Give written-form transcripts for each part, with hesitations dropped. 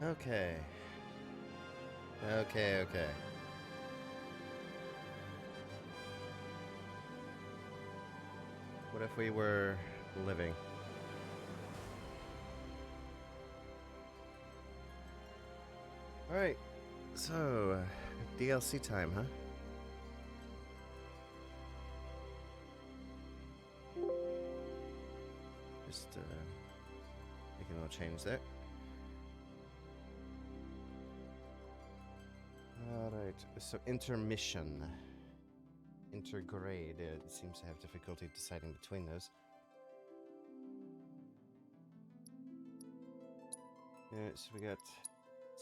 Okay. Okay. What if we were living? Alright, so, DLC time, huh? Just, making a little change there. Alright, so intermission. Intergrade, it seems to have difficulty deciding between those. Yeah, so we got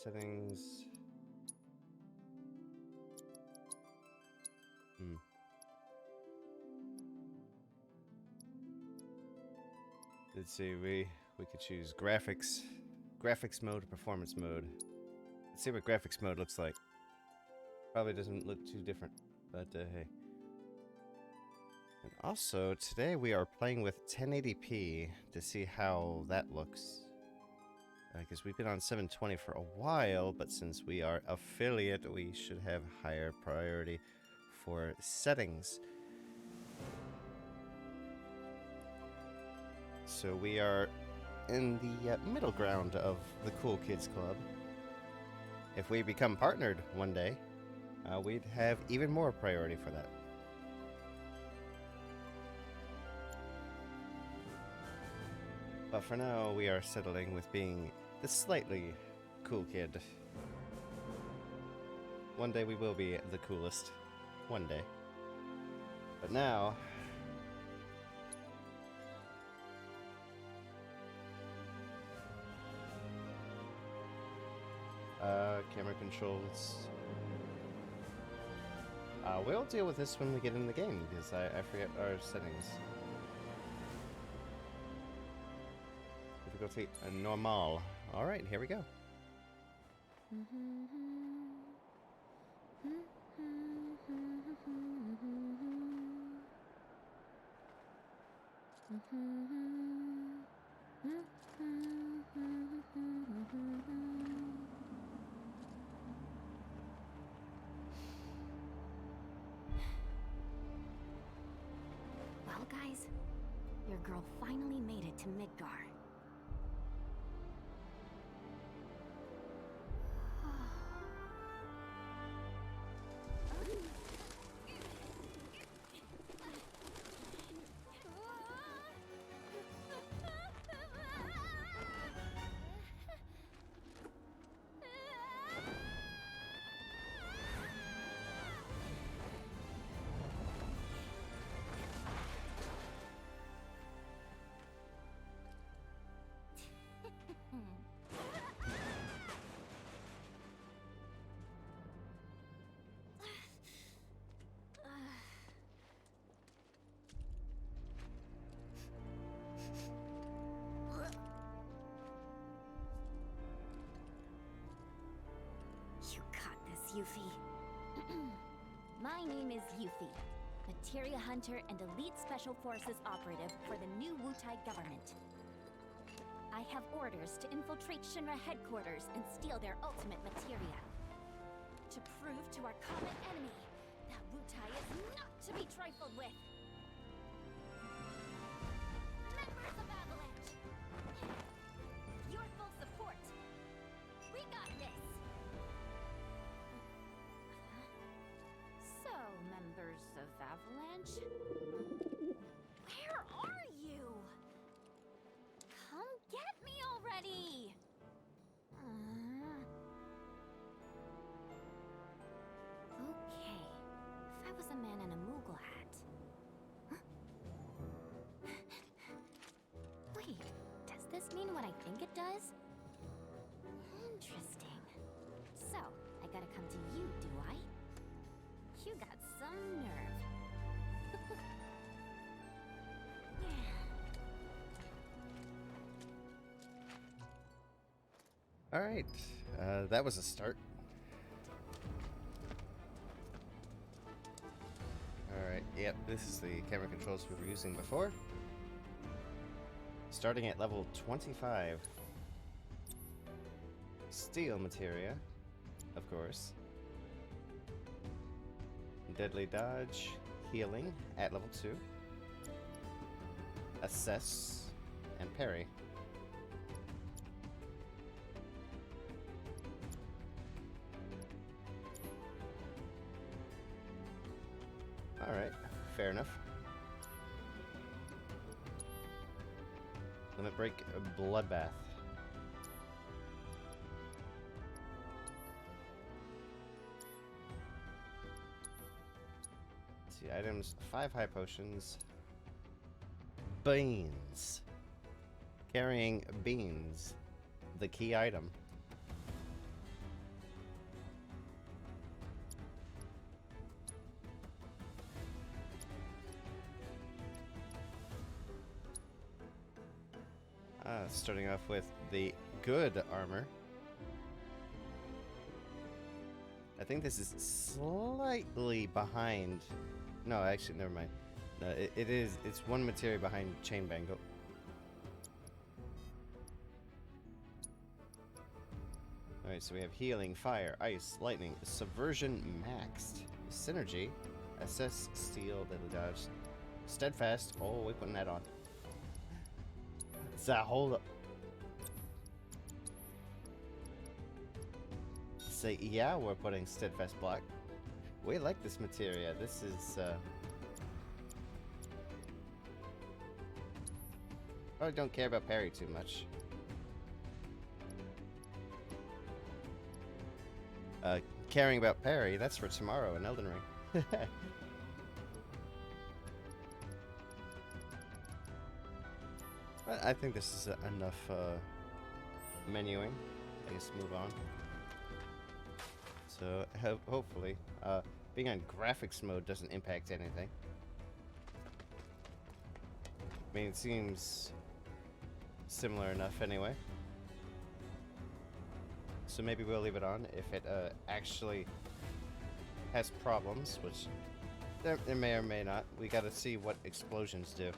settings. Let's see, we could choose graphics mode, performance mode. Let's see what graphics mode looks like. Probably doesn't look too different, but hey. And also, today we are playing with 1080p to see how that looks. Because we've been on 720 for a while, but since we are affiliate, we should have higher priority for settings. So we are in the middle ground of the Cool Kids Club. If we become partnered one day, we'd have even more priority for that. But for now, we are settling with being the slightly cool kid. One day we will be the coolest. One day. But now... camera controls. We'll deal with this when we get in the game, because I forget our settings. Difficulty normal. Alright, here we go. Well, guys, your girl finally made it to Midgar. You got this, Yuffie. My name is Yuffie, Materia Hunter and Elite Special Forces operative for the new Wutai government. I have orders to infiltrate Shinra headquarters and steal their ultimate materia. To prove to our common enemy that Wutai is not to be trifled with. Members of Avalanche! With your full support, we got this! So, members of Avalanche, where are you? Come get me already! Okay, if I was a man in a Moogle hat... Wait, does this mean what I think it does? Interesting. So, I gotta come to you, do I? You got some nerve. Alright, that was a start. Alright, yep, this is the camera controls we were using before. Starting at level 25. Steel materia, of course. Deadly dodge, healing at level 2. Assess, and parry. Alright, fair enough. Limit break, bloodbath. Let's see, items, 5 high potions. Beans. Carrying beans. The key item. Starting off with the good armor. I think this is slightly behind. No, actually, never mind. No, it is. It's one materia behind chain bangle. All right, so we have healing, fire, ice, lightning, subversion maxed, synergy, assess, steel, deadly dodge, steadfast. Oh, we're putting that on. So hold up. Say yeah, we're putting steadfast block. We like this materia. This is probably don't care about parry too much. Caring about parry, that's for tomorrow in Elden Ring. But I think this is enough menuing. I guess move on. So hopefully, being on graphics mode doesn't impact anything. I mean, it seems similar enough anyway. So maybe we'll leave it on if it actually has problems, which there may or may not. We gotta see what explosions do.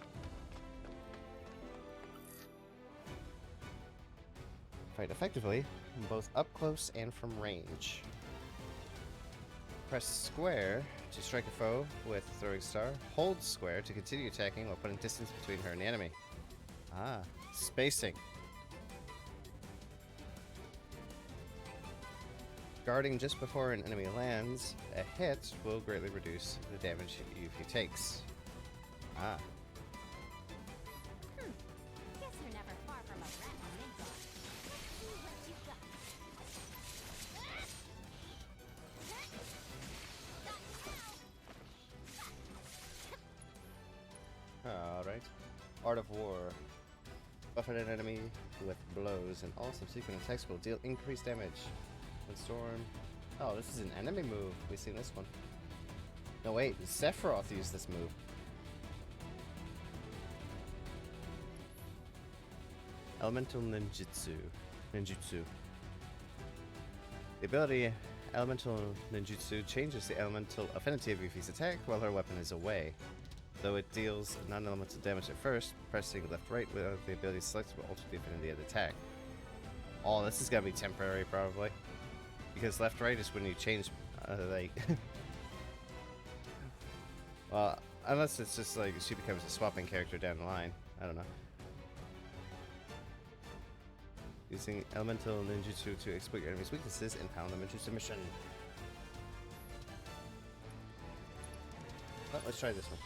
Fight effectively, both up close and from range. Press square to strike a foe with throwing star. Hold square to continue attacking while putting distance between her and the enemy. Ah, spacing. Guarding just before an enemy lands, a hit will greatly reduce the damage Yuffie takes. Ah. Guess you're never far from a rat on Midgard. Let's see what you got. Alright. Art of War. Buffet an enemy with blows, and all subsequent attacks will deal increased damage. Storm. Oh, this is an enemy move. We've seen this one. No, wait. Sephiroth used this move. Elemental Ninjutsu. The ability Elemental Ninjutsu changes the elemental affinity of Yuffie's attack while her weapon is away. Though it deals non-elemental damage at first, pressing left-right with the ability selected will alter the affinity of the attack. Oh, this is gonna be temporary, probably. Because left-right is when you change, like... well, unless it's just like she becomes a swapping character down the line. I don't know. Using Elemental Ninjutsu to exploit your enemy's weaknesses and pound them into submission. Well, let's try this one.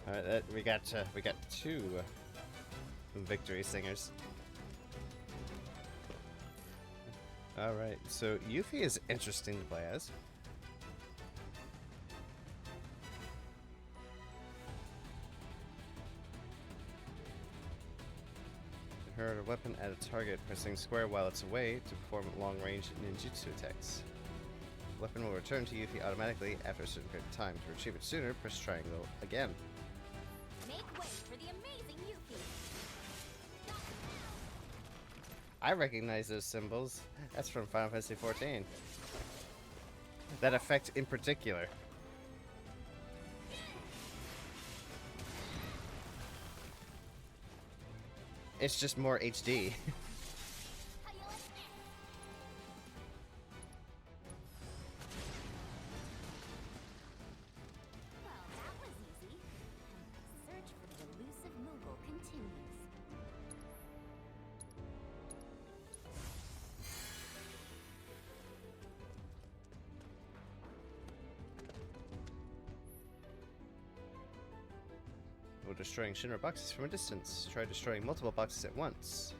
Alright, we got two victory singers. Alright, so Yuffie is interesting to play as. Her weapon at a target, pressing square while it's away to perform long-range ninjutsu attacks. The weapon will return to Yuffie automatically after a certain period of time. To retrieve it sooner, press triangle again. Make way for the amazing Yuffie. I recognize those symbols. That's from Final Fantasy XIV. That effect in particular. It's just more HD. Well, that was easy. The search for the elusive Moogle continues. While destroying Shinra boxes from a distance, try destroying multiple boxes at once.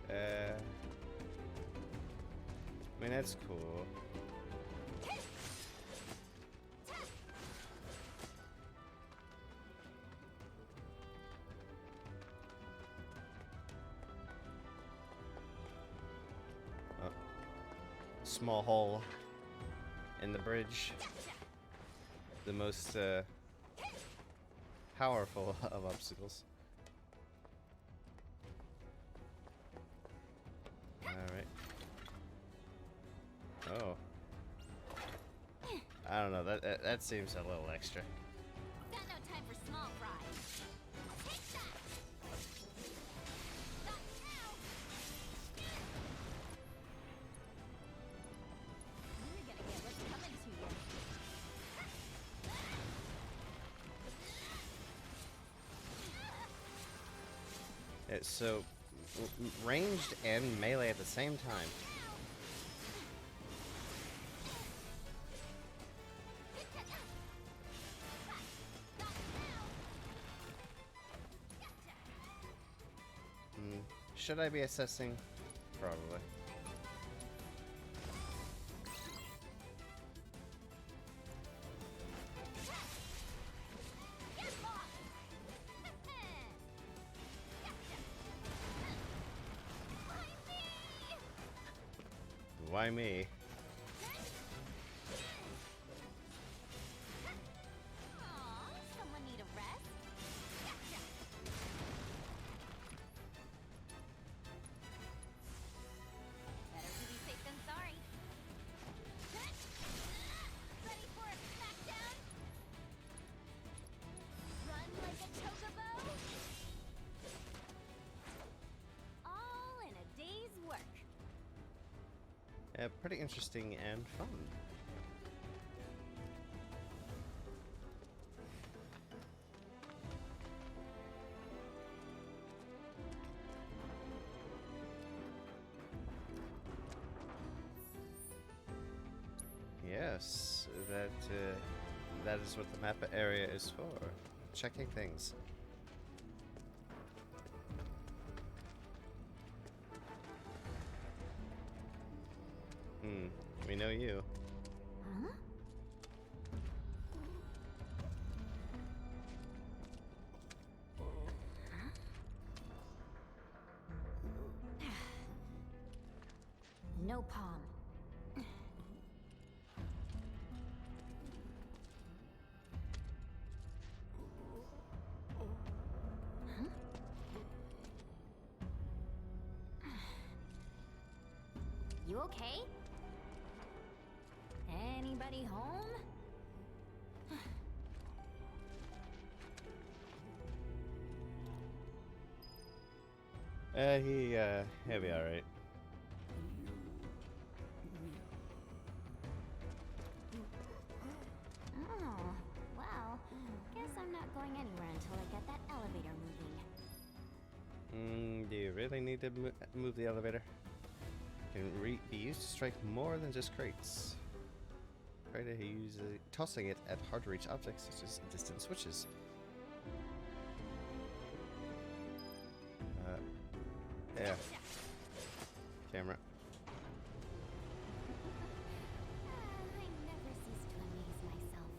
I mean, that's cool. Oh. Small hole in the bridge. The most, powerful of obstacles. Alright. Oh. I don't know, that seems a little extra. Got no time for small fry. Take that! Not now! You're gonna get what's coming to you. It's so ranged and melee at the same time. Should I be assessing? Probably. Why me? Aw, someone need a rest? Better to be safe than sorry. Ready for a smackdown? Run like a chocobo? All in a day's work. Pretty interesting and fun. Yes, that is what the map area is for. Checking things. We know you. Huh? No palm. You okay? Anybody home? He'll be alright. Oh, well, guess I'm not going anywhere until I get that elevator moving. Do you really need to move the elevator? It can be used to strike more than just crates. Try to use tossing it at hard-to-reach objects such as distant switches. Yeah. Camera. I never cease to amaze myself.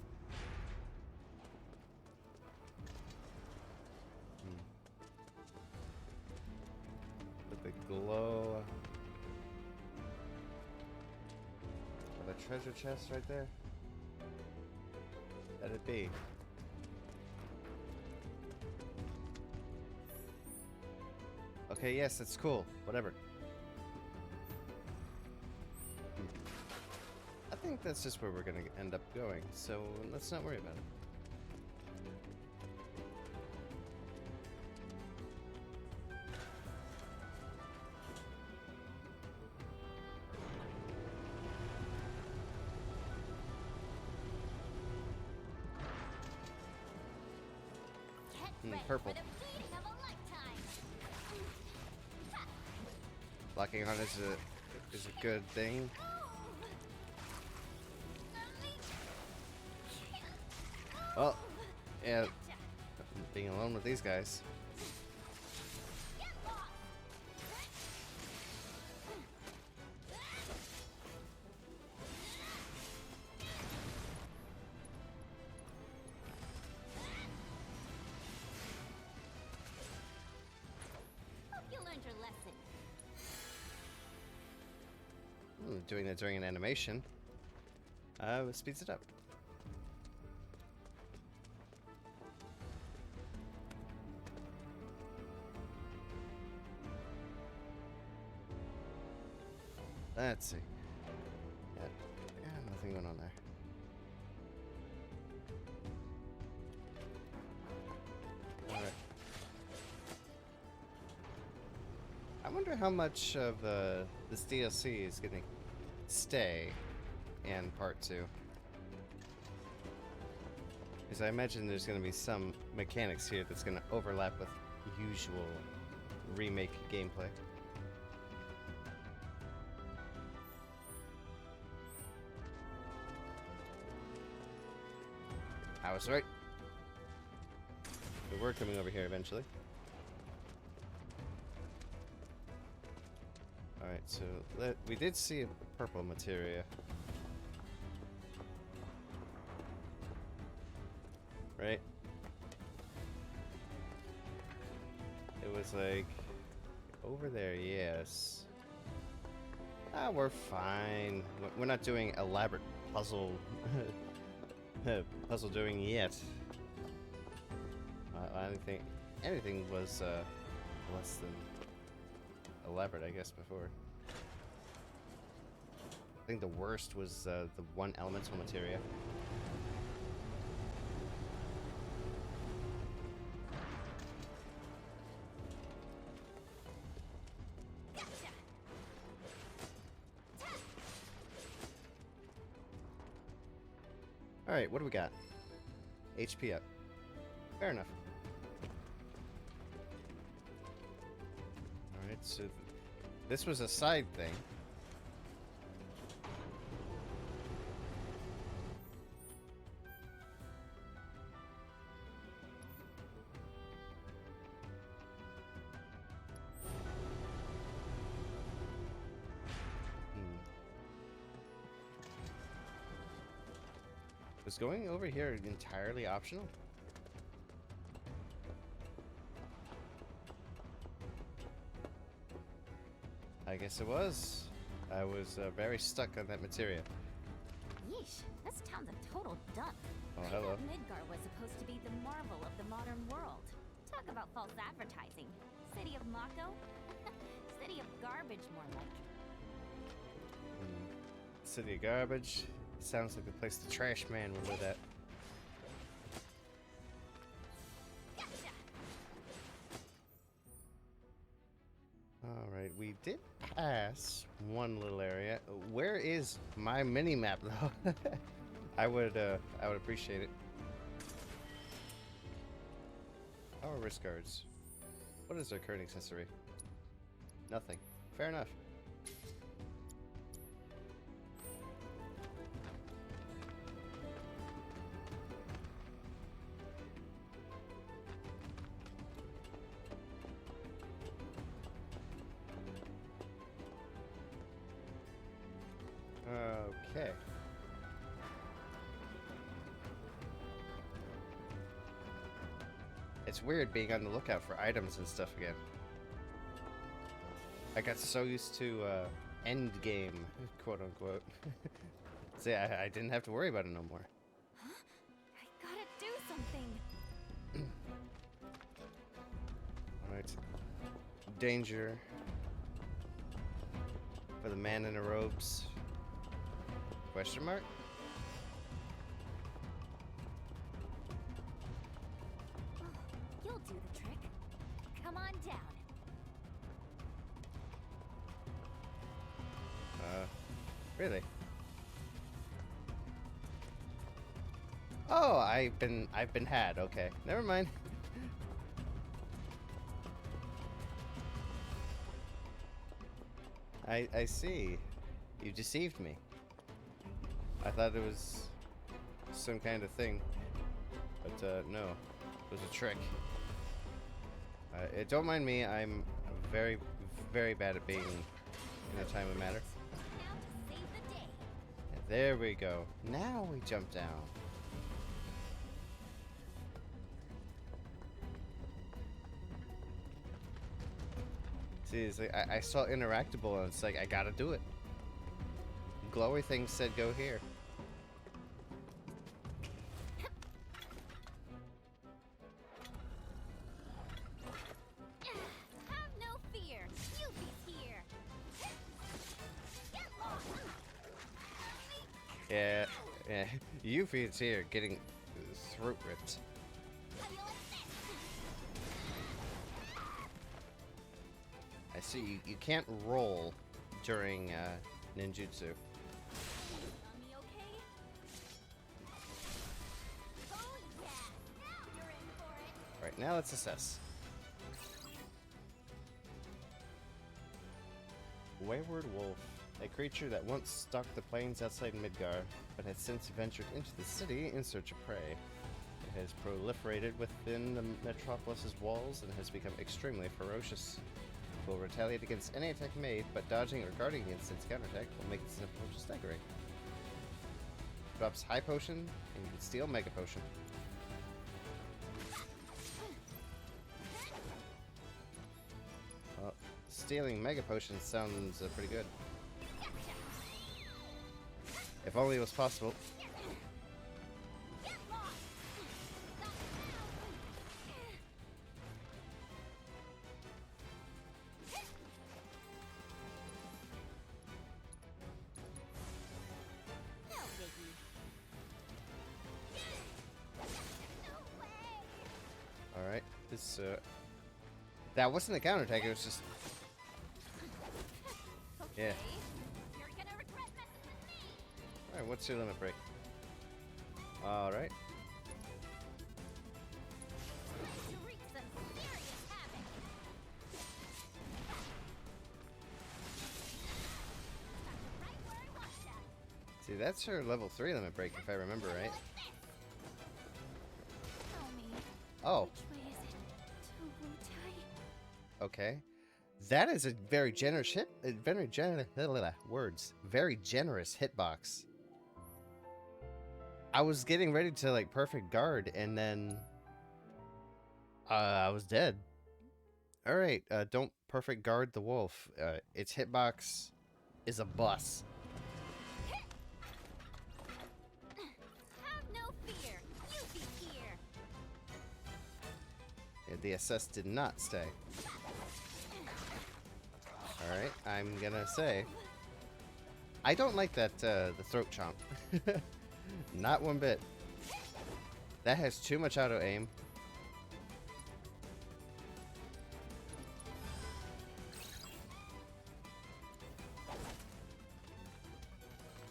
With the glow. Oh, the treasure chest right there. Let it be. Okay, yes, that's cool. Whatever. I think that's just where we're gonna end up going, so let's not worry about it. Purple. Locking on is a good thing. Oh, yeah. Being alone with these guys. Doing that during an animation speeds it up. Let's see. Yeah, nothing going on there. Alright. I wonder how much of this DLC is going to stay in part 2. Because I imagine there's going to be some mechanics here that's going to overlap with usual remake gameplay. I was right. We were coming over here eventually. Alright, so we did see a purple materia. Right? It was like over there, yes. Ah, we're fine. We're not doing elaborate puzzle puzzle doing yet. I don't think anything was less than elaborate, I guess, before. I think the worst was the one elemental materia. Alright, what do we got? HP up. Fair enough. Alright, so this was a side thing. Was going over here entirely optional? I guess it was. I was very stuck on that materia. Yeesh, this town's a total dump. Oh, I hello. thought Midgar was supposed to be the marvel of the modern world. Talk about false advertising. City of Mako? City of garbage, more like. City of garbage. Sounds like the place the trash man would live at. Alright, we did pass one little area. Where is my mini-map, though? I would appreciate it. Our wrist guards. What is their current accessory? Nothing. Fair enough. Okay. It's weird being on the lookout for items and stuff again. I got so used to end game, quote unquote. See, I didn't have to worry about it no more. Huh? I gotta do something. Alright. danger for the man in the robes? Question mark? You'll do the trick. Come on down. Really? Oh, I've been had. Okay, never mind. I see. You deceived me. I thought it was some kind of thing, but no, it was a trick. Don't mind me. I'm very, very bad at being in a timely manner. Now to save the day. And there we go. Now we jump down. See, it's like I saw interactable, and it's like I gotta do it. Glowy thing said go here. Have no fear. Yuffie's here. Get lost. Yeah. Yuffie's here, getting his throat ripped. How do you like this? I see. You can't roll during ninjutsu. Mommy, okay? Oh yeah. Now you're in for it. Right, now let's assess. Wayward Wolf, a creature that once stalked the plains outside Midgar, but has since ventured into the city in search of prey. It has proliferated within the metropolis's walls and has become extremely ferocious. It will retaliate against any attack made, but dodging or guarding against its counterattack will make its approach staggering. Drops high potion, and you can steal mega potion. Well, stealing mega potions sounds pretty good. If only it was possible. Get lost. No biggie. No way. Alright, this, that wasn't a counterattack, it was just... Okay. Yeah. You're gonna regret messing with me. Alright, what's your limit break? Alright. To wreak some serious havoc. Got you right where I want ya. See, that's her level 3 limit break, if I remember right. Tell me, Oh, which way is it? To Wutai? okay. That is a very generous hit... very generous... words. Very generous hitbox. I was getting ready to, like, perfect guard, and then... I was dead. Alright, don't perfect guard the wolf. Its hitbox is a bus. Have no fear. Yuffie's here. The SS did not stay. Alright, I'm gonna say... I don't like that, the throat chomp. Not one bit. That has too much auto-aim.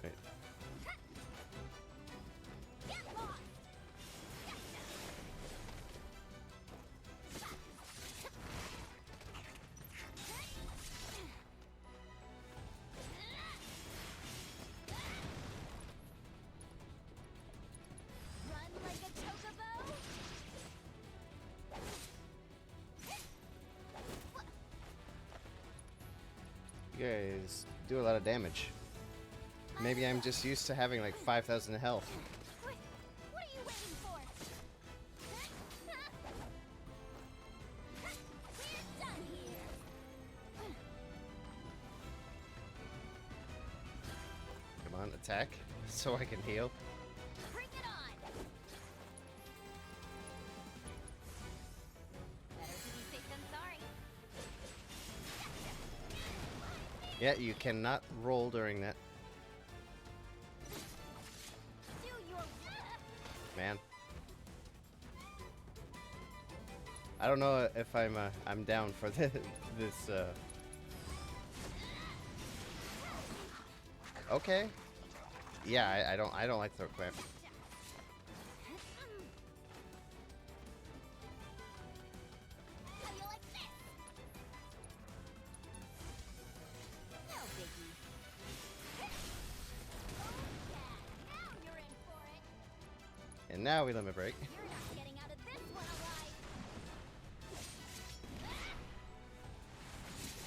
Wait. Get lost. Run like a chocobo. You guys do a lot of damage. Maybe I'm just used to having like 5,000 health. What are you waiting for? We're done here. Come on, attack, so I can heal. Bring it on. Better to be safe than sorry. Yeah, you cannot roll during that. Do your Man. I don't know if I'm down for this. Okay. Yeah, I don't like throat clamp. How you like this? No biggie. Oh yeah, now you're in for it. And now we limit break. You're not getting out of this one alive.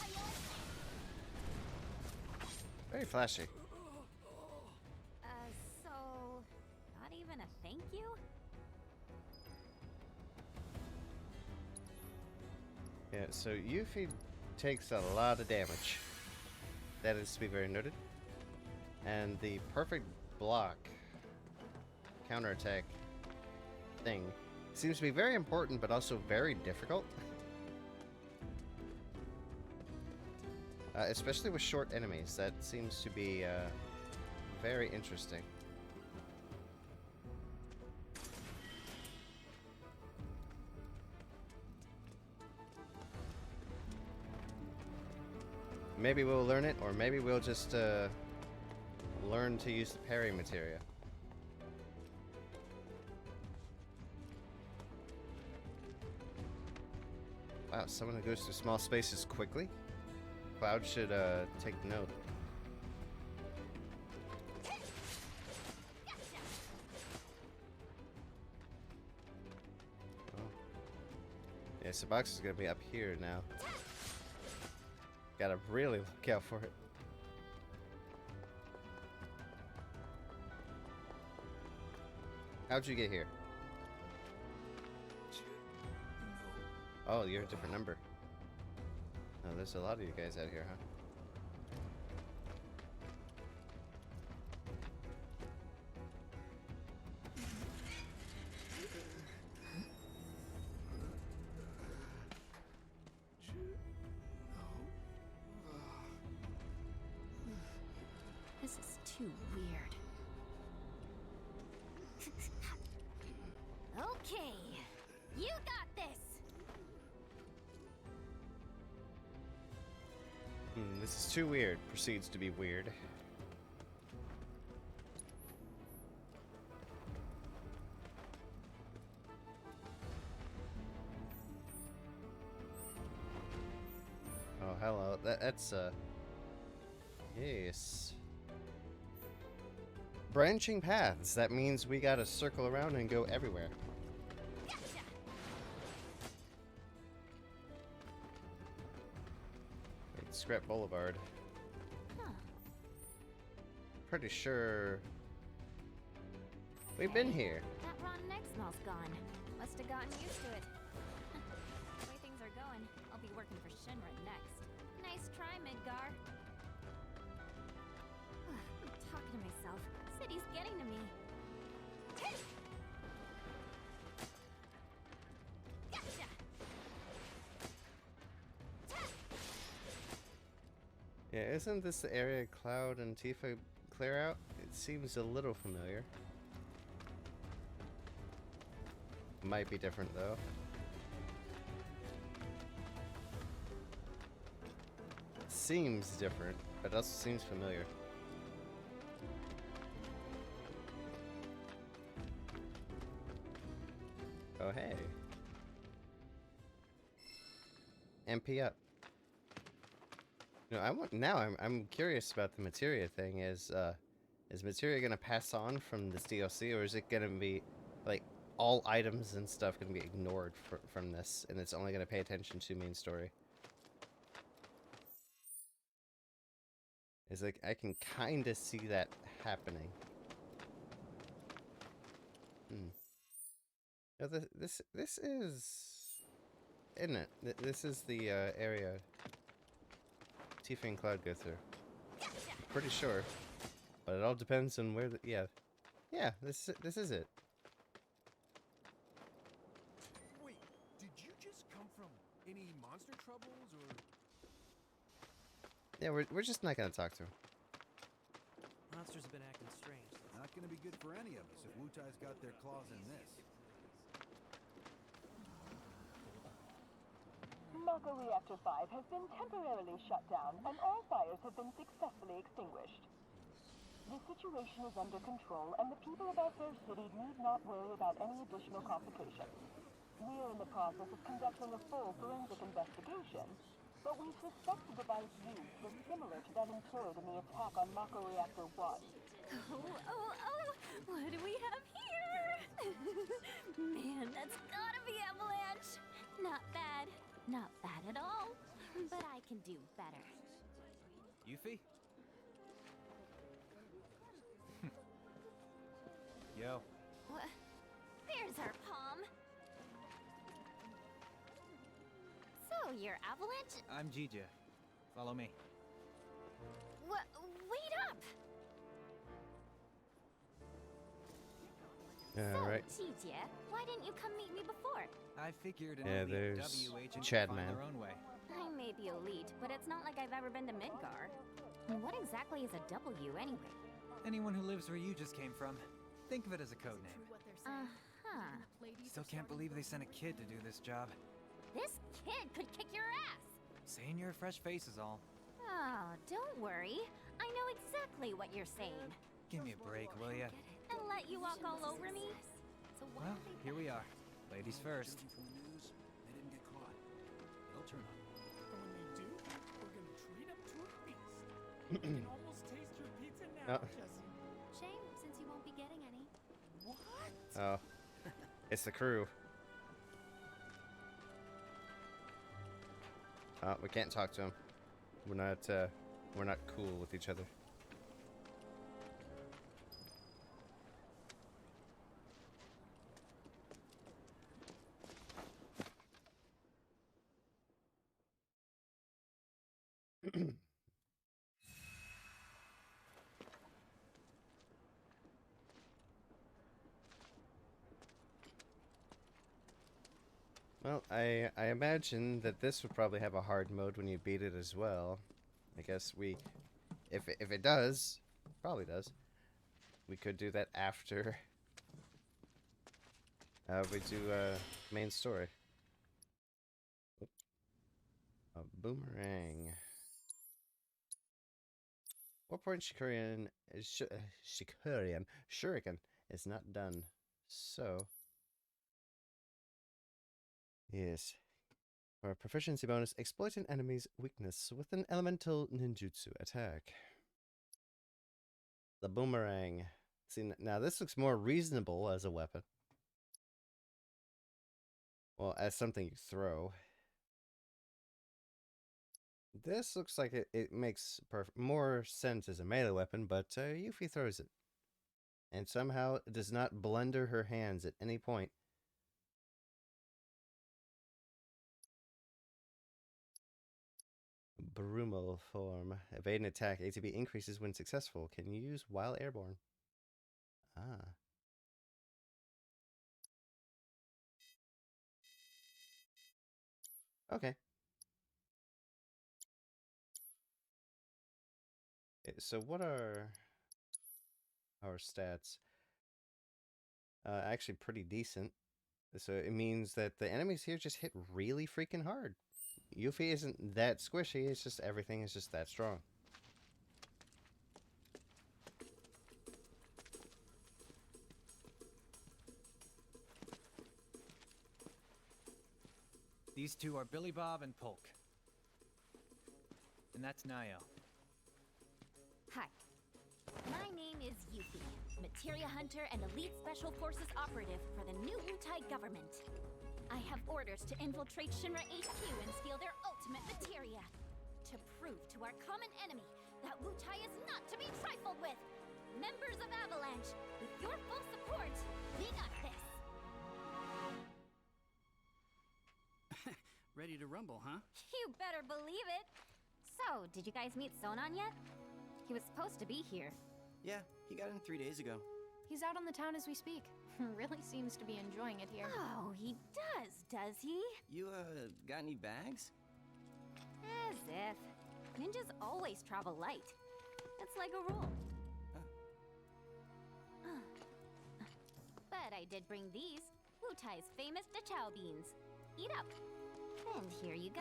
How you like this? Very flashy. So not even a thank you? Yeah, so Yuffie takes a lot of damage. That is to be very noted. And the perfect block counterattack thing seems to be very important, but also very difficult. Especially with short enemies. That seems to be very interesting. Maybe we'll learn it, or maybe we'll just learn to use the parry materia. Wow, someone who goes through small spaces quickly? Cloud should take note. Oh. Yeah, Subox is gonna be up here now. Gotta really look out for it. How'd you get here? Oh, you're a different number. Oh, there's a lot of you guys out here, huh? This is too weird. Okay, you got this. This is too weird. Proceeds to be weird. Oh, hello. That's yes. Branching paths. That means we gotta circle around and go everywhere. Gotcha. It's Scrap Boulevard. Huh. Pretty sure we've been here. That rotten egg smell's gone. Must have gotten used to it. The way things are going, I'll be working for Shinra next. Nice try, Midgar. I'm talking to myself. City's getting to me. Gotcha. Yeah, isn't this the area Cloud and Tifa clear out? It seems a little familiar. Might be different though. Seems different, but also seems familiar. Oh hey. MP up. No, I'm curious about the materia thing. Is materia gonna pass on from this DLC, or is it gonna be like all items and stuff gonna be ignored from this, and it's only gonna pay attention to main story? It's like I can kind of see that happening. No, this is, isn't it? This is the area Tifa and Cloud go through. Pretty sure, but it all depends on where the this is it. Wait, did you just come from any monster troubles or? Yeah, we're just not gonna talk to him. Monsters have been acting strange. Not gonna be good for any of us if Wutai's got their claws in this. Mako Reactor 5 has been temporarily shut down, and all fires have been successfully extinguished. The situation is under control, and the people of our fair city need not worry about any additional complications. We are in the process of conducting a full forensic investigation, but we suspect the device used was similar to that employed in the attack on Mako Reactor 1. Oh, what do we have here? Man, that's gotta be Avalanche. Not bad. Not bad at all. But I can do better. Yuffie? Yo. What? There's our palm. So, you're Avalanche? I'm Jija. Follow me. What? Wait up! Alright. So, Jija, why didn't you come meet me before? I figured an Yeah, elite there's W agent Chad could find Man. their own way. I may be elite, but it's not like I've ever been to Midgar. What exactly is a W, anyway? Anyone who lives where you just came from. Think of it as a code name. Uh-huh. Still can't believe they sent a kid to do this job. This kid could kick your ass! Saying you're a fresh face is all. Oh, don't worry. I know exactly what you're saying. Give me a break, will ya? And let you walk all over me? Well, here we are. Ladies first. Judging from the news, they didn't get caught. They'll turn up. But when they do, we're gonna treat them to a feast. I can almost taste your pizza now, Oh. Jesse. Shame, since you won't be getting any. What? Oh, it's the crew. We can't talk to him. We're not cool with each other. Well, I imagine that this would probably have a hard mode when you beat it as well. I guess if it does, probably does, we could do that after we do main story. A boomerang. What point Shikarian Shuriken is not done. So yes. For a proficiency bonus, exploit an enemy's weakness with an elemental ninjutsu attack. The boomerang. See, now this looks more reasonable as a weapon. Well, as something you throw. This looks like it makes more sense as a melee weapon, but Yuffie throws it. And somehow does not blunder her hands at any point. Brumal form. Evade and attack. ATB increases when successful. Can you use while airborne? Ah. Okay. So what are our stats? Actually pretty decent. So it means that the enemies here just hit really freaking hard. Yuffie isn't that squishy, it's just everything is just that strong. These two are Billy Bob and Polk. And that's Nayo. Hi. My name is Yuffie, Materia Hunter and Elite Special Forces Operative for the new Wutai government. I have orders to infiltrate Shinra HQ and steal their ultimate materia. To prove to our common enemy that Wutai is not to be trifled with. Members of Avalanche, with your full support, we got this. Ready to rumble, huh? You better believe it. So, did you guys meet Sonon yet? He was supposed to be here. Yeah, he got in 3 days ago. He's out on the town as we speak. Really seems to be enjoying it here. Oh, he does he? You, got any bags? As if. Ninjas Ninjas always travel light. It's like a rule. But I did bring these, Wutai's famous Dachao beans. Eat up. And here you go.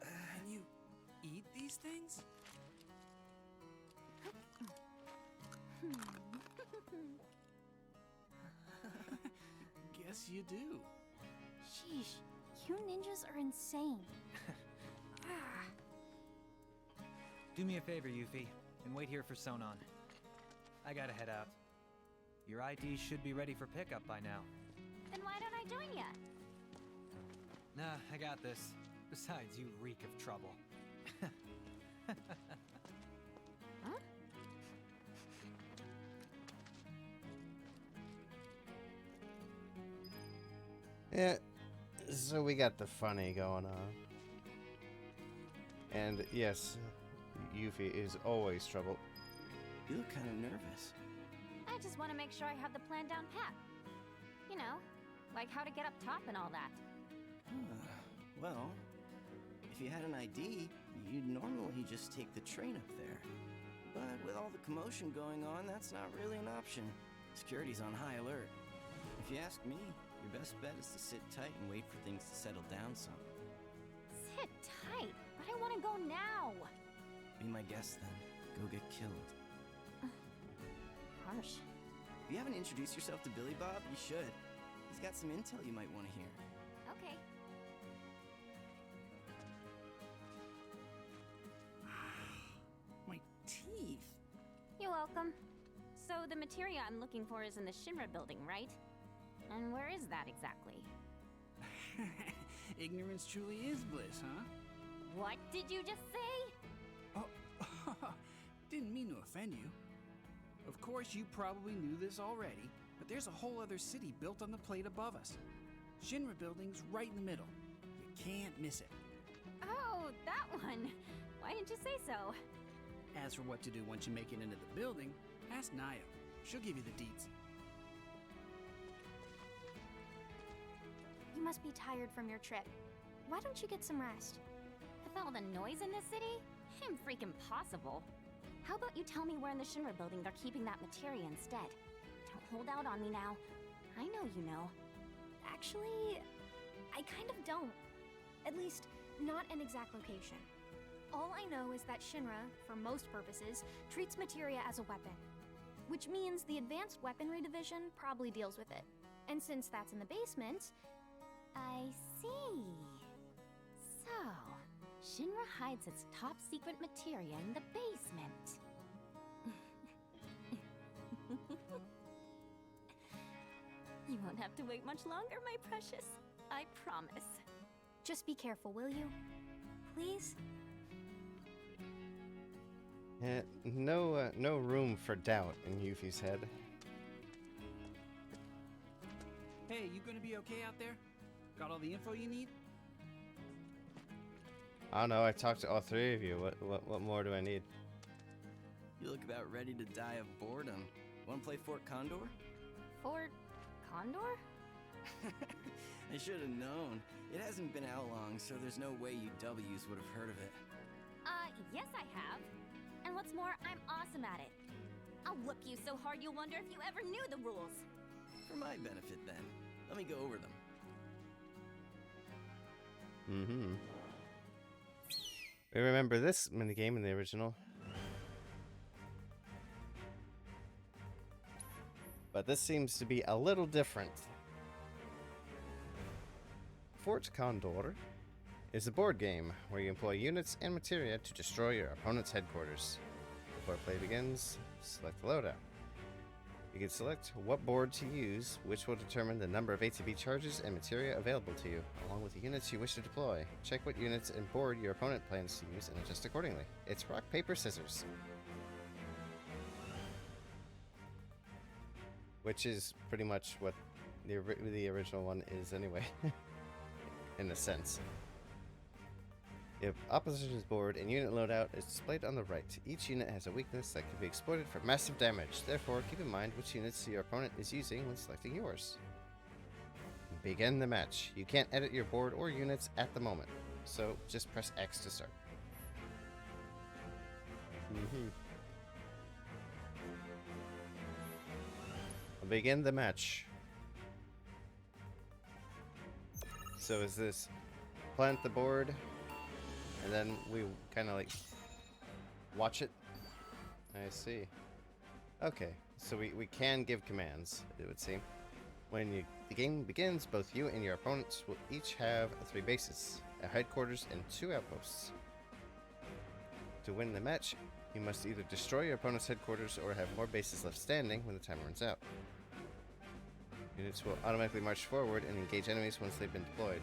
Can you eat these things? Guess you do. Sheesh, you ninjas are insane. Do me a favor, Yuffie, and wait here for Sonon. I gotta head out. Your ID should be ready for pickup by now. Then why don't I join ya? Nah, I got this. Besides, you reek of trouble. Huh? Yeah, so we got the funny going on. And yes, Yuffie is always trouble. You look kind of nervous. I just want to make sure I have the plan down pat. You know, like how to get up top and all that. Well, if you had an ID, you'd normally just take the train up there. But with all the commotion going on, that's not really an option. Security's on high alert. If you ask me, your best bet is to sit tight and wait for things to settle down some. Sit tight, but I want to go now. Be my guest then. Go get killed. Harsh. If you haven't introduced yourself to Billy Bob, you should. He's got some intel you might want to hear. Okay. My teeth. You're welcome. So the materia I'm looking for is in the Shinra building, right? And where is that exactly? Ignorance truly is bliss, huh? What did you just say? Oh, didn't mean to offend you. Of course, you probably knew this already, but there's a whole other city built on the plate above us. Shinra building's right in the middle. You can't miss it. Oh, that one. Why didn't you say so? As for what to do once you make it into the building, ask Naya. She'll give you the deets. You must be tired from your trip. Why don't you get some rest? With all the noise in this city? Freaking possible. How about you tell me where in the Shinra building they're keeping that materia instead? Don't hold out on me now. I know you know. Actually, I kind of don't. At least, not an exact location. All I know is that Shinra, for most purposes, treats materia as a weapon. Which means the Advanced Weaponry Division probably deals with it. And since that's in the basement... I see. So, Shinra hides its top secret materia in the basement. You won't have to wait much longer, my precious. I promise. Just be careful, will you? Please? No room for doubt in Yuffie's head. Hey, you gonna be okay out there? Got all the info you need? I don't know, I talked to all three of you. What more do I need? You look about ready to die of boredom. Want to play Fort Condor? Fort Condor? I should have known. It hasn't been out long, so there's no way you W's would have heard of it. Yes I have. And what's more, I'm awesome at it. I'll whoop you so hard you'll wonder if you ever knew the rules. For my benefit, then. Let me go over them. Mm-hmm. We remember this minigame in the original. But this seems to be a little different. Fort Condor is a board game where you employ units and materia to destroy your opponent's headquarters. Before play begins, select the loadout. You can select what board to use, which will determine the number of ATB charges and materia available to you, along with the units you wish to deploy. Check what units and board your opponent plans to use and adjust accordingly. It's rock, paper, scissors. Which is pretty much what the original one is anyway, in a sense. If opposition's board and unit loadout is displayed on the right, each unit has a weakness that can be exploited for massive damage. Therefore, keep in mind which units your opponent is using when selecting yours. Begin the match. You can't edit your board or units at the moment, so just press X to start. Begin the match. So is this plant the board, and then we kind of like watch it? I see. Okay, so we can give commands, it would seem. When the game begins, both you and your opponents will each have 3 bases, a headquarters, and 2 outposts. To win the match, you must either destroy your opponent's headquarters or have more bases left standing when the timer runs out. Units will automatically march forward and engage enemies once they've been deployed.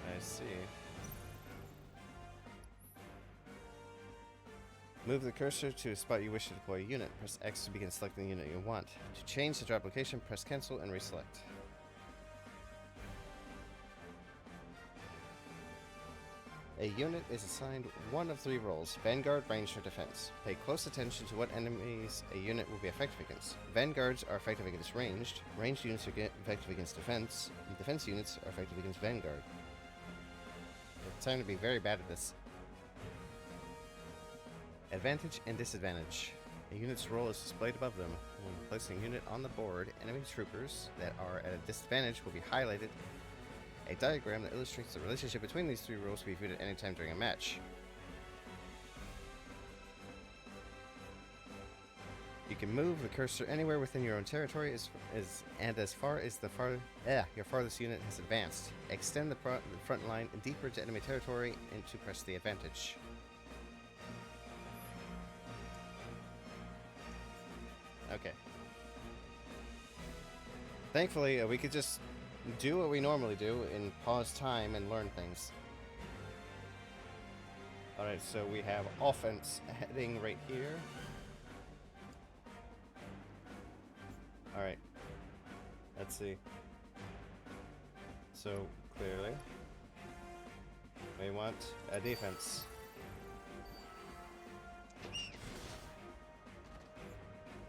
I see. Move the cursor to a spot you wish to deploy a unit. Press X to begin selecting the unit you want. To change the drop location, press cancel and reselect. A unit is assigned one of 3 roles: Vanguard, Ranged, or Defense. Pay close attention to what enemies a unit will be effective against. Vanguards are effective against Ranged, Ranged units are effective against Defense, and Defense units are effective against Vanguard. It's time to be very bad at this. Advantage and disadvantage. A unit's role is displayed above them. When placing a unit on the board, enemy troopers that are at a disadvantage will be highlighted. A diagram that illustrates the relationship between these 3 roles can be viewed at any time during a match. You can move the cursor anywhere within your own territory and as far as your farthest unit has advanced. Extend the front line deeper into enemy territory and to press the advantage. Okay. Thankfully, we could just do what we normally do and pause time and learn things. Alright, so we have offense heading right here. Alright. Let's see. So, clearly, we want a defense.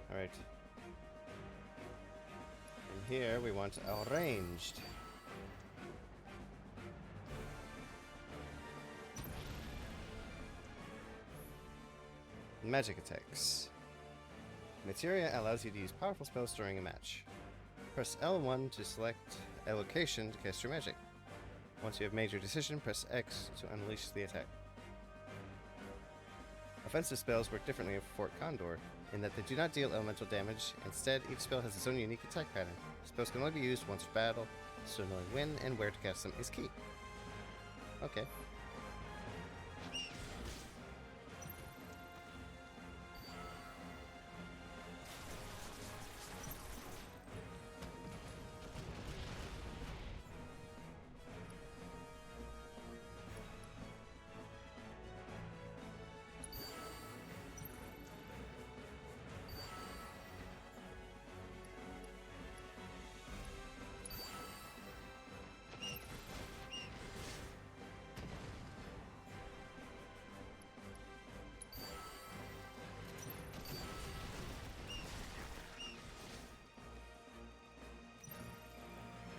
Alright. And here we want a ranged. Magic attacks. Materia allows you to use powerful spells during a match. Press L1 to select a location to cast your magic. Once you have made your decision, press X to unleash the attack. Offensive spells work differently in Fort Condor, in that they do not deal elemental damage. Instead, each spell has its own unique attack pattern. Spells can only be used once for battle, so knowing when and where to cast them is key. Okay.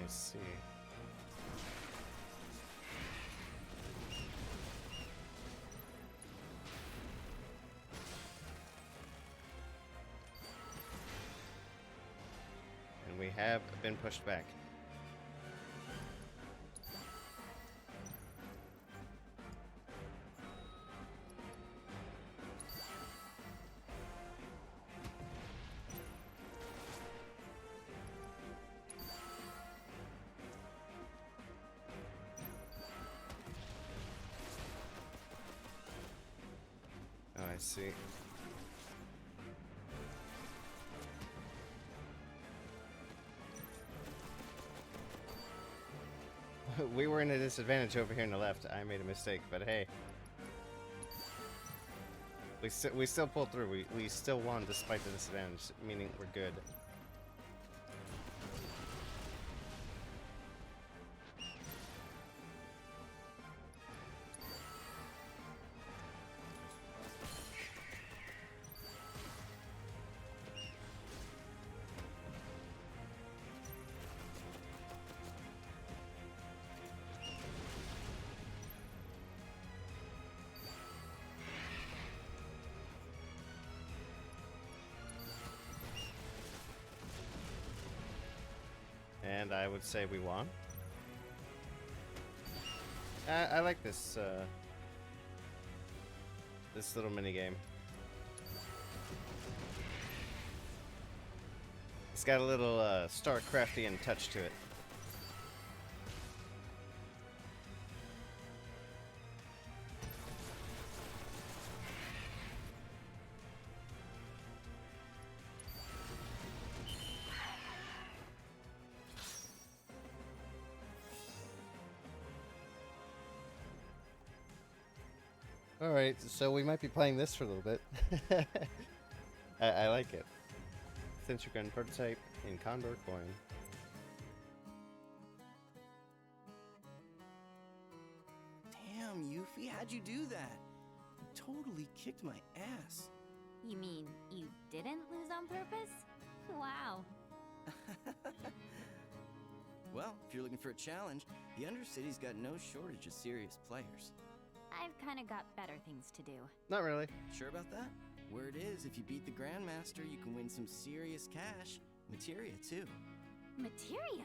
Let's see. And we have been pushed back. Oh, I see. We were in a disadvantage over here on the left. I made a mistake, but hey. We still pulled through. We still won despite the disadvantage, meaning we're good. and I would say we won. I like this this little mini game. It's got a little StarCraftian touch to it. Alright, so we might be playing this for a little bit. I like it. Sensor gun prototype in Condor coin. Damn, Yuffie, how'd you do that? You totally kicked my ass. You mean you didn't lose on purpose? Wow. Well, if you're looking for a challenge, the Undercity's got no shortage of serious players. I've kind of got better things to do. Not really. Sure about that? Word is, if you beat the Grandmaster, you can win some serious cash. Materia, too. Materia?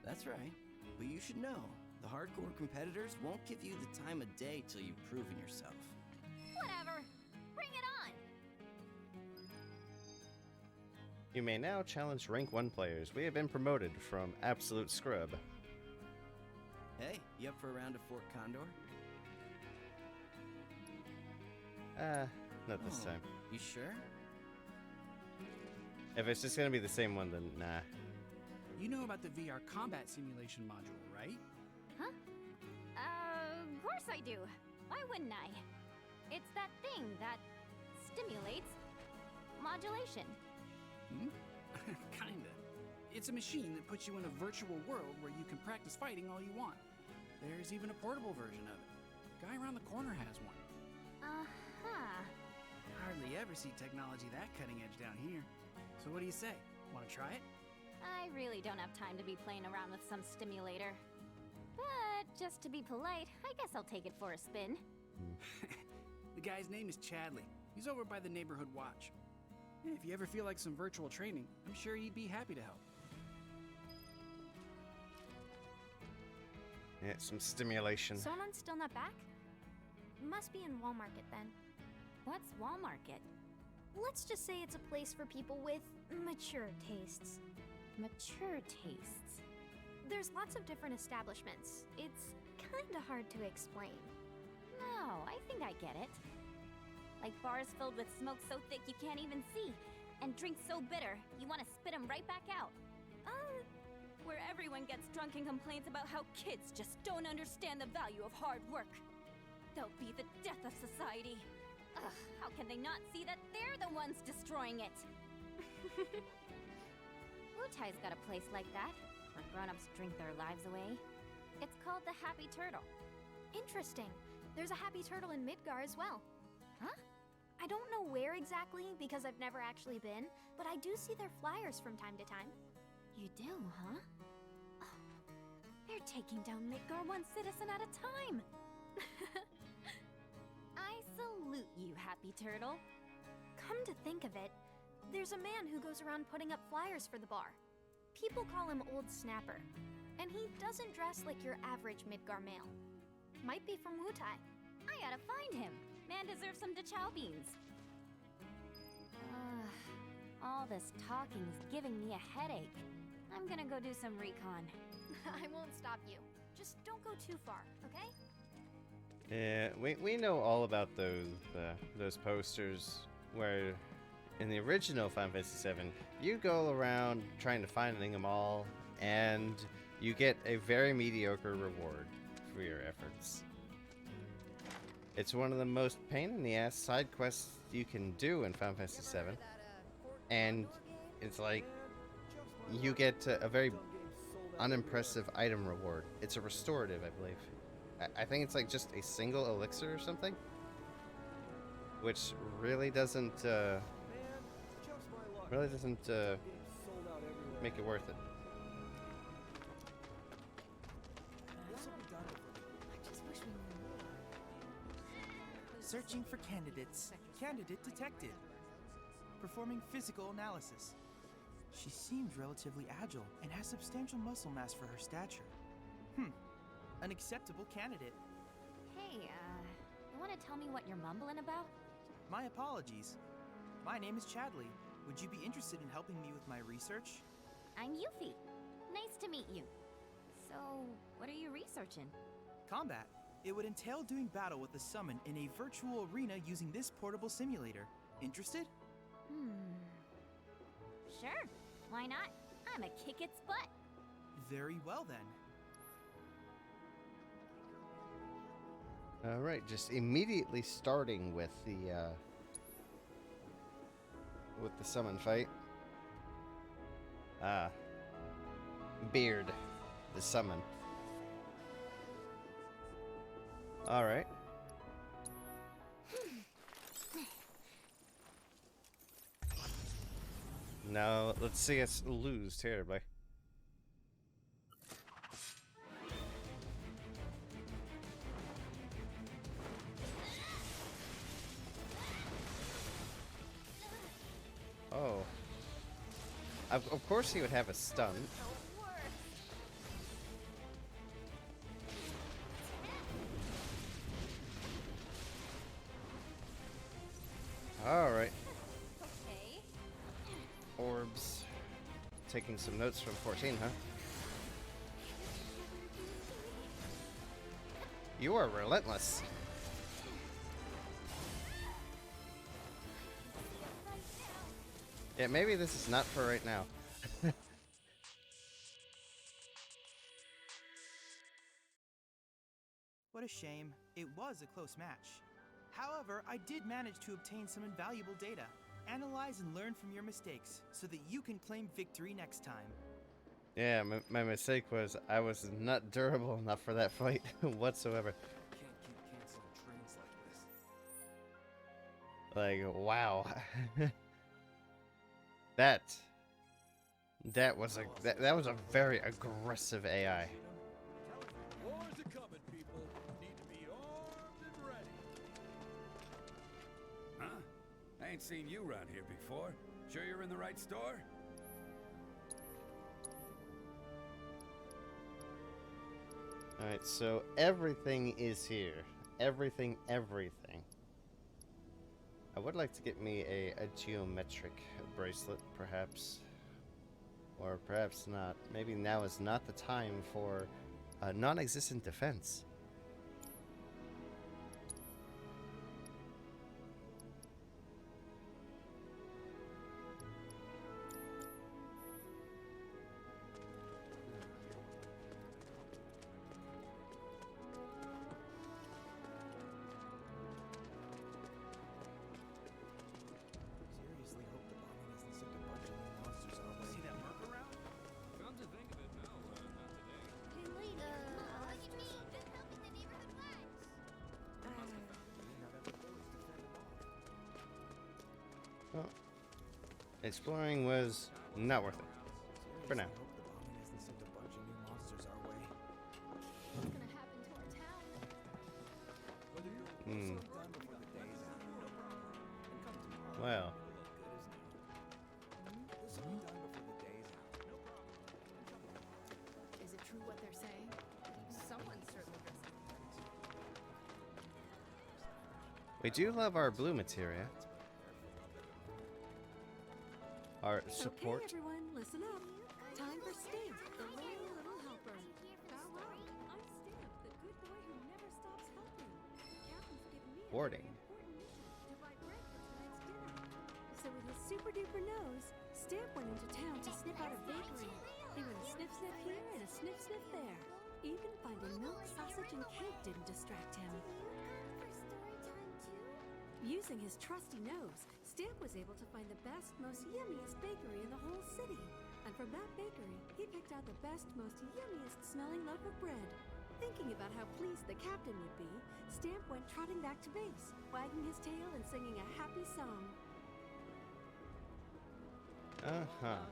That's right. But you should know, the hardcore competitors won't give you the time of day till you've proven yourself. Whatever. Bring it on! You may now challenge rank 1 players. We have been promoted from absolute scrub. Hey, you up for a round of Fort Condor? Not this time. You sure? If it's just gonna be the same one, then nah. You know about the VR combat simulation module, right? Huh? Of course I do. Why wouldn't I? It's that thing that stimulates modulation. Hmm? Kinda. It's a machine that puts you in a virtual world where you can practice fighting all you want. There's even a portable version of it. Guy around the corner has one. Uh-huh. Hardly ever see technology that cutting edge down here. So what do you say? Want to try it? I really don't have time to be playing around with some stimulator. But just to be polite, I guess I'll take it for a spin. The guy's name is Chadley. He's over by the neighborhood watch. If you ever feel like some virtual training, I'm sure he'd be happy to help. Yeah, some stimulation. Sonon's still not back? Must be in Walmarket then. What's Walmarket? Let's just say it's a place for people with mature tastes. Mature tastes. There's lots of different establishments. It's kinda hard to explain. No, I think I get it. Like bars filled with smoke so thick you can't even see, and drinks so bitter you want to spit them right back out. Where everyone gets drunk and complains about how kids just don't understand the value of hard work. They'll be the death of society. Ugh, how can they not see that they're the ones destroying it? Wutai's got a place like that, where grown-ups drink their lives away. It's called the Happy Turtle. Interesting. There's a Happy Turtle in Midgar as well. Huh? I don't know where exactly because I've never actually been, but I do see their flyers from time to time. You do, huh? Oh, they're taking down Midgar one citizen at a time. I salute you, Happy Turtle. Come to think of it, there's a man who goes around putting up flyers for the bar. People call him Old Snapper, and he doesn't dress like your average Midgar male. Might be from Wutai. I gotta find him. Man deserves some Dachau beans. All this talking's giving me a headache. I'm gonna go do some recon. I won't stop you. Just don't go too far, okay? Yeah, we know all about those posters where in the original Final Fantasy VII, you go around trying to find them all, and you get a very mediocre reward for your efforts. It's one of the most pain in the ass side quests you can do in Final Fantasy VII, and it's like you get a very unimpressive item reward. It's a restorative, I believe. I think it's like just a single elixir or something, which really doesn't make it worth it. Searching for candidates. Candidate detected. Performing physical analysis. She seems relatively agile and has substantial muscle mass for her stature. An acceptable candidate. Hey, you wanna tell me what you're mumbling about? My apologies. My name is Chadley. Would you be interested in helping me with my research? I'm Yuffie. Nice to meet you. So, what are you researching? Combat. It would entail doing battle with the summon in a virtual arena using this portable simulator. Interested? Sure. Why not? I'ma kick its butt. Very well then. All right, just immediately starting with the summon fight. Beard, the summon. All right. Now let's see us lose terribly. Oh. Of course he would have a stun. Alright. Okay. Orbs. Taking some notes from 14, huh? You are relentless. Yeah, maybe this is not for right now. What a shame. It was a close match. However, I did manage to obtain some invaluable data. Analyze and learn from your mistakes so that you can claim victory next time. Yeah, my mistake was I was not durable enough for that fight whatsoever. Can't keep canceling trains like this. Like, wow. that was a very aggressive AI. Wars are coming, people. Need to be armed and ready. Huh? I ain't seen you around here before. Sure you're in the right store? Alright, so everything is here. Everything. I would like to get me a geometric bracelet, perhaps. Or perhaps not. Maybe now is not the time for a non-existent defense. Seriously hope the bombing hasn't sent a bunch of new monsters our way. See that merc around? Come to think of it, no, not today. Hey, lady, what do you mean? Just helping the neighborhood watch. Well, exploring was not worth it. For now. Seriously hope the bombing hasn't sent a bunch of new monsters our way. What's gonna happen to our town? Hmm. Done before the day's out. And come tomorrow. Well. This will be done before the day's out. Is it true what they're saying? Someone's certainly dressing. We do love our blue materia. Our support. Okay, everyone, listen up. Time for Stamp, the loyal little helper. Farewell. I'm Stamp, the good boy who never stops helping. Captain's given me a Warding. very important mission to buy bread for tonight's dinner. So with his super duper nose, Stamp went into town to sniff out a bakery. He went a sniff sniff here and a sniff sniff there. Even finding milk, sausage, and cake didn't distract him. Using his trusty nose, Stamp was able to find the best, most yummiest bakery in the whole city. And from that bakery, he picked out the best, most yummiest smelling loaf of bread. Thinking about how pleased the captain would be, Stamp went trotting back to base, wagging his tail and singing a happy song. Uh-huh.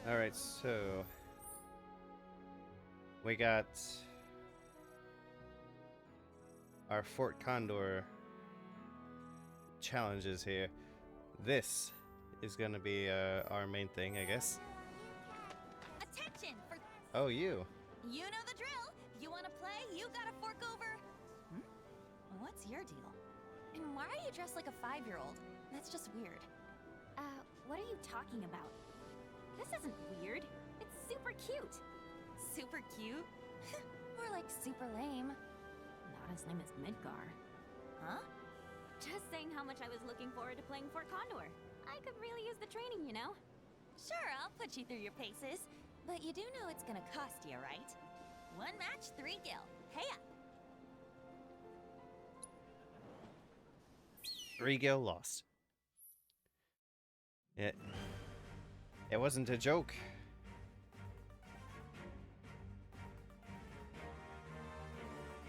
Alright, so we got our Fort Condor challenges here. This is gonna be our main thing, I guess. Attention! For Oh, you. you know the drill. You want to play? You gotta fork over. What's your deal? And why are you dressed like a 5-year-old? That's just weird. What are you talking about? This isn't weird. It's super cute. Super cute? More like super lame. Not his name is Midgar. Huh? Just saying how much I was looking forward to playing Fort Condor. I could really use the training, you know? Sure, I'll put you through your paces. But you do know it's gonna cost you, right? 1 match, 3 gil. Hey up! 3 gil lost. It wasn't a joke.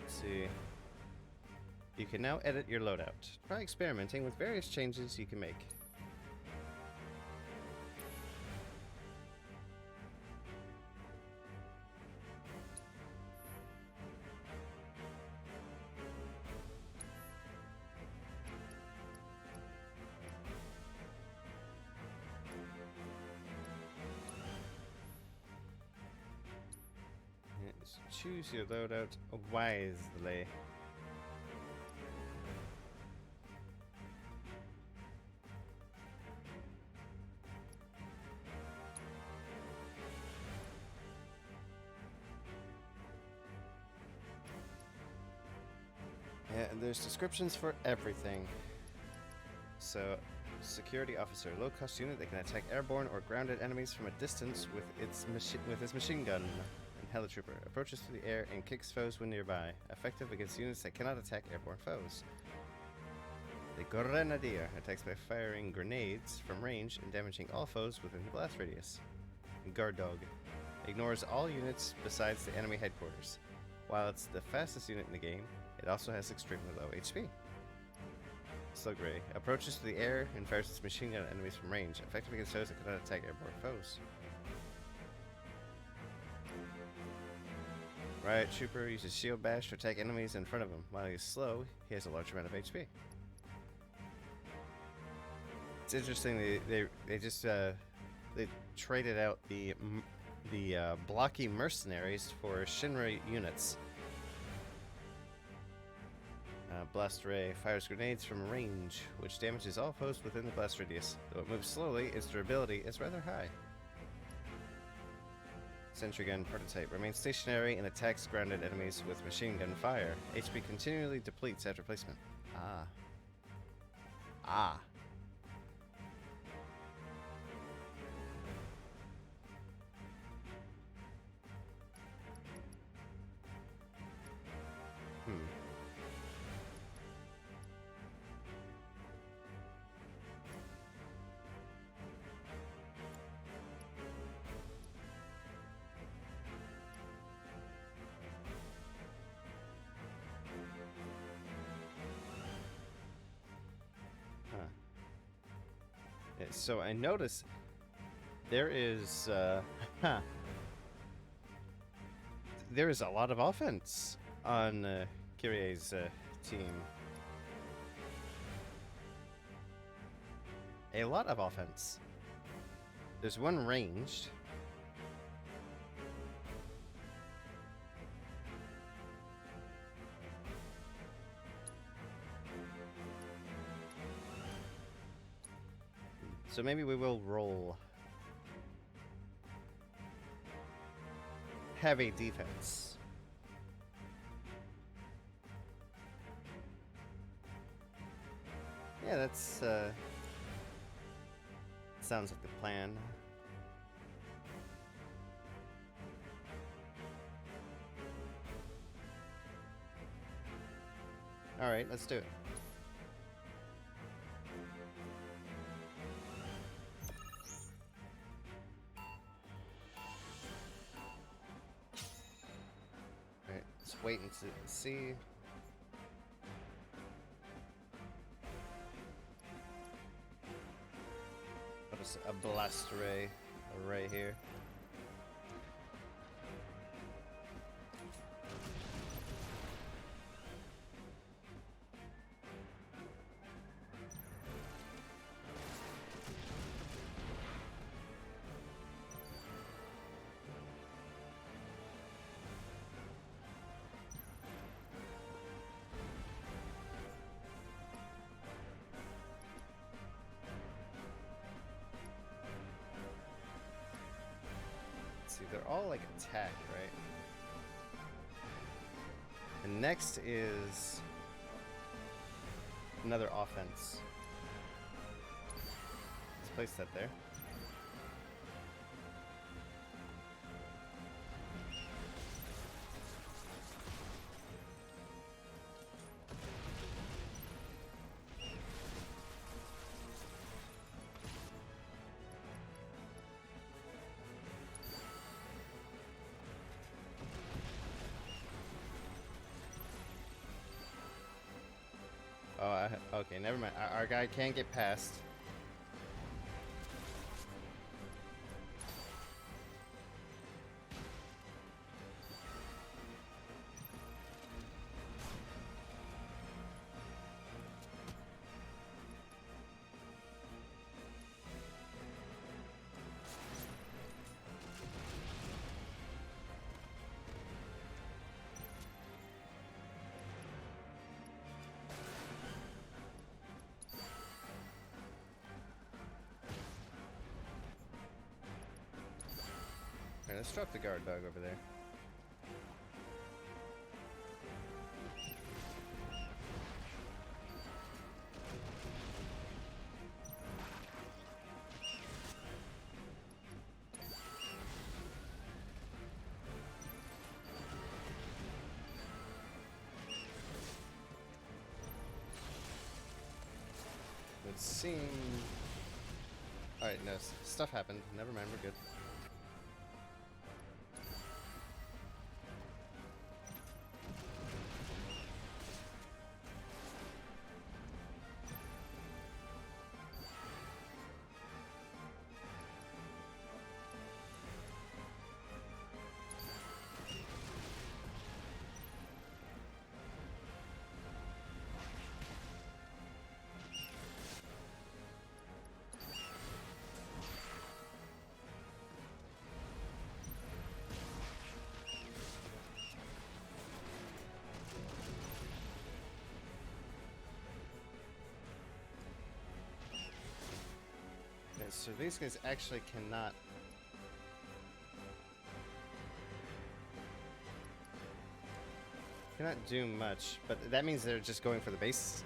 Let's see. You can now edit your loadout. Try experimenting with various changes you can make. Yes, choose your loadout wisely. Yeah, and there's descriptions for everything. So, security officer, low-cost unit that can attack airborne or grounded enemies from a distance with its machine gun. And helitrooper approaches through the air and kicks foes when nearby, effective against units that cannot attack airborne foes. The grenadier attacks by firing grenades from range and damaging all foes within the blast radius. Guard dog ignores all units besides the enemy headquarters. While it's the fastest unit in the game, it also has extremely low HP. Slug Ray approaches to the air and fires its machine gun at enemies from range, effective against those that cannot attack airborne foes. Riot Trooper uses Shield Bash to attack enemies in front of him. While he's slow, he has a large amount of HP. It's interesting they just they traded out the blocky mercenaries for Shinra units. Blast Ray fires grenades from range, which damages all foes within the blast radius. Though it moves slowly, its durability is rather high. Sentry Gun prototype remains stationary and attacks grounded enemies with machine gun fire. HP continually depletes after placement. Ah. So I notice there is there is a lot of offense on Kyrie's team. A lot of offense. There's one ranged. So maybe we will roll heavy defense. Yeah, that's sounds like the plan. All right, let's do it. Wait and see. Put us a blast array here. they're all like attack, right? And next is another offense. Let's place that there. Oh, okay, never mind. Our guy can't get past. Alright, let's drop the guard dog over there. Would seem... Alright, no, stuff happened. Never mind, we're good. So these guys actually cannot... cannot do much, but that means they're just going for the base.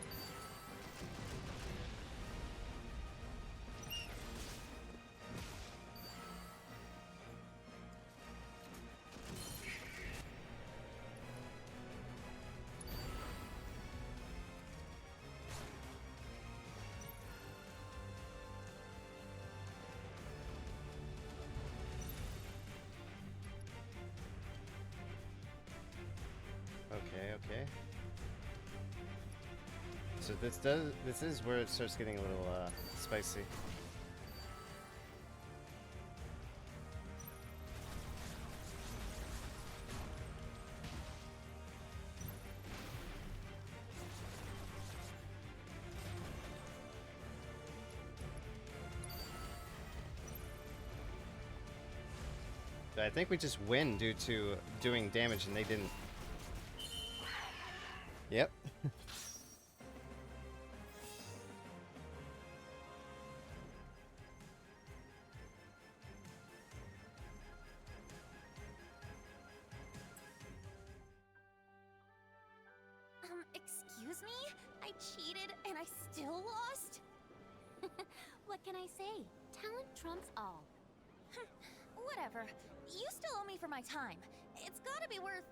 Okay. So this is where it starts getting a little spicy. I think we just win due to doing damage and they didn't. Yep. Excuse me? I cheated and I still lost? What can I say? Talent trumps all. Whatever. You still owe me for my time. It's gotta be worth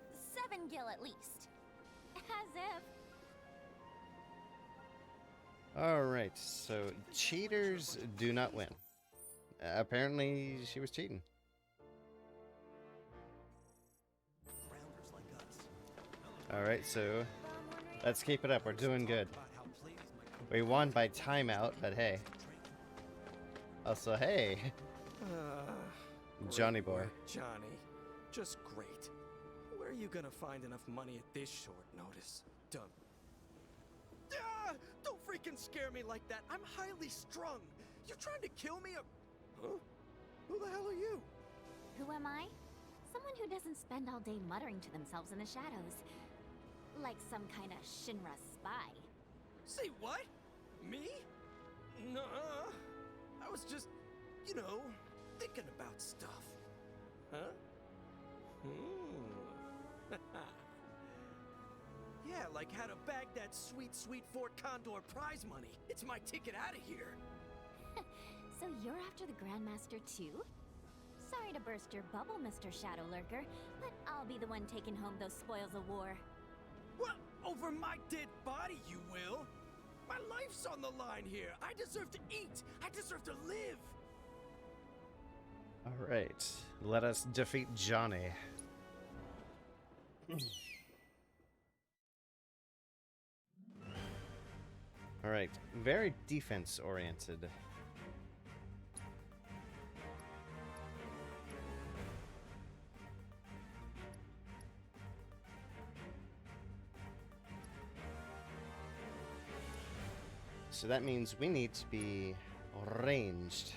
7 gil at least. As if. Alright, so cheaters do not win. Apparently she was cheating. Alright, so let's keep it up. We're doing good. We won by timeout, but hey. Also, hey. Johnny boy. Johnny, just great. Where are you gonna find enough money at this short notice? Don't freaking scare me like that. I'm highly strung. You trying to kill me? Huh? Who the hell are you? Who am I? Someone who doesn't spend all day muttering to themselves in the shadows. Like some kind of Shinra spy. Say what? Me? Nuh-uh. I was just, thinking about stuff. Huh? Yeah, like how to bag that sweet, sweet Fort Condor prize money. It's my ticket out of here. So you're after the Grandmaster too? Sorry to burst your bubble, Mr. Shadow Lurker, but I'll be the one taking home those spoils of war. What? Over my dead body, you will? My life's on the line here. I deserve to eat. I deserve to live. All right, let us defeat Johnny. All right, very defense-oriented. So that means we need to be ranged.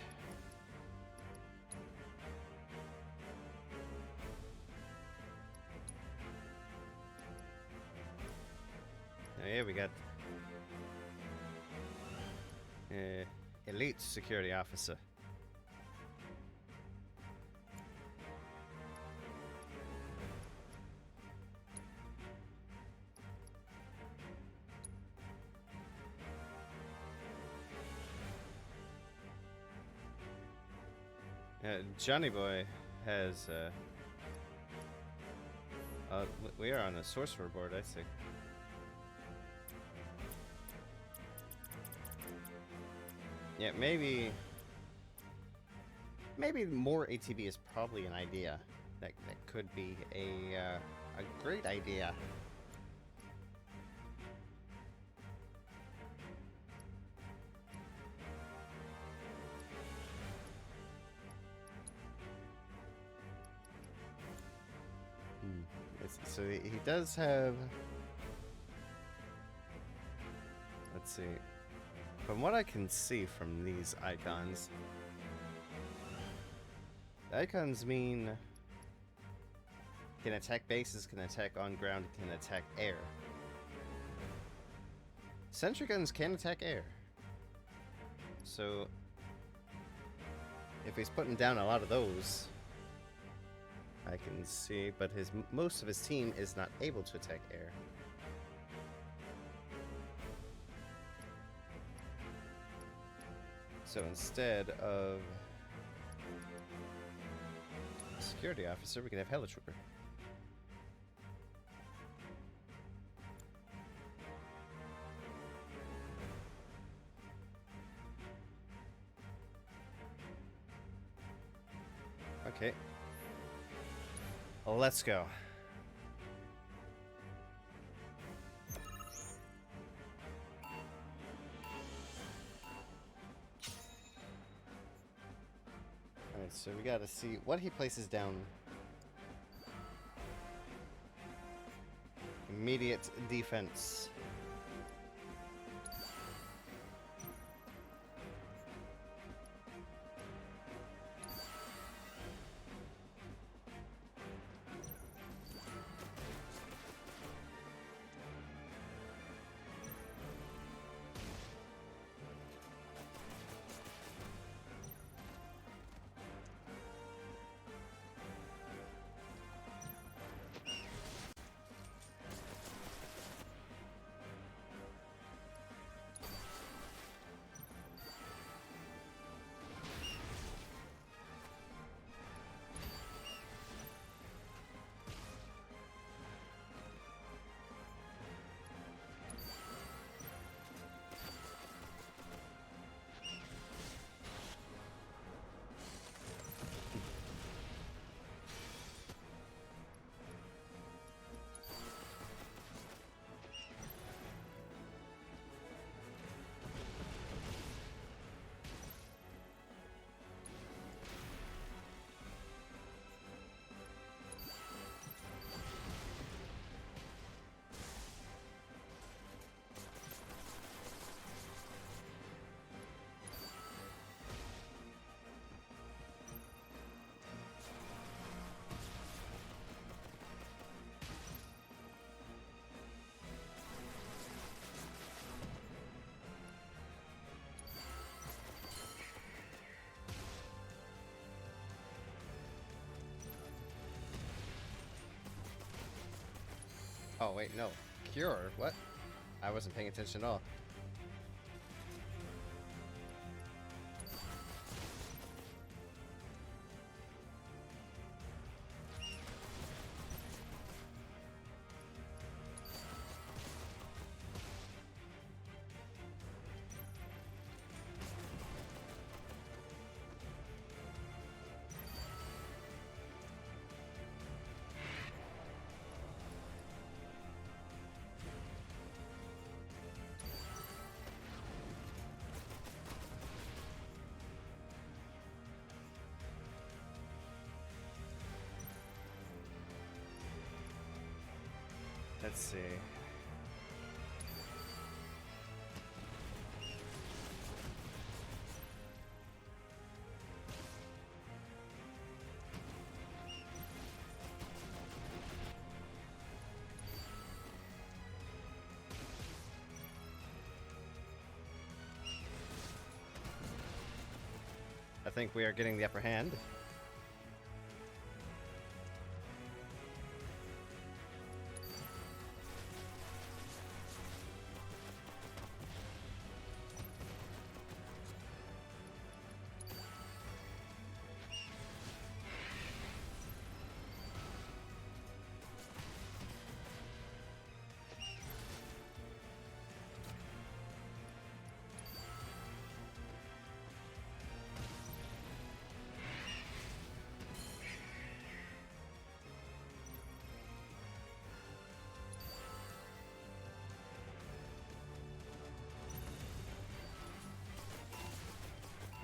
Oh yeah, we got elite security officer. Johnny Boy has we are on a sorcerer board, I see. Yeah, maybe more ATB is probably an idea. That could be a great idea. So he does have. Let's see. From what I can see from these icons, the icons mean can attack bases, can attack on ground, can attack air. Sentry guns can attack air. So if he's putting down a lot of those, I can see, but most of his team is not able to attack air. So instead of security officer, we can have Helitrooper. Okay. Let's go. Alright, so we gotta see what he places down. Immediate defense. Oh, wait, no. Cure? What? I wasn't paying attention at all. Let's see. I think we are getting the upper hand.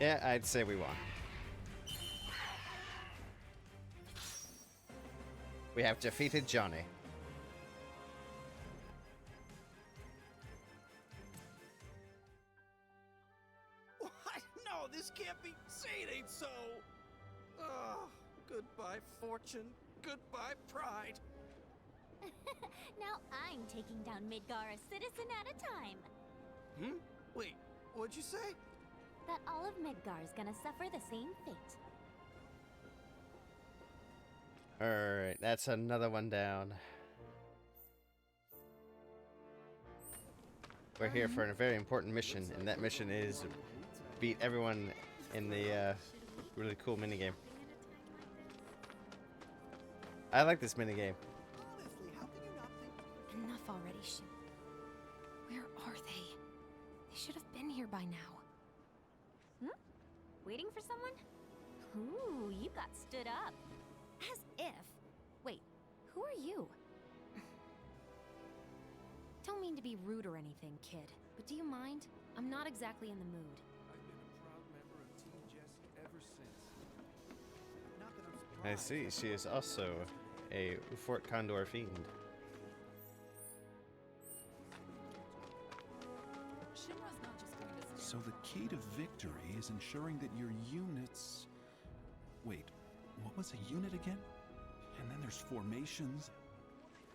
Yeah, I'd say we won. We have defeated Johnny. What? No, this can't be. Say it ain't so. Oh, goodbye, fortune. Goodbye, pride. Now I'm taking down Midgar a citizen at a time. Hmm? Wait, what'd you say? That all of Midgar's gonna suffer the same fate. Alright, that's another one down. We're here for a very important mission, and that mission is beat everyone in the really cool minigame. I like this minigame. Enough already, Shin. Where are they? They should have been here by now. Hmm? Waiting for someone? Ooh, you got stood up. As if. Wait, who are you? Don't mean to be rude or anything, kid, but do you mind? I'm not exactly in the mood. I've been a proud member of Team Jesse ever since. Not that I'm I surprised. see, she is also a Fort Condor fiend. Shinra's not just going to So the key to victory is ensuring that your units... Wait, what was a unit again? And then there's formations.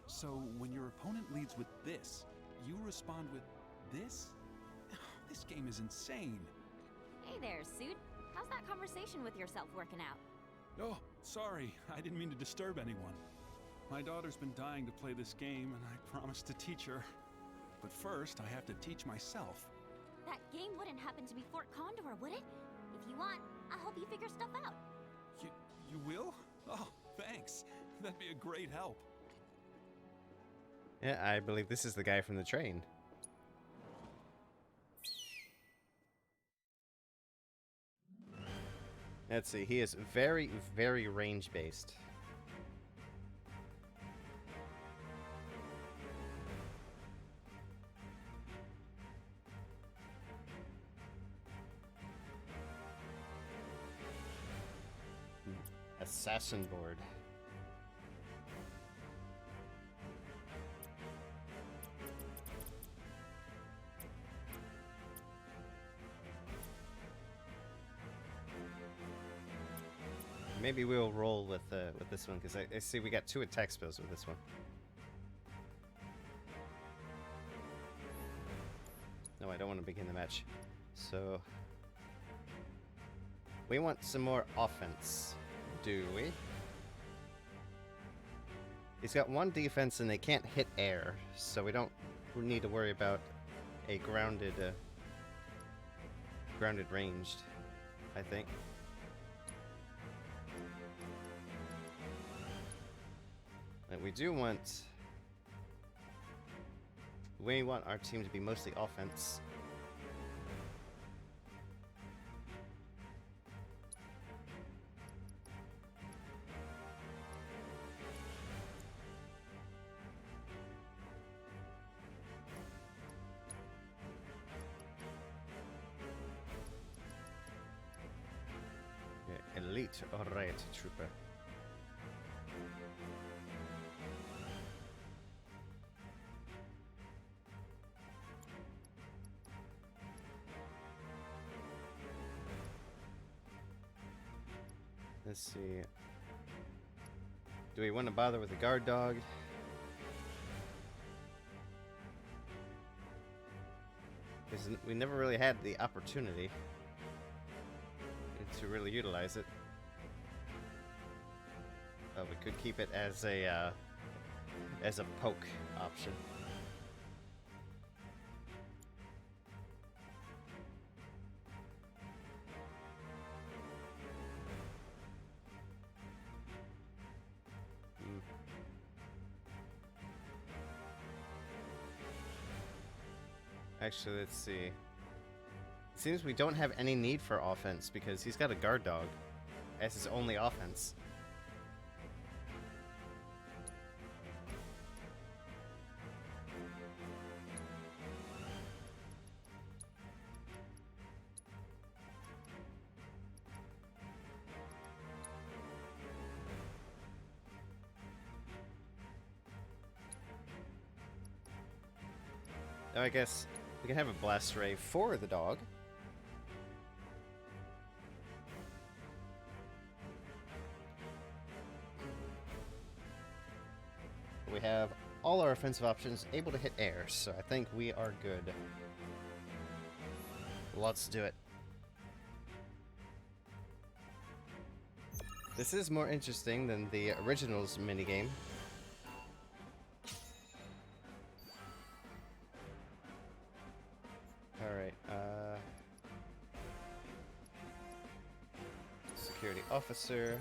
So when your opponent leads with this, you respond with this? This game is insane. Hey there, Suit. How's that conversation with yourself working out? Oh, sorry, I didn't mean to disturb anyone. My daughter's been dying to play this game, and I promised to teach her. But first, I have to teach myself. That game wouldn't happen to be Fort Condor, would it? If you want, I'll help you figure stuff out. You will? Oh, thanks. That'd be a great help. Yeah, I believe this is the guy from the train. Let's see, he is very, very range-based. Assassin board. Maybe we'll roll with this one, because I see we got 2 attack spells with this one. No, I don't want to begin the match. So we want some more offense, do we? He's got one defense and they can't hit air, so we don't need to worry about a grounded ranged, I think. And we want our team to be mostly offense. Elite, alright, trooper. Let's see. Do we want to bother with a guard dog? Because we never really had the opportunity to really utilize it. We could keep it as a poke option. Actually, let's see. It seems we don't have any need for offense because he's got a guard dog as his only offense. Now I guess we can have a blast ray for the dog. We have all our offensive options able to hit air, so I think we are good. Let's do it. This is more interesting than the originals minigame. Alright, security officer.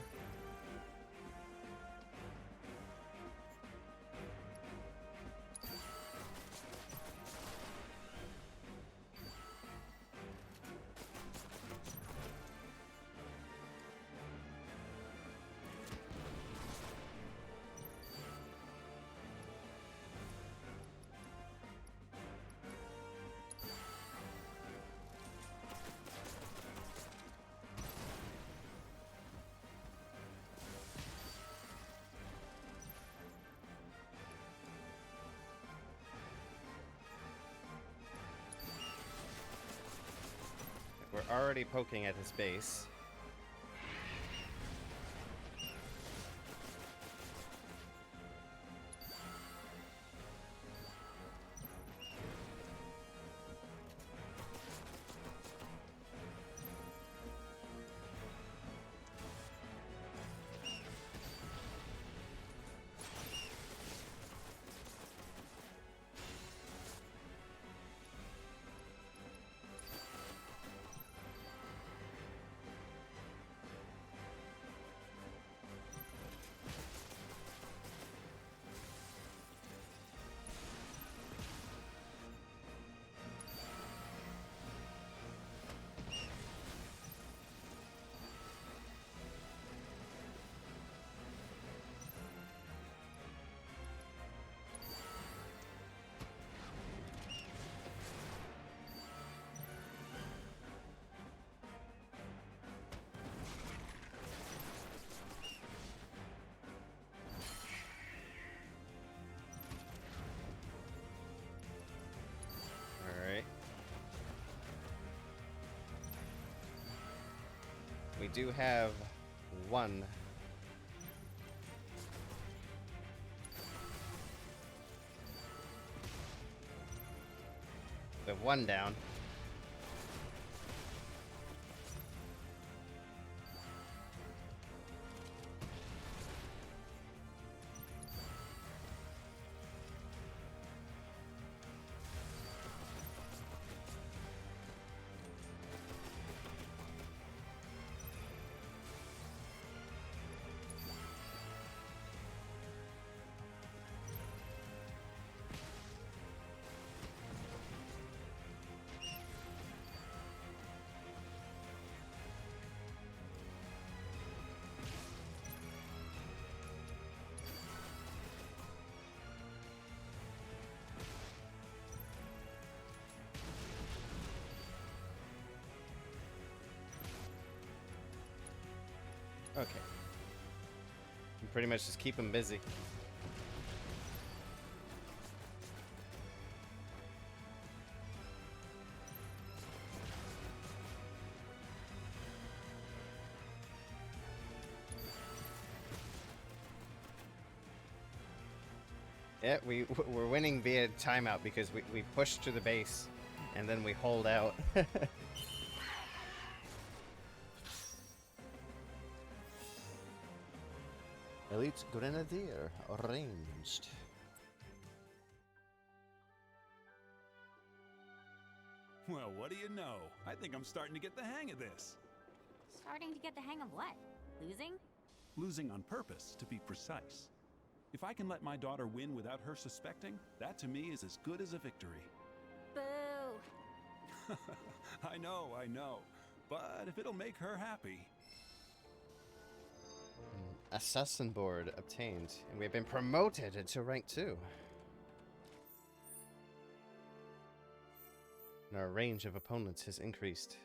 We're already poking at his base. We do have one. We have one down. Okay. You pretty much just keep him busy. Yeah, we're winning via timeout because we push to the base and then we hold out. Elite Grenadier arranged. Well, what do you know? I think I'm starting to get the hang of this. Starting to get the hang of what? Losing? Losing on purpose, to be precise. If I can let my daughter win without her suspecting, that to me is as good as a victory. Boo! I know. But if it'll make her happy... Assassin board obtained, and we've been promoted into rank 2. And our range of opponents has increased.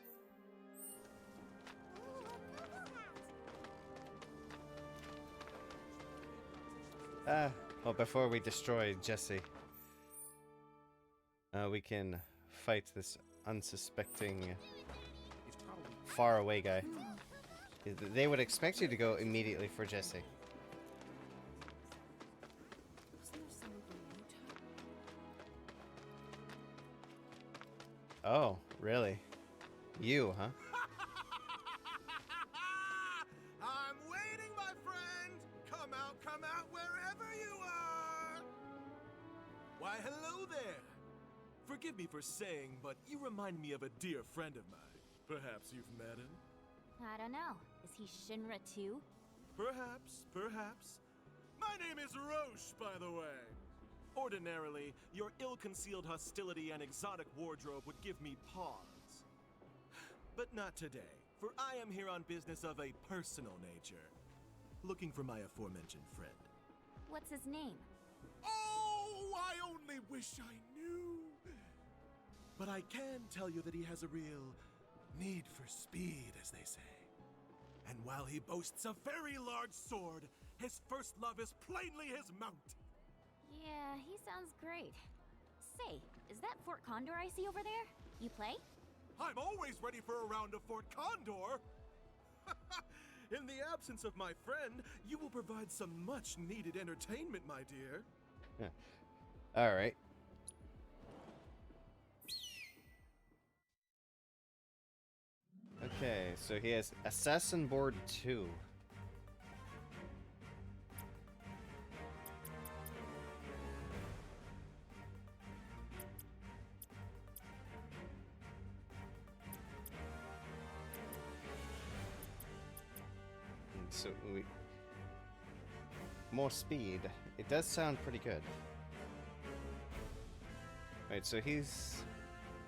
Well, before we destroy Jesse, we can fight this unsuspecting, far away guy. They would expect you to go immediately for Jesse. Oh, really? You, huh? I'm waiting, my friend! Come out wherever you are! Why, hello there! Forgive me for saying, but you remind me of a dear friend of mine. Perhaps you've met him? I don't know. Is he Shinra too? Perhaps. My name is Roche, by the way. Ordinarily, your ill-concealed hostility and exotic wardrobe would give me pause. But not today, for I am here on business of a personal nature. Looking for my aforementioned friend. What's his name? Oh, I only wish I knew. But I can tell you that he has a real need for speed, as they say. And while he boasts a very large sword, his first love is plainly his mount. Yeah, he sounds great. Say, is that Fort Condor I see over there? You play? I'm always ready for a round of Fort Condor. In the absence of my friend, you will provide some much-needed entertainment, my dear. All right. Okay, so he has Assassin Board 2. So more speed. It does sound pretty good. Right, so he's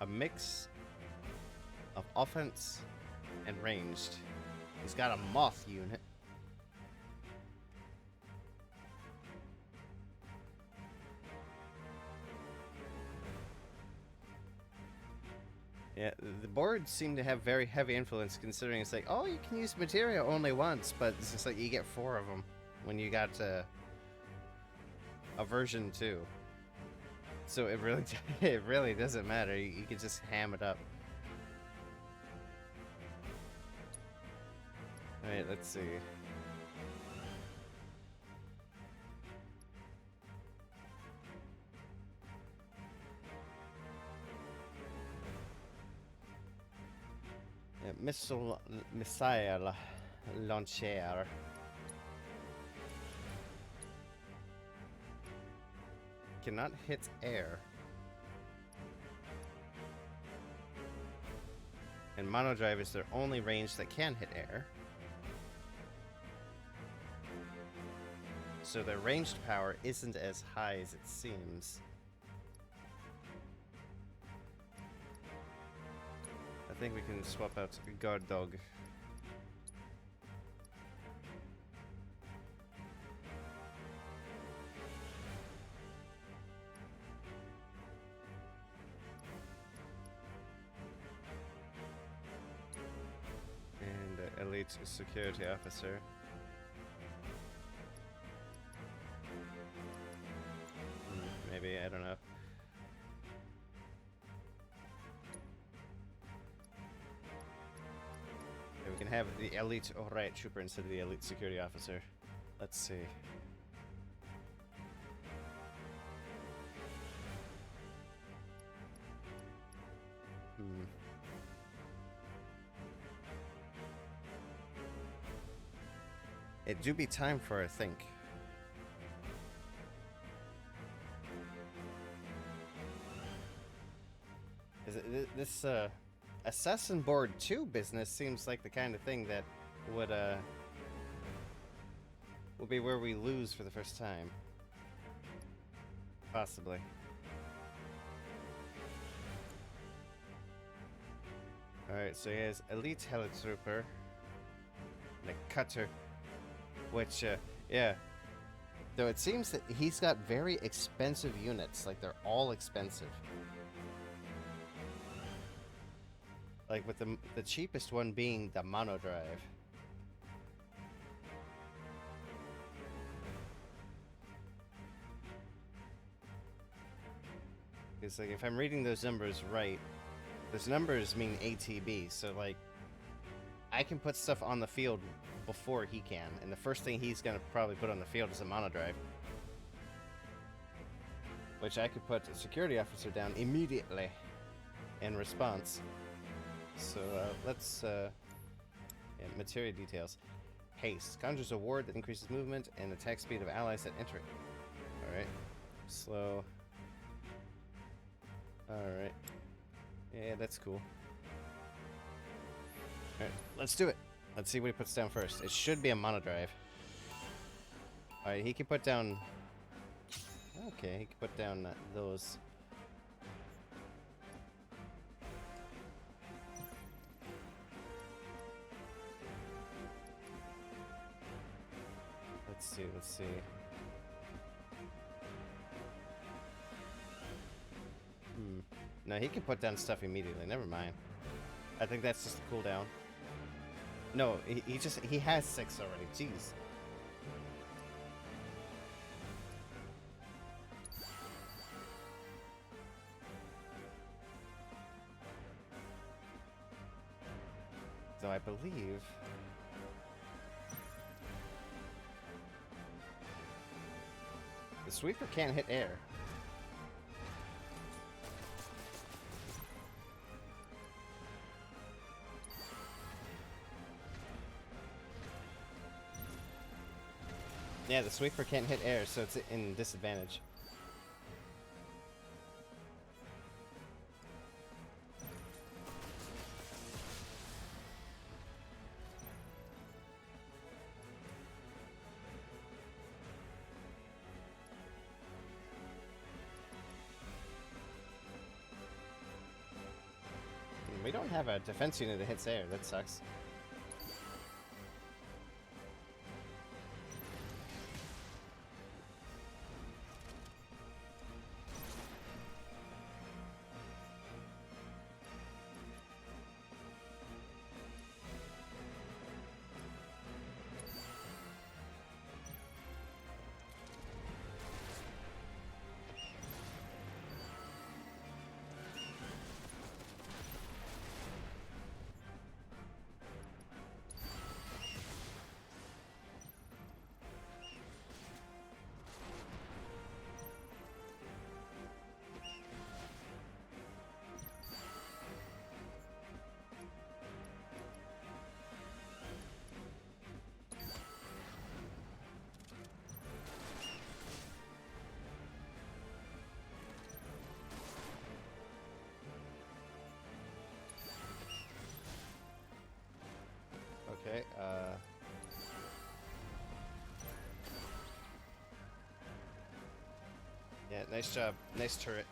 a mix of offense and ranged. He's got a moth unit. Yeah, the boards seem to have very heavy influence, considering it's like, oh, you can use materia only once, but it's just like you get 4 of them when you got a version 2. So it really doesn't matter. You can just ham it up. All right, let's see. Missile launcher. Cannot hit air. And monodrive is their only range that can hit air. So their ranged power isn't as high as it seems. I think we can swap out Guard Dog. And Elite Security Officer. Yeah, we can have the elite riot trooper instead of the elite security officer. Let's see. It do be time for a think. This Assassin Board 2 business seems like the kind of thing that would will be where we lose for the first time. Possibly. Alright, so he has Elite Helitrooper and a Cutter, which, yeah. Though it seems that he's got very expensive units, like they're all expensive. Like with the cheapest one being the monodrive. Because like if I'm reading those numbers right, those numbers mean ATB, so like I can put stuff on the field before he can, and the first thing he's gonna probably put on the field is a monodrive. Which I could put a security officer down immediately in response. So let's yeah, materia details. Haste conjures a ward that increases movement and attack speed of allies that enter it. Alright. Slow. Alright. Yeah, that's cool. Alright, let's do it. Let's see what he puts down first. It should be a monodrive. Alright, he can put down... Okay, he can put down those. Let's see. No, he can put down stuff immediately. Never mind. I think that's just a cooldown. No, he has 6 already. Jeez. So I believe... the sweeper can't hit air. Yeah, the sweeper can't hit air, so it's in disadvantage. We don't have a defense unit that hits air. That sucks. Okay, yeah, nice job. Nice turret.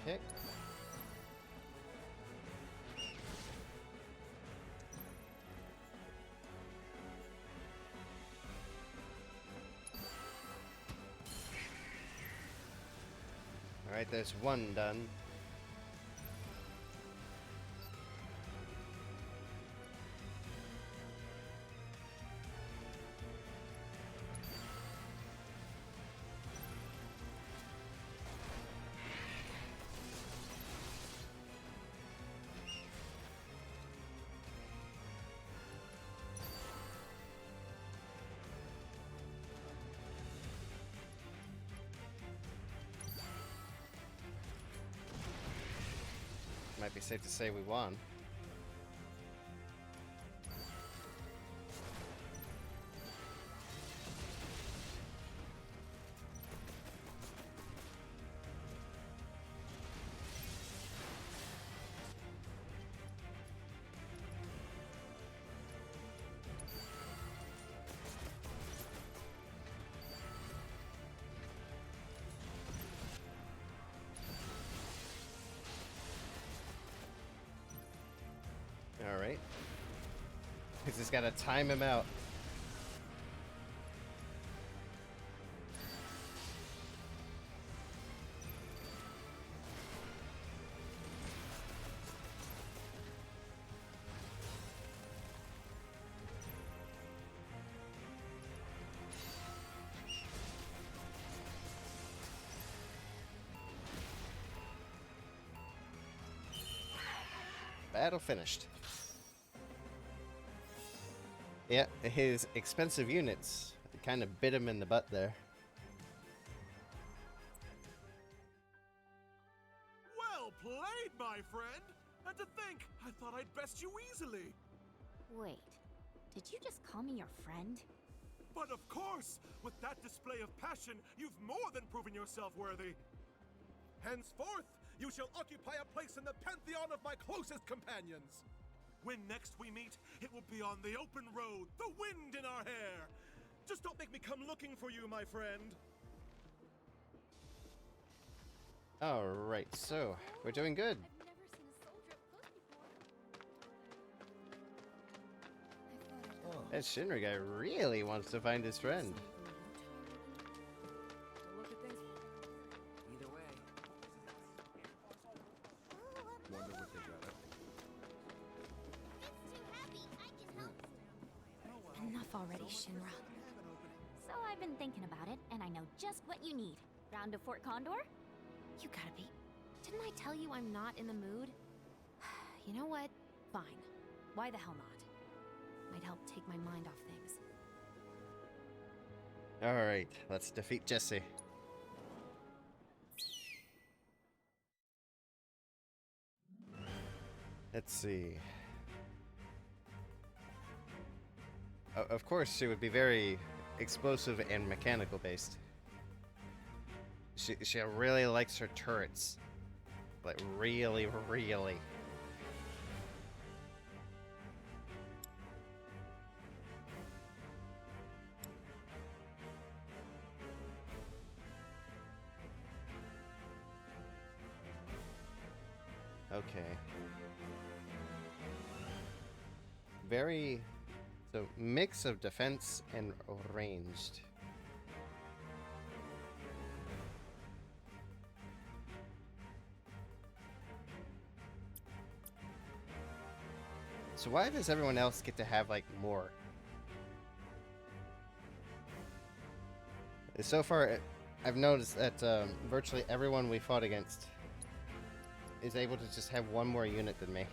Okay. Alright, there's one done. Might be safe to say we won. Alright. He's just gotta time him out. Battle finished. Yeah, his expensive units kind of bit him in the butt there. Well played, my friend! And to think, I thought I'd best you easily. Wait, did you just call me your friend? But of course! With that display of passion, you've more than proven yourself worthy. Henceforth, you shall occupy a place in the pantheon of my closest companions. When next we meet, it will be on the open road, the wind in our hair. Just don't make me come looking for you, my friend. Alright, so we're doing good. That Shinra guy really wants to find his friend. Either way. Wonder what they got up to. Enough already, Shinra. So I've been thinking about it, and I know just what you need. Round to Fort Condor? You gotta be. Didn't I tell you I'm not in the mood? You know what? Fine. Why the hell not? Might help take my mind off things. Alright, let's defeat Jesse. Let's see. Of course, she would be very explosive and mechanical based. She really likes her turrets. Like, really, really. Okay. Very... So, mix of defense and ranged. So why does everyone else get to have, like, more? So far, I've noticed that virtually everyone we fought against is able to just have one more unit than me.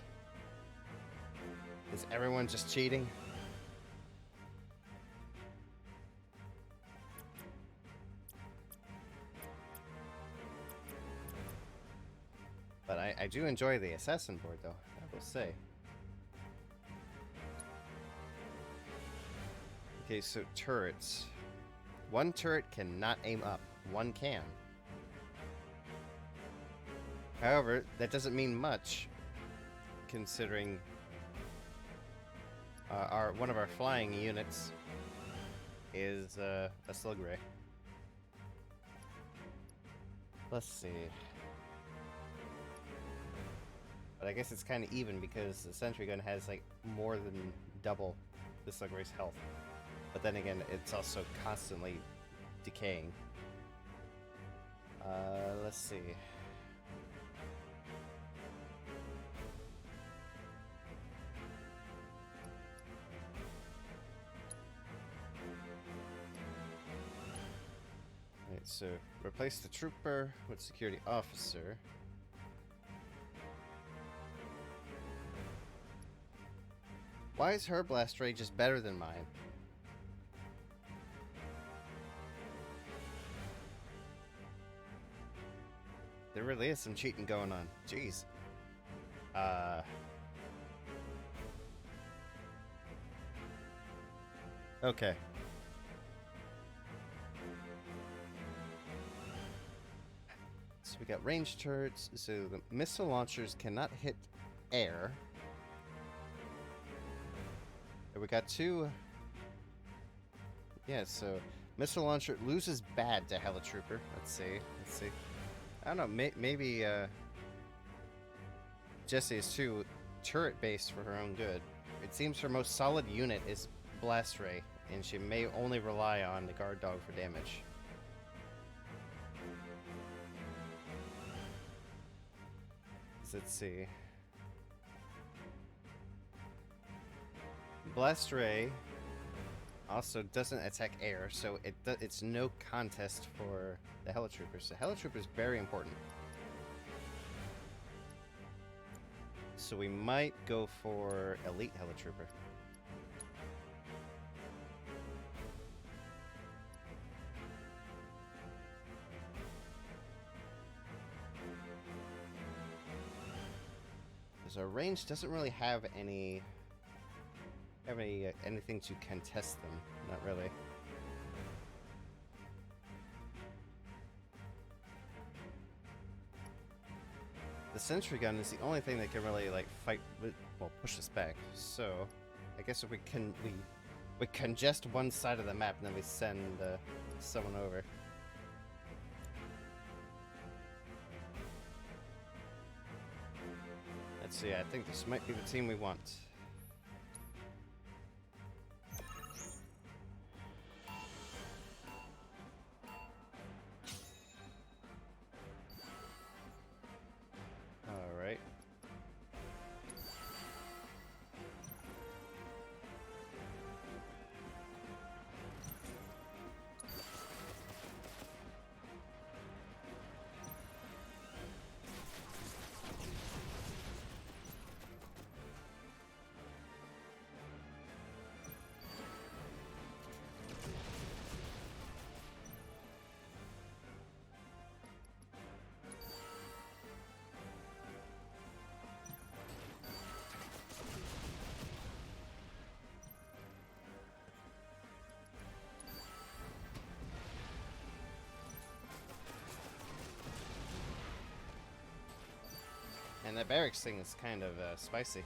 Is everyone just cheating? But I do enjoy the assassin board, though, I will say. Okay, so turrets. One turret cannot aim up. One can. However, that doesn't mean much, considering one of our flying units is a slug ray. Let's see. But I guess it's kind of even because the sentry gun has like more than double the slug ray's health. But then again, it's also constantly decaying. Let's see. so replace the trooper with security officer. Why is her blast ray just better than mine? There really is some cheating going on. Jeez. Okay. So we got range turrets, so the missile launchers cannot hit air. And we got two. Yeah, so missile launcher loses bad to helitrooper. Let's see. I don't know, maybe Jessie is too turret based for her own good. It seems her most solid unit is blast ray, and she may only rely on the guard dog for damage. Let's see. Blast ray also doesn't attack air, so it's no contest for the helitroopers. So helitrooper is very important. So we might go for elite helitrooper. Because our range doesn't really have anything to contest them. Not really. The sentry gun is the only thing that can really like fight with, well, push us back. So I guess if we congest one side of the map and then we send someone over. Let's see, I think this might be the team we want. Alright. And that barracks thing is kind of spicy.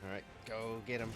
Alright, go get him.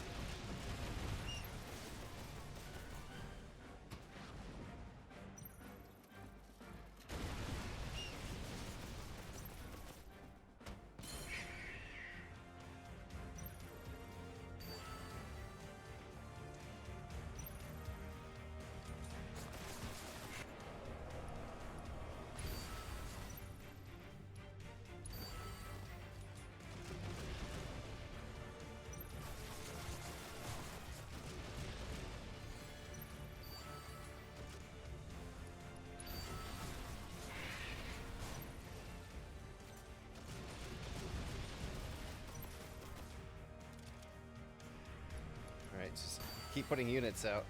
Alright, just keep putting units out.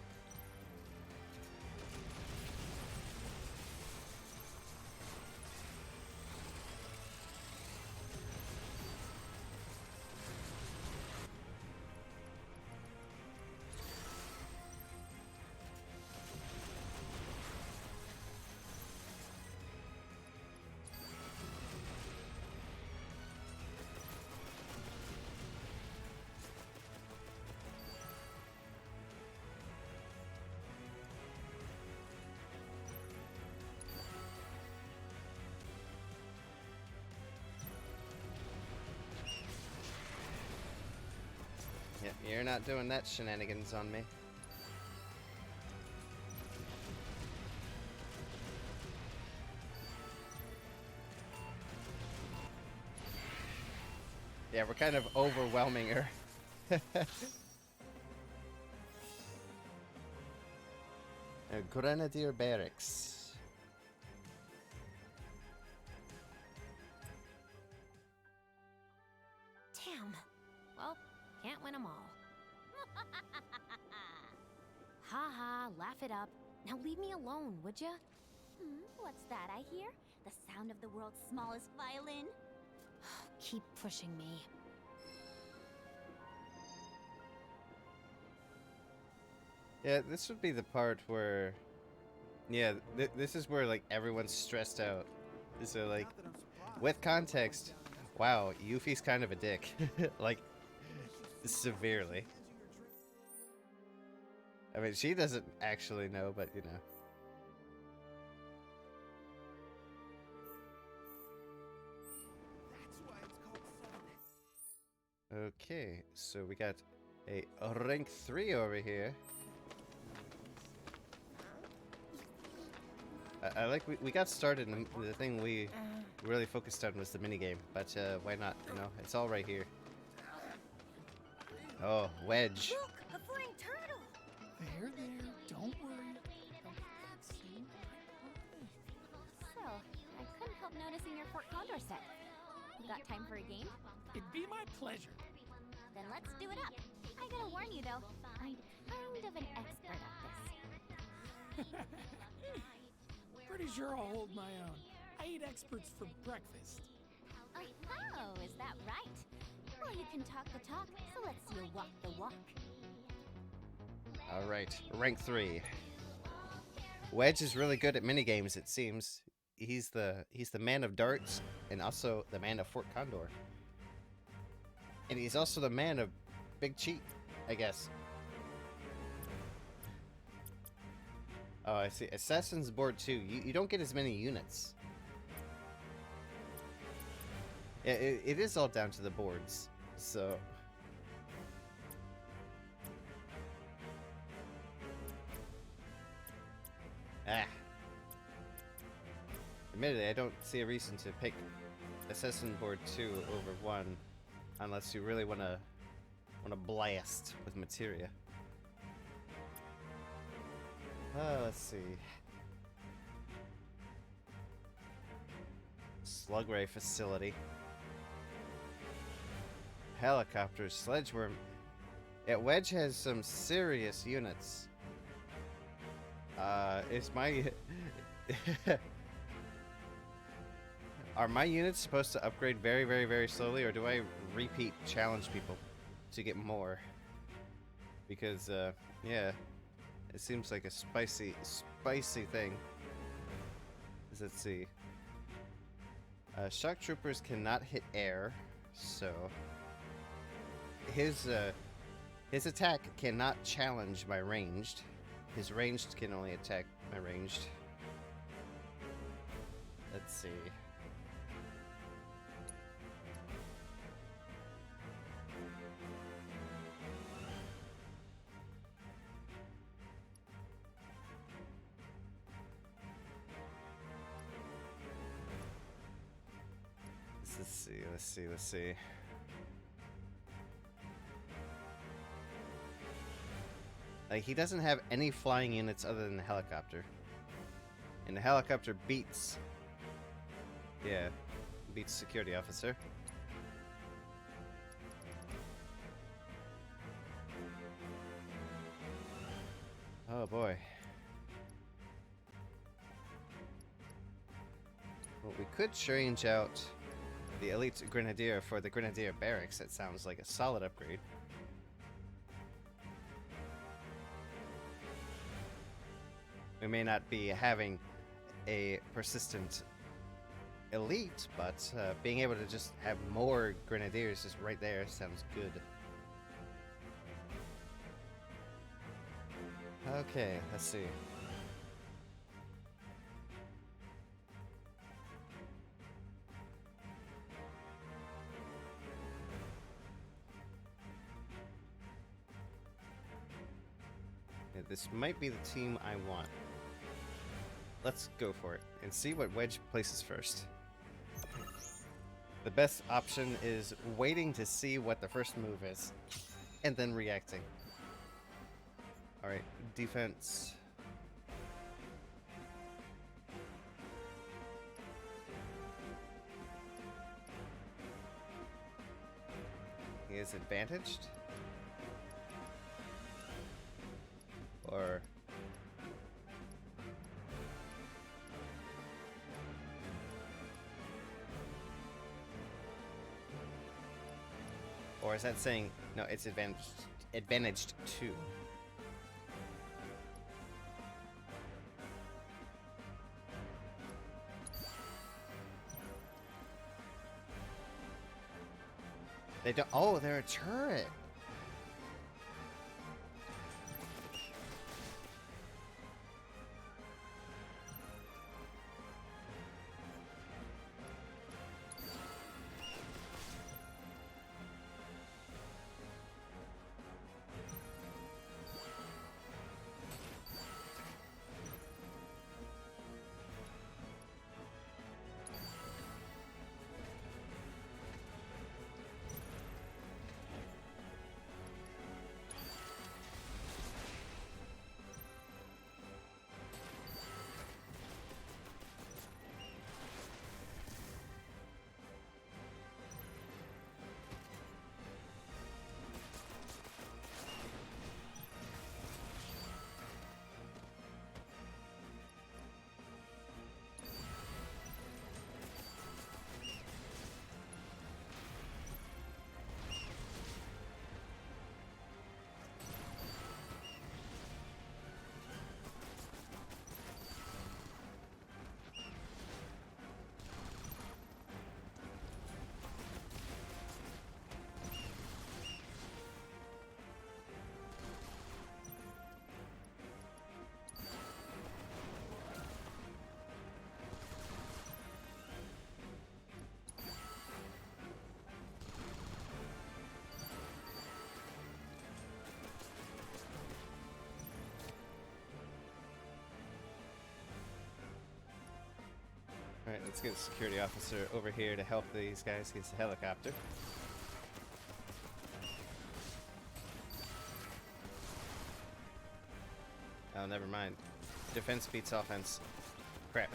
You're not doing that shenanigans on me. Yeah, we're kind of overwhelming her. Grenadier Barracks. Damn. Well, can't win them all. Ha ha, laugh it up. Now leave me alone, would ya? What's that I hear? The sound of the world's smallest violin? Keep pushing me. Yeah, this would be the part where... Yeah, this is where, like, everyone's stressed out. So, like, with context, wow, Yuffie's kind of a dick. Like, severely. I mean, she doesn't actually know, but, you know. Okay, so we got a rank 3 over here. I like we got started, and the thing we really focused on was the minigame, but why not? You know, it's all right here. Oh, Wedge. Look, a flying turtle! There, don't worry. So, I couldn't help noticing your Fort Condor set. You got time for a game? It'd be my pleasure. Then let's do it up. I gotta warn you though, I'm kind of an expert at this. Pretty sure I'll hold my own. I eat experts for breakfast. Oh, is that right? Well, you can talk the talk, so let's see you walk the walk. All right, rank 3. Wedge is really good at minigames, it seems. He's the man of darts and also the man of Fort Condor. And he's also the man of Big Cheat, I guess. Oh, I see. Assassin's Board 2. You don't get as many units. Yeah, it is all down to the boards, so... Ah. Admittedly, I don't see a reason to pick Assassin Board 2 over 1 unless you really want to blast with materia. Let's see. Slug Ray facility. Helicopters, Sledgeworm. Yeah, Wedge has some serious units. Is my... Are my units supposed to upgrade very, very, very slowly, or do I repeat challenge people to get more? Because, yeah, it seems like a spicy thing. Let's see. Shock Troopers cannot hit air, so his attack cannot challenge my ranged. His ranged can only attack my ranged. Let's see. Let's see. Like, he doesn't have any flying units other than the helicopter. And the helicopter beats... Yeah, beats security officer. Oh boy. Well, we could change out the Elite Grenadier for the Grenadier Barracks. That sounds like a solid upgrade. We may not be having a persistent elite, but being able to just have more Grenadiers just right there sounds good. Okay, let's see. This might be the team I want. Let's go for it and see what Wedge places first. The best option is waiting to see what the first move is and then reacting. Alright, defense. He is advantaged? Or... Or is that saying... No, it's advantaged too. They don't... Oh, they're a turret! Alright, let's get a security officer over here to help these guys get a helicopter. Oh, never mind. Defense beats offense. Crap.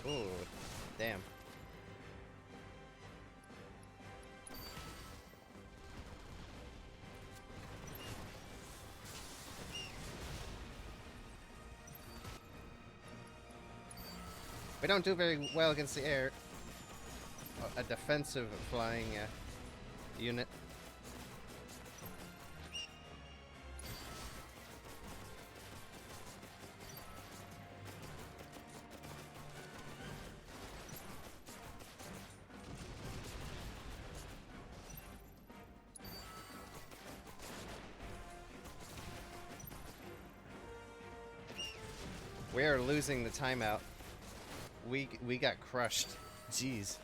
Oh, damn. We don't do very well against the air. A defensive flying unit. We are losing the timeout. We got crushed. Jeez.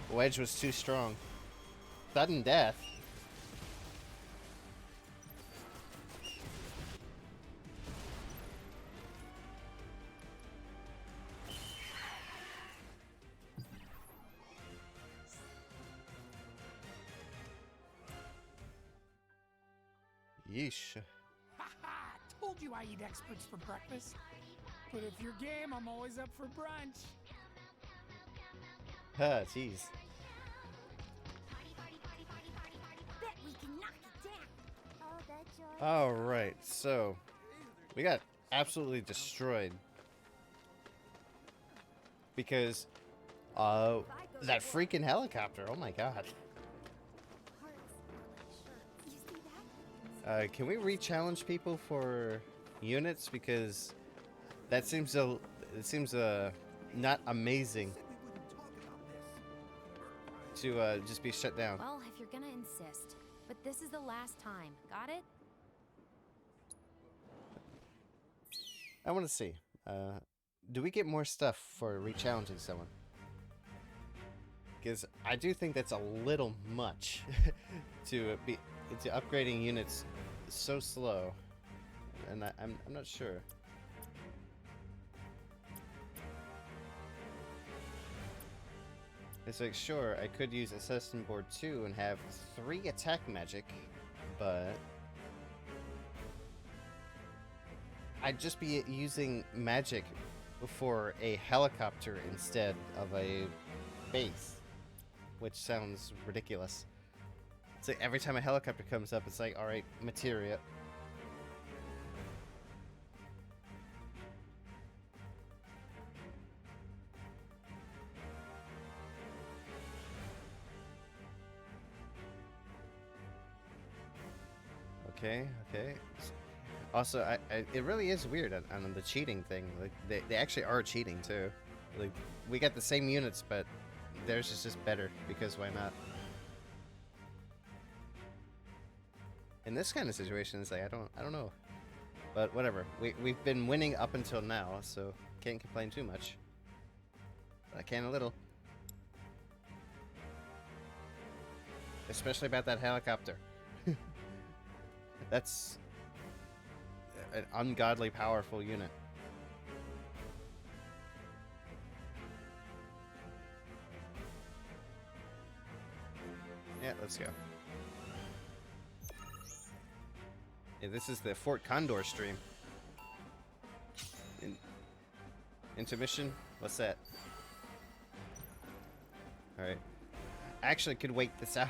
Wedge was too strong. Sudden death. Yeesh. Haha! Told you I eat experts for breakfast. But if you're game, I'm always up for brunch. Jeez. Bet we can knock it down. Alright, so we got absolutely destroyed because that freaking helicopter. Oh my god. Can we re-challenge people for units, because that seems not amazing to just be shut down. Well, if you're gonna insist. But this is the last time. Got it? I want to see. Do we get more stuff for re-challenging someone? Because I do think that's a little much to upgrading units so slow, and I'm not sure. It's like, sure, I could use Assassin Board 2 and have 3 attack magic, but I'd just be using magic for a helicopter instead of a base, which sounds ridiculous. It's like every time a helicopter comes up, it's like, alright, materia. Okay, okay. Also, it really is weird on the cheating thing. Like, they actually are cheating too. Like, we got the same units, but theirs is just better, because why not? In this kind of situation, it's like, I don't know. But whatever. We've been winning up until now, so can't complain too much. But I can a little. Especially about that helicopter. That's an ungodly powerful unit. Yeah, let's go. Yeah, this is the Fort Condor stream. Intermission? What's that? Alright. I actually could wait this out.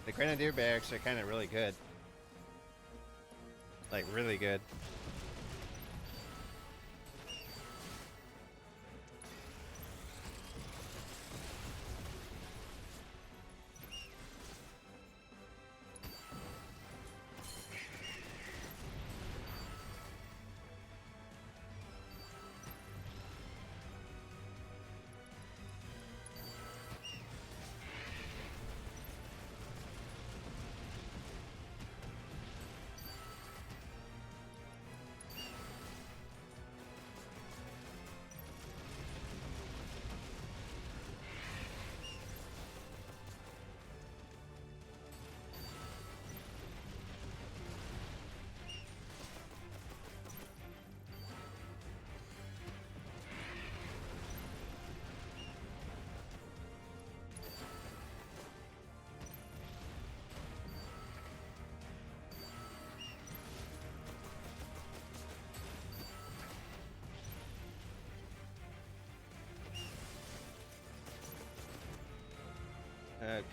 The Grenadier barracks are kind of really good. Like, really good.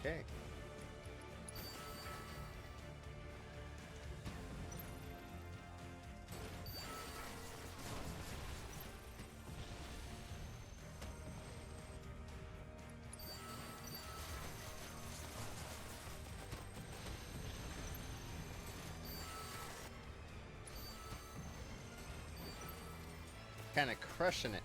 Okay. Kind of crushing it.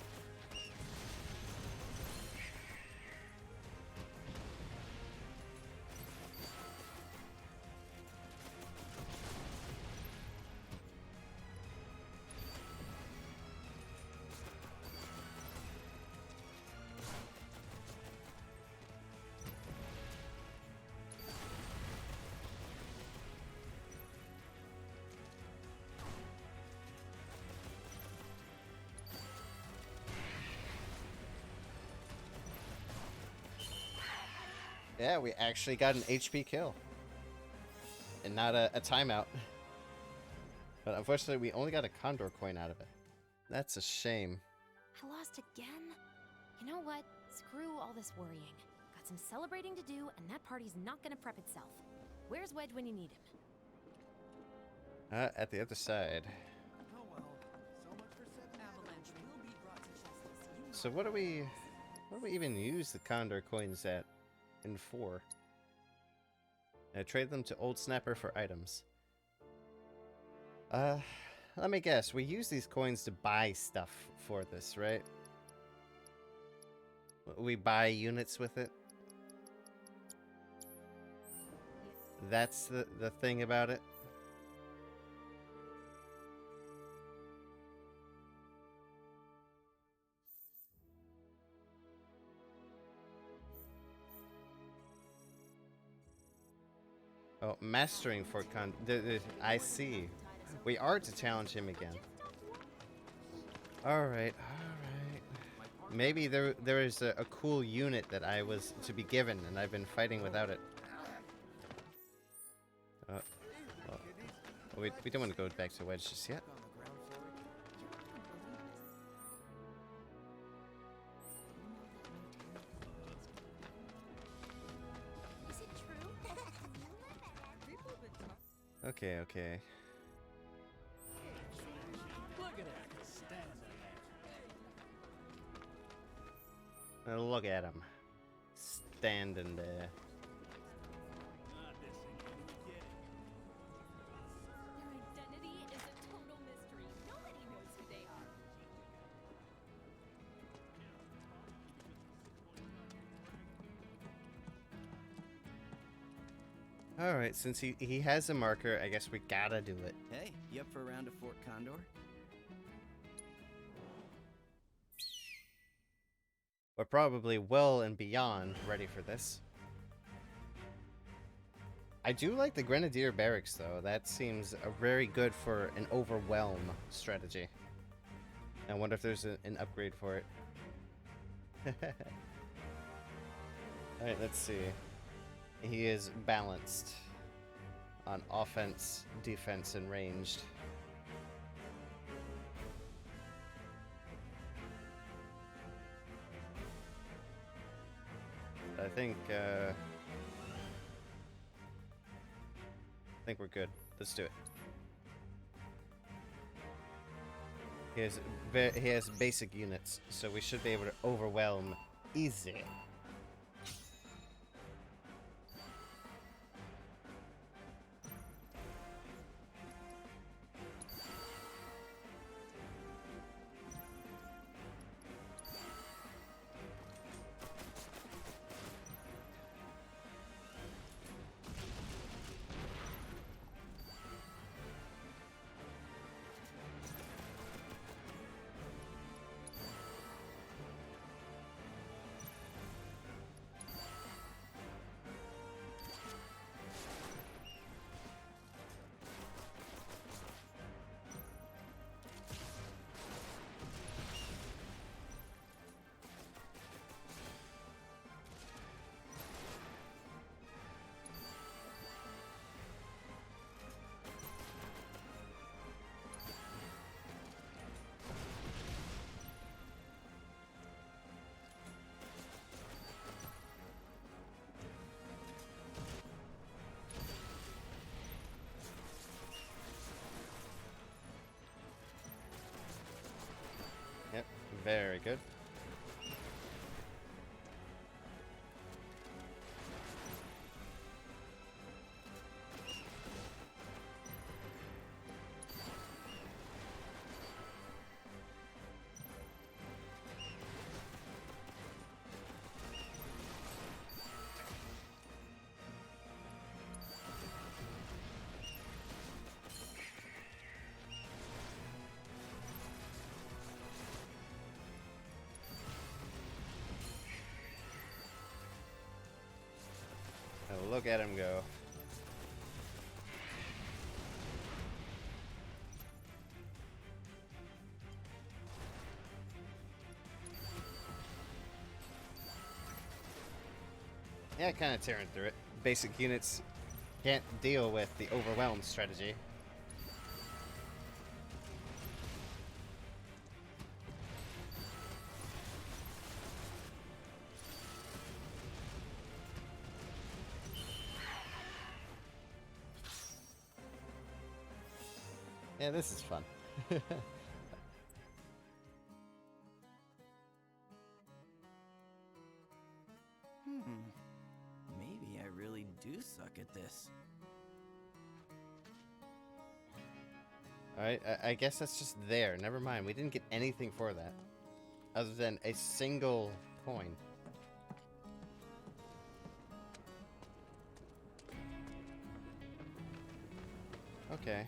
Yeah, we actually got an HP kill. And not a timeout. But unfortunately, we only got a Condor coin out of it. That's a shame. I lost again? You know what? Screw all this worrying. Got some celebrating to do, and that party's not gonna prep itself. Where's Wedge when you need him? At the other side. Oh well, so much for 7 Avalanche will be brought to justice. So what do we even use the Condor coins at and for? Trade them to Old Snapper for items. Let me guess. We use these coins to buy stuff for this, right? We buy units with it. That's the thing about it. Oh, mastering Fort Con. I see. We are to challenge him again. Alright, alright. Maybe there is a cool unit that I was to be given, and I've been fighting without it. Well, we don't want to go back to Wedge just yet. Is it true? Okay, okay. Look at that. Standing there. Look at him. Standing there. Their identity is a total mystery. Nobody knows who they are. Alright, since he has a marker, I guess we gotta do it. Hey, you up for a round of Fort Condor? We're probably well and beyond ready for this. I do like the Grenadier Barracks, though. That seems very good for an overwhelm strategy. I wonder if there's an upgrade for it. Alright, let's see. He is balanced on offense, defense, and ranged. I think we're good. Let's do it. He has basic units, so we should be able to overwhelm easy. Yep, very good. Oh, look at him go. Yeah, kind of tearing through it. Basic units can't deal with the overwhelmed strategy. Yeah, this is fun. Maybe I really do suck at this. Alright, I guess that's just there. Never mind. We didn't get anything for that. Other than a single coin. Okay.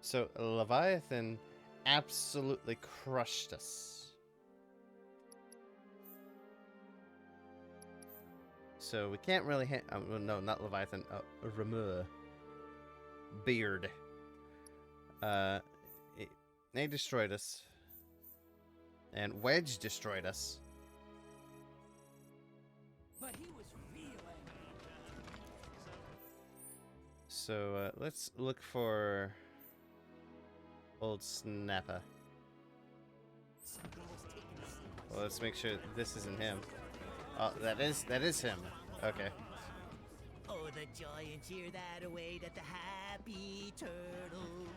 So, Leviathan absolutely crushed us. So, we can't really no, not Leviathan. Remade. Beard. They destroyed us. And Wedge destroyed us. But he was real angry. So, let's look for old Snapper. Well, let's make sure this isn't him. Oh, that is him. Okay. Oh, the joy and cheer that await at the Happy Turtle.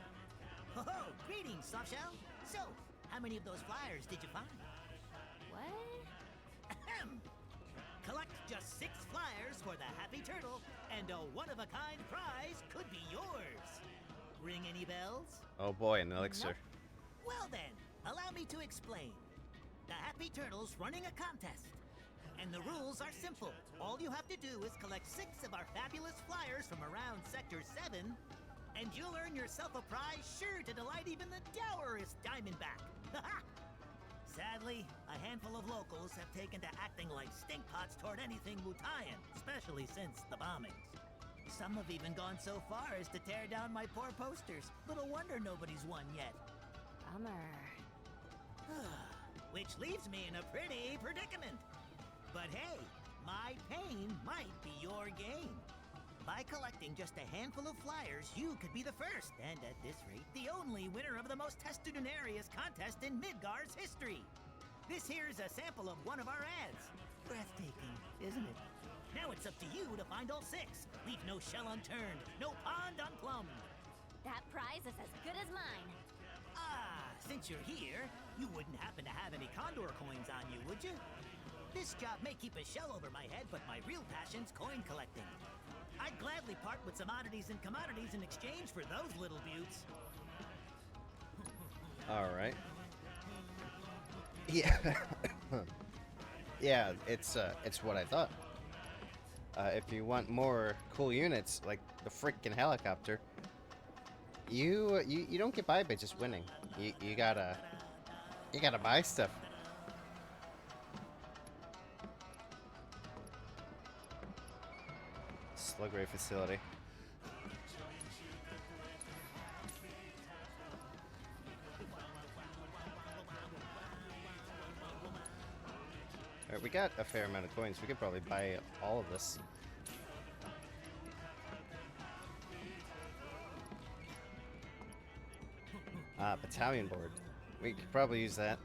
Ho ho! Greetings, Softshell. So, how many of those flyers did you find? What? Ahem. Collect just 6 flyers for the Happy Turtle, and a one-of-a-kind prize could be yours. Ring any bells? Oh boy, an elixir. Well then, allow me to explain. The Happy Turtle's running a contest. And the rules are simple. All you have to do is collect 6 of our fabulous flyers from around Sector 7, and you'll earn yourself a prize sure to delight even the dourest Diamondback. Sadly, a handful of locals have taken to acting like stinkpots toward anything Wutaian, especially since the bombings. Some have even gone so far as to tear down my poor posters. Little wonder nobody's won yet. Bummer. Which leaves me in a pretty predicament. But hey, my pain might be your gain. By collecting just a handful of flyers, you could be the first, and at this rate, the only winner of the most testudinarious contest in Midgar's history. This here's a sample of one of our ads. Breathtaking, isn't it? Now it's up to you to find all 6. Leave no shell unturned, no pond unplumbed. That prize is as good as mine. Ah, since you're here, you wouldn't happen to have any Condor coins on you, would you? This job may keep a shell over my head, but my real passion's coin collecting. I'd gladly part with some oddities and commodities in exchange for those little beauts. Alright. Yeah. Yeah, it's what I thought. If you want more cool units, like the freaking helicopter, you don't get by just winning. You gotta buy stuff. Slug ray facility. Alright, we got a fair amount of coins. We could probably buy all of this. Battalion board. We could probably use that.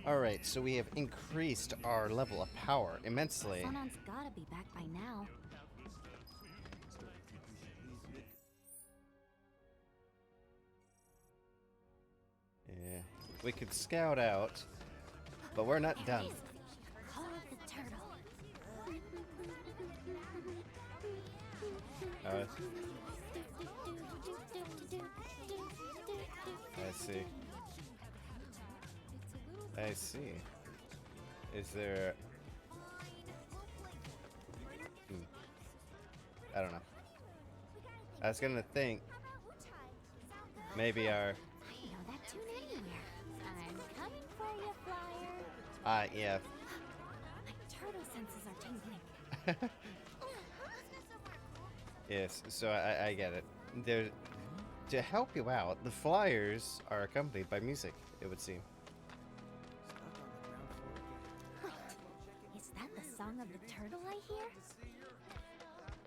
Alright, so we have increased our level of power immensely. Sonon's gotta be back by now. Yeah, we could scout out But we're not done. Call the turtle. I see. I see. Is there... I don't know. I was gonna think maybe our... I know that tune anywhere. I'm coming for you, flyer. Yeah. My turtle senses are tingling. Yes, so I get it. There, to help you out, the flyers are accompanied by music, it would seem. Is that the song of the turtle I hear?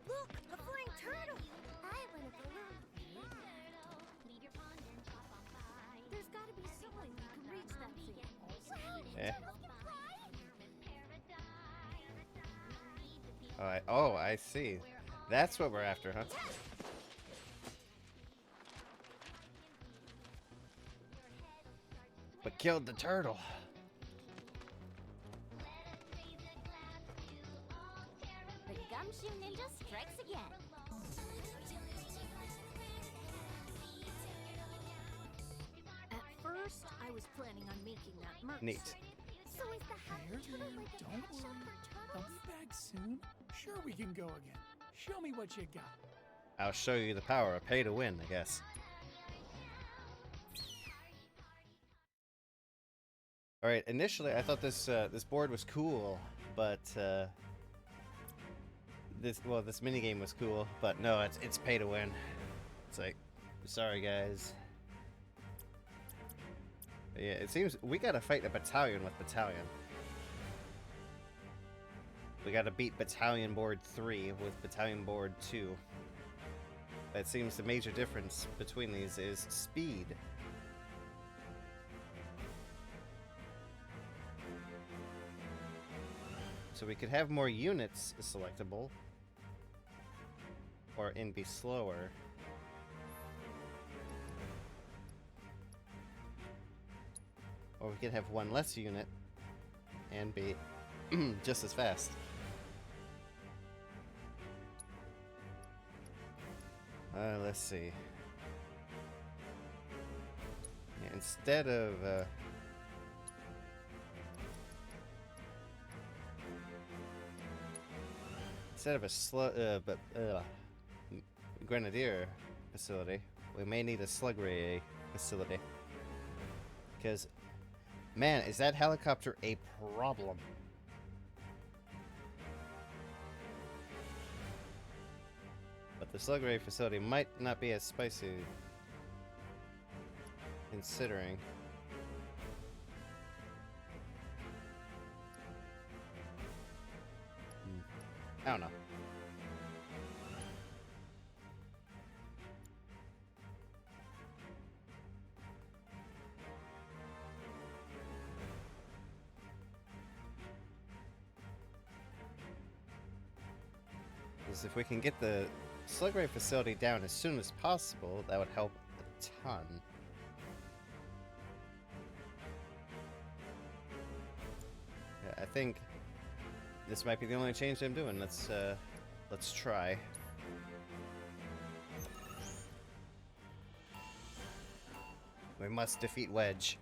Look, a flying turtle! I want a balloon. There's gotta be some way we can reach that thing. Alright, oh, I see. That's what we're after, huh? But killed the turtle. The gumshoe ninja strikes again. At first, I was planning on making that merch. Neat. So is the happy turtle like a Don't pet shop worry. for I'll turtles? be back soon. Sure, we can go again. Show me what you got. I'll show you the power of pay to win, I guess. Alright, initially I thought this this board was cool, but this minigame was cool, but no, it's pay to win. It's like, sorry guys. But yeah, it seems we gotta fight a battalion with battalion. We gotta beat battalion board 3 with battalion board 2. It seems the major difference between these is speed. So we could have more units selectable, and be slower. Or we could have one less unit and be just as fast. Let's see. Yeah, instead of a grenadier facility, we may need a slug ray facility. Because, man, is that helicopter a problem? But the slug ray facility might not be as spicy, considering. I don't know. Because if we can get the slug ray facility down as soon as possible, that would help a ton. Yeah, I think this might be the only change I'm doing. Let's try. We must defeat Wedge.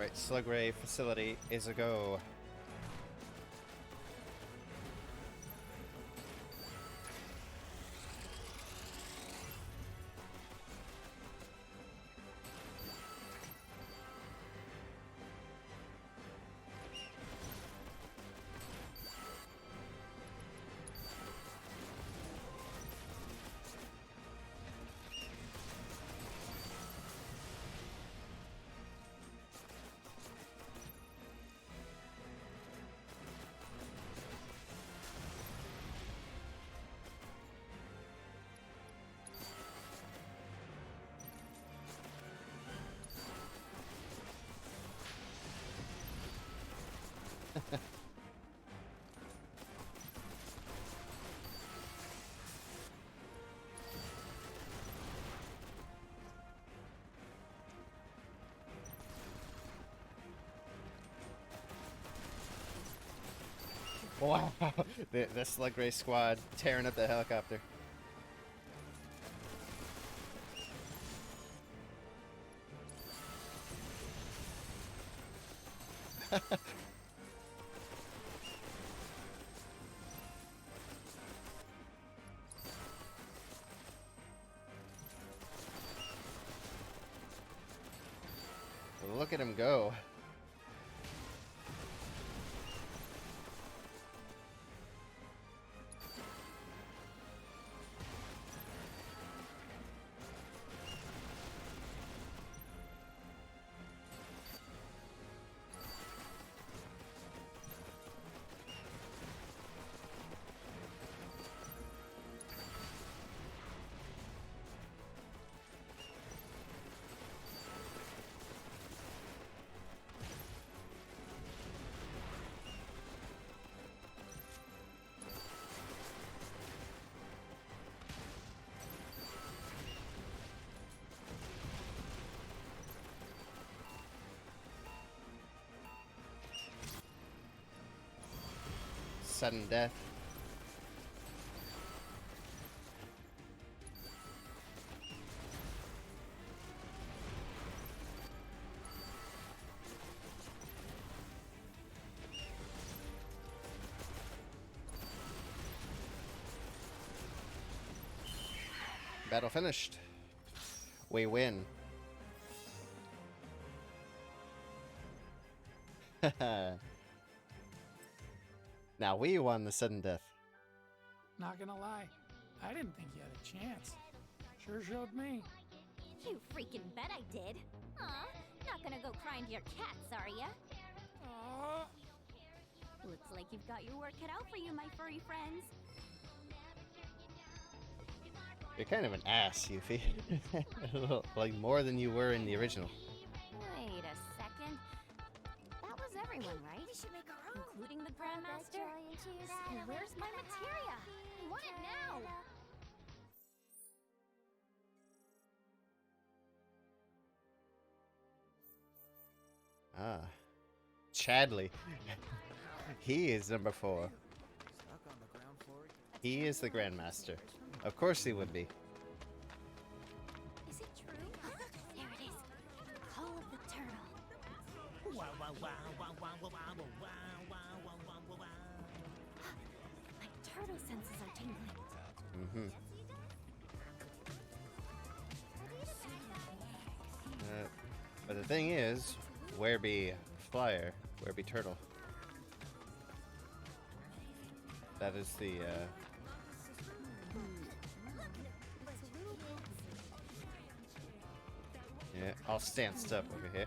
Alright, Slug Ray facility is a go. Wow, the Slug Ray squad tearing up the helicopter. Look at him go. Sudden death. Battle finished. We win. Now we won the sudden death. Not gonna lie, I didn't think you had a chance. Sure showed me. You freaking bet I did. Aw, not gonna go crying to your cats, are ya? Aw. Looks like you've got your work cut out for you, my furry friends. You're kind of an ass, Yuffie. Like more than you were in the original. Wait a second. That was everyone, right? We should make our own. Including the Grandmaster? So where's my materia? I want it now! Ah. Chadley. He is number 4. He is the Grandmaster. Of course he would be. Is it true? There it is. Call of the Turtle. Wow, wow, wow, wow, wow, wow, wow, wow, wow, wow, wow, wow. My turtle senses are tingling. Mm-hmm. But the thing is, where be Flyer? Where be Turtle? That is the, Yeah, I'll stand up over here.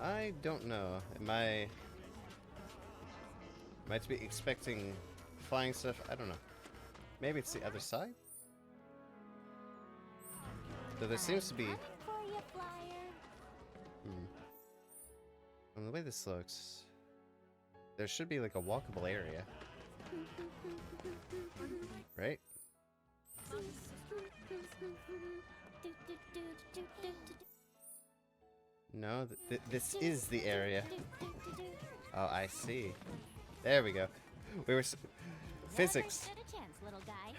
I don't know. Am I to be expecting flying stuff? I don't know. Maybe it's the other side? So there seems to be... From the way this looks, there should be like a walkable area. Right? No, this is the area. Oh, I see. There we go. We were physics. Never stood a chance, little guy.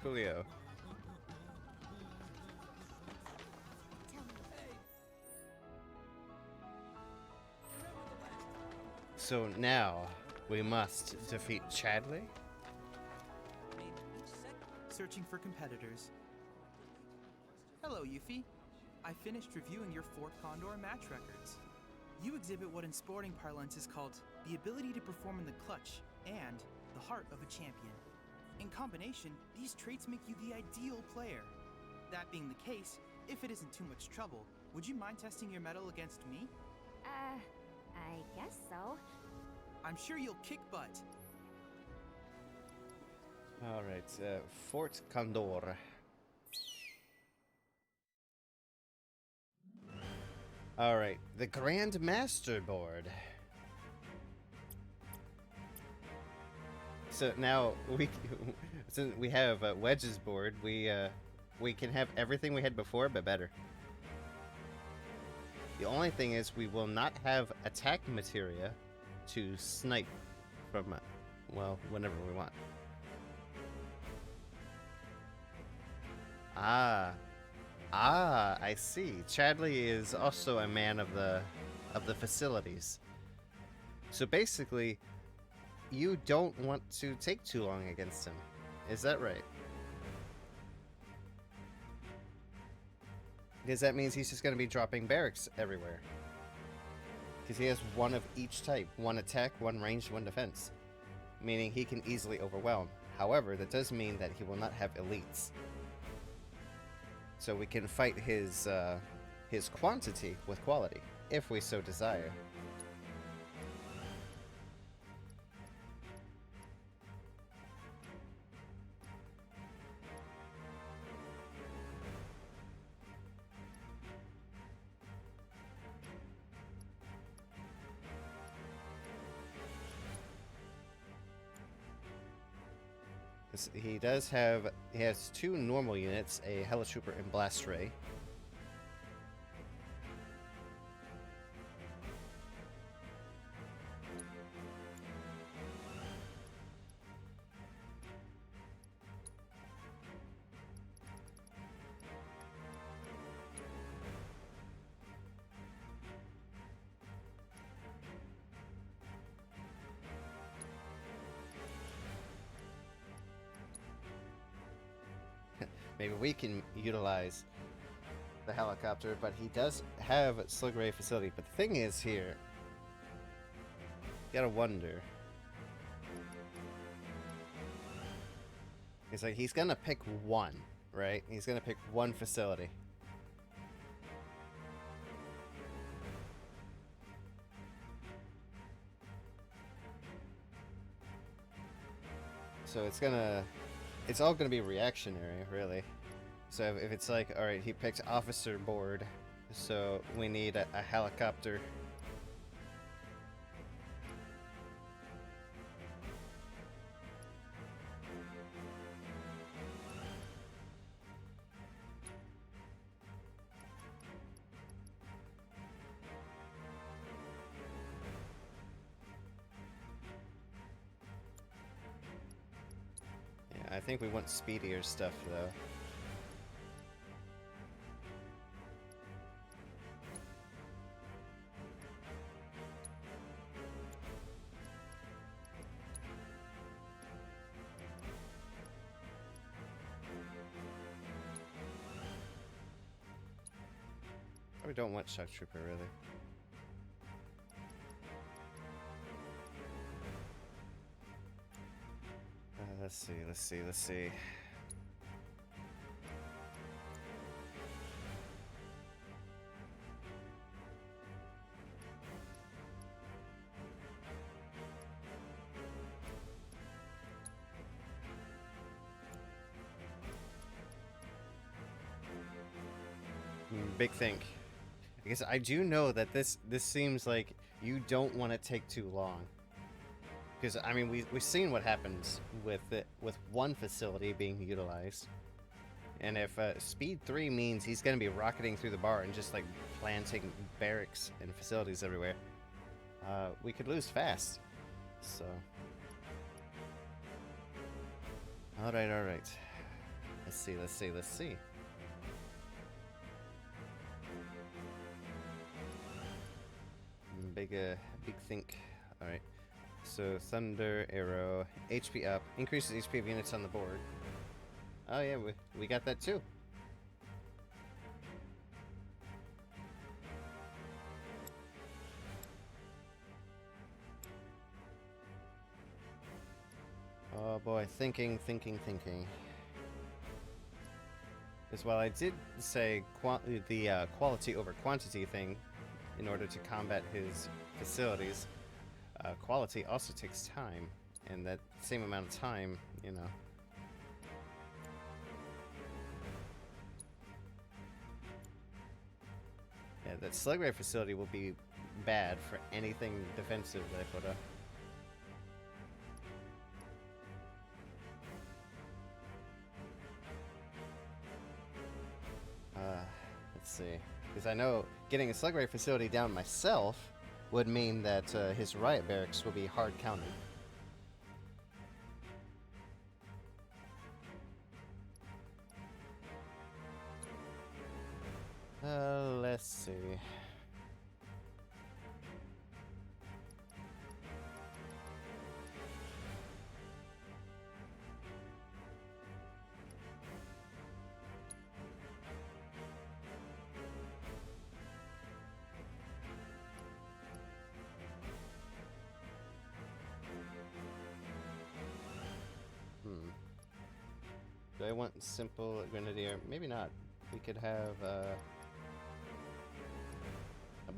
Coolio. So now we must defeat Chadley? Searching for competitors. Hello, Yuffie. I finished reviewing your Fort Condor match records. You exhibit what in sporting parlance is called the ability to perform in the clutch and the heart of a champion. In combination, these traits make you the ideal player. That being the case, if it isn't too much trouble, would you mind testing your mettle against me? I guess so. I'm sure you'll kick butt. Alright, Fort Condor. Alright, the Grand Master board. So now since we have Wedge's board, we can have everything we had before, but better. The only thing is we will not have attack materia to snipe from, well, whenever we want. I see. Chadley is also a man of the facilities. So basically, you don't want to take too long against him. Is that right? Because that means he's just going to be dropping barracks everywhere. Because he has one of each type. One attack, one ranged, one defense. Meaning he can easily overwhelm. However, that does mean that he will not have elites. So we can fight his quantity with quality, if we so desire. He has two normal units, a Helitrooper and Blast Ray. Maybe we can utilize the helicopter, but he does have a Slug Ray facility. But the thing is here, you gotta wonder. It's like he's gonna pick one, right? He's gonna pick one facility. So it's all gonna be reactionary, really. So if it's like, alright, he picked officer board, so we need a helicopter. Yeah, I think we want speedier stuff, though. We don't want Shock Trooper, really. Let's see. Big think. I guess I do know that this seems like you don't want to take too long. Because, I mean, we've seen what happens with one facility being utilized. And if speed 3 means he's going to be rocketing through the bar and just like planting barracks and facilities everywhere, we could lose fast. So, all right. Let's see. Big think. All right. So thunder arrow, HP up, increases HP of units on the board. Oh yeah, we got that too. Oh boy, thinking. Because while I did say the quality over quantity thing in order to combat his facilities, quality also takes time, and that same amount of time, you know. Yeah, that slug ray facility will be bad for anything defensive that I put up. Let's see. Because I know getting a slug ray facility down myself would mean that his riot barracks will be hard countered. Let's see. Do I want simple grenadier? Maybe not. We could have a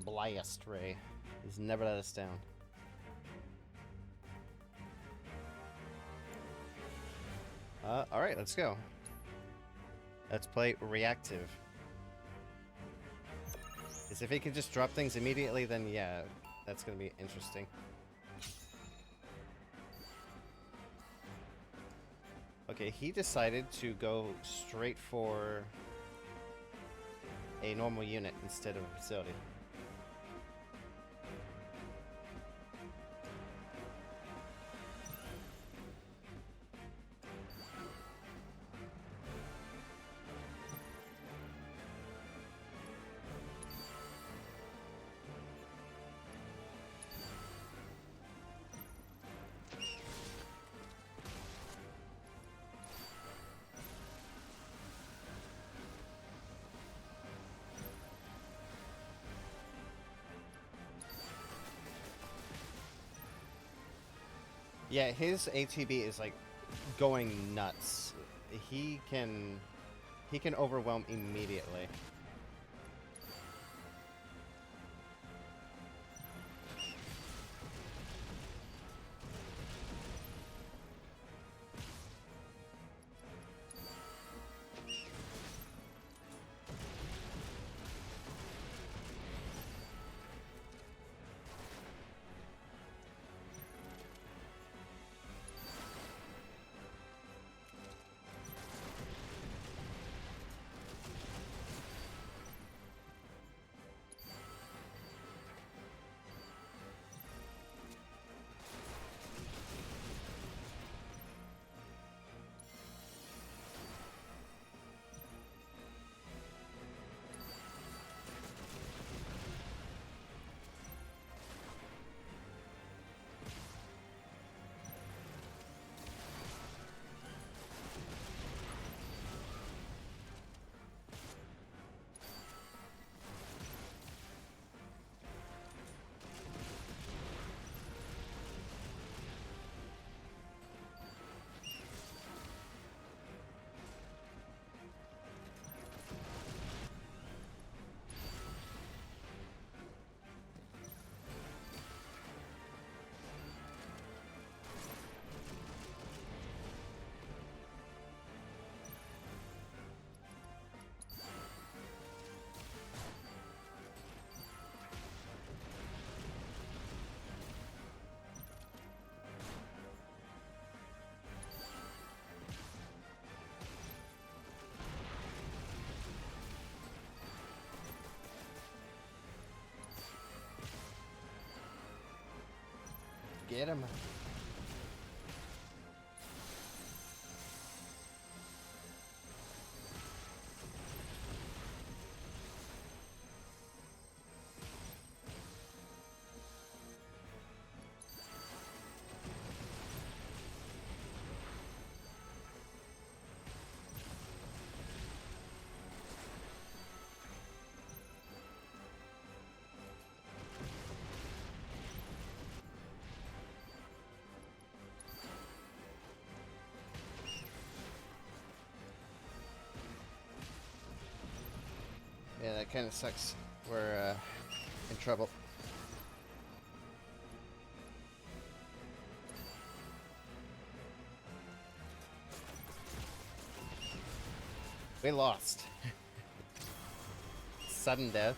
blast ray. He's never let us down. Alright, let's go. Let's play reactive. Because if he can just drop things immediately, then yeah, that's gonna be interesting. Okay, he decided to go straight for a normal unit instead of a facility. Yeah, his ATB is like going nuts. He can overwhelm immediately. Get him. Yeah, that kind of sucks. We're in trouble. We lost. Sudden death.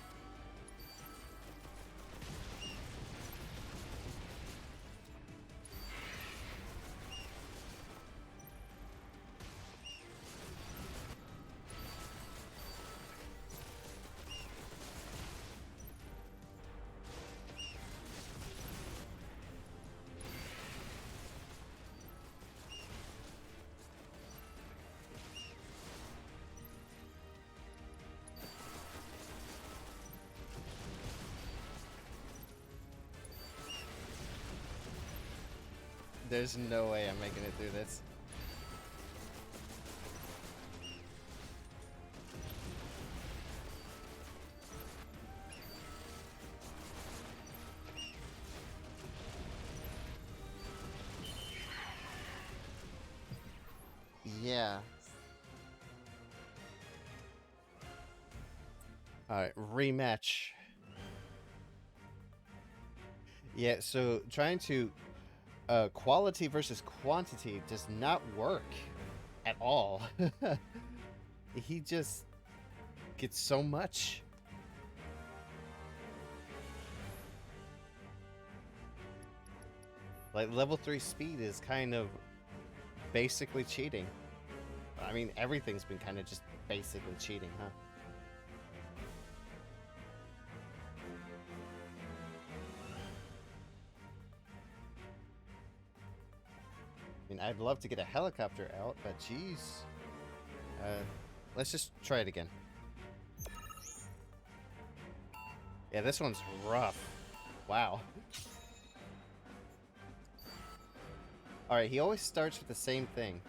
There's no way I'm making it through this. Yeah. Alright, rematch. Yeah, so trying to quality versus quantity does not work at all. He just gets so much. Like, level 3 speed is kind of basically cheating. I mean, everything's been kind of just basically cheating, huh? I mean, I'd love to get a helicopter out, but geez. Let's just try it again. Yeah, this one's rough. Wow. Alright, he always starts with the same thing.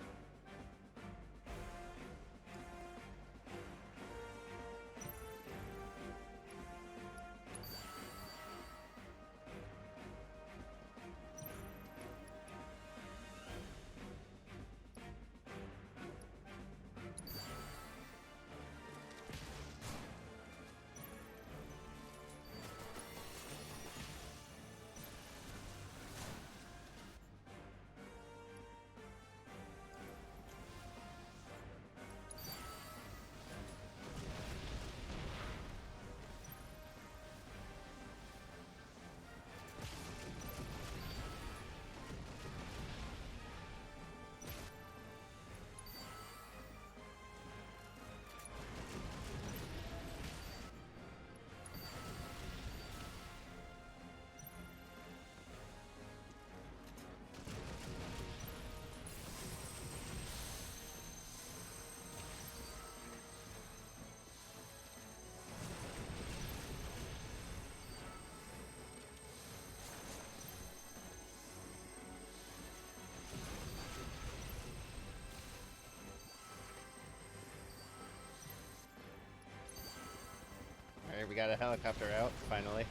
Alright, we got a helicopter out, finally.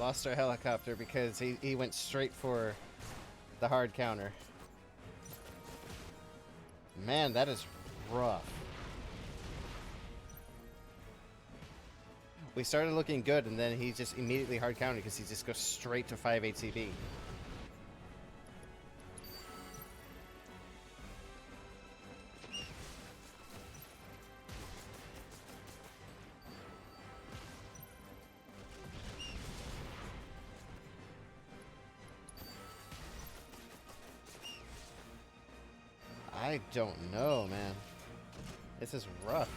lost our helicopter because he went straight for the hard counter. Man, that is rough. We started looking good, and then he just immediately hard countered because he just goes straight to 5 ATB. I don't know, man. This is rough.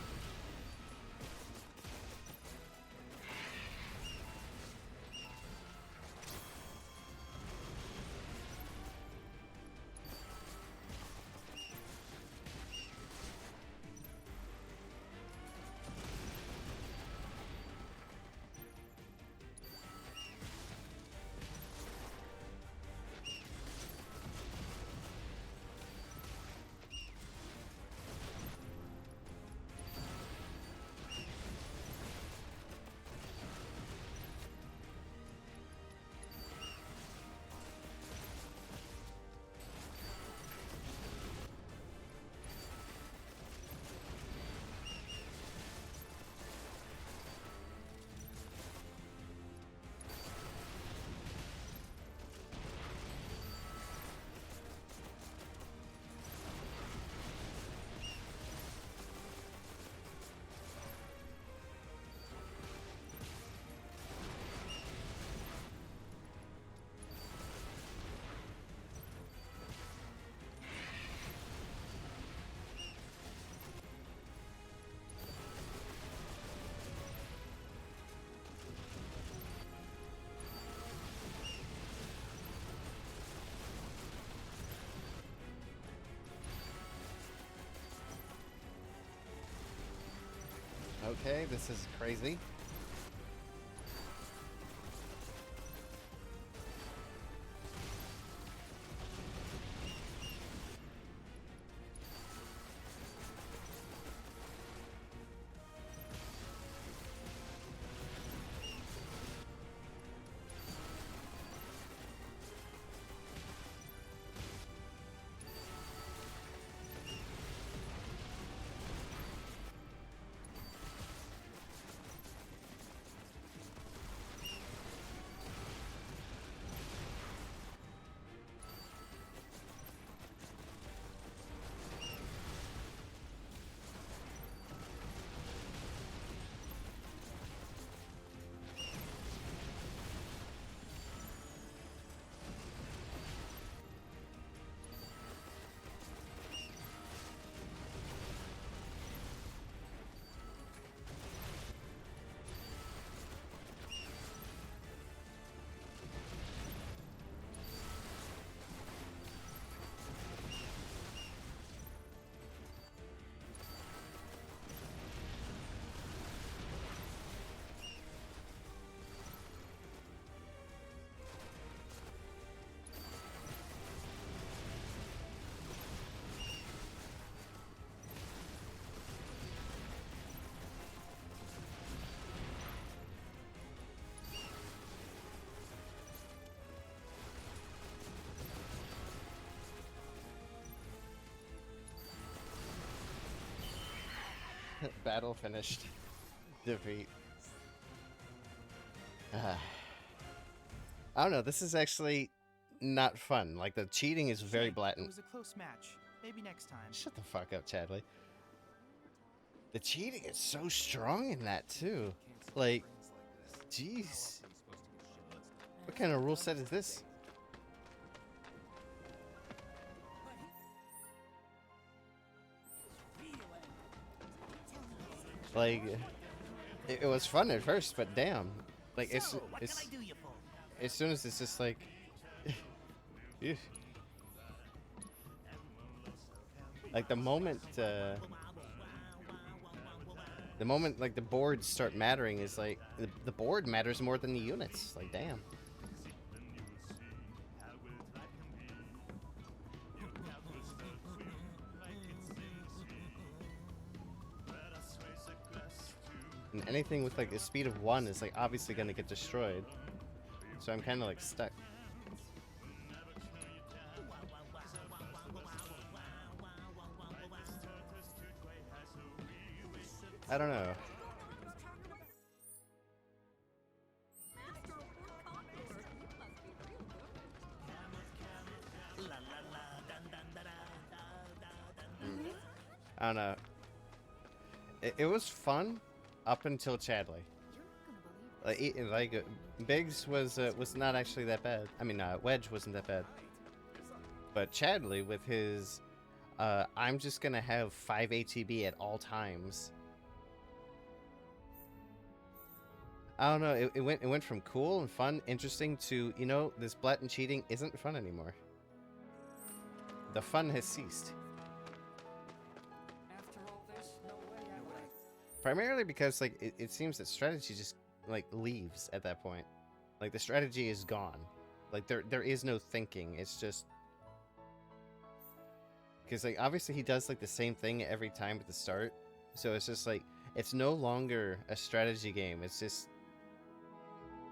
Okay, this is crazy. Battle finished. Defeat. I don't know. This is actually not fun. Like, the cheating is very It blatant. was a close match. Maybe next time. Shut the fuck up, Chadley. The cheating is so strong in that, too. Like, jeez. What kind of rule set is this? Like, it was fun at first, but damn. Like, as soon as it's just like... Ew. Like, the moment like the boards start mattering is like the board matters more than the units. Like, damn. And anything with like the speed of 1 is like obviously gonna get destroyed. so I'm kind of like stuck. I don't know. I don't know. It was fun up until Chadley. Like Biggs was not actually that bad. I mean, Wedge wasn't that bad. But Chadley with his, I'm just gonna have 5 ATB at all times. I don't know. It went from cool and fun, interesting to, you know, this blatant cheating isn't fun anymore. The fun has ceased. Primarily because like it seems that strategy just like leaves at that point. Like the strategy is gone. Like there is no thinking. It's just because like obviously he does like the same thing every time at the start. So it's just like it's no longer a strategy game. It's just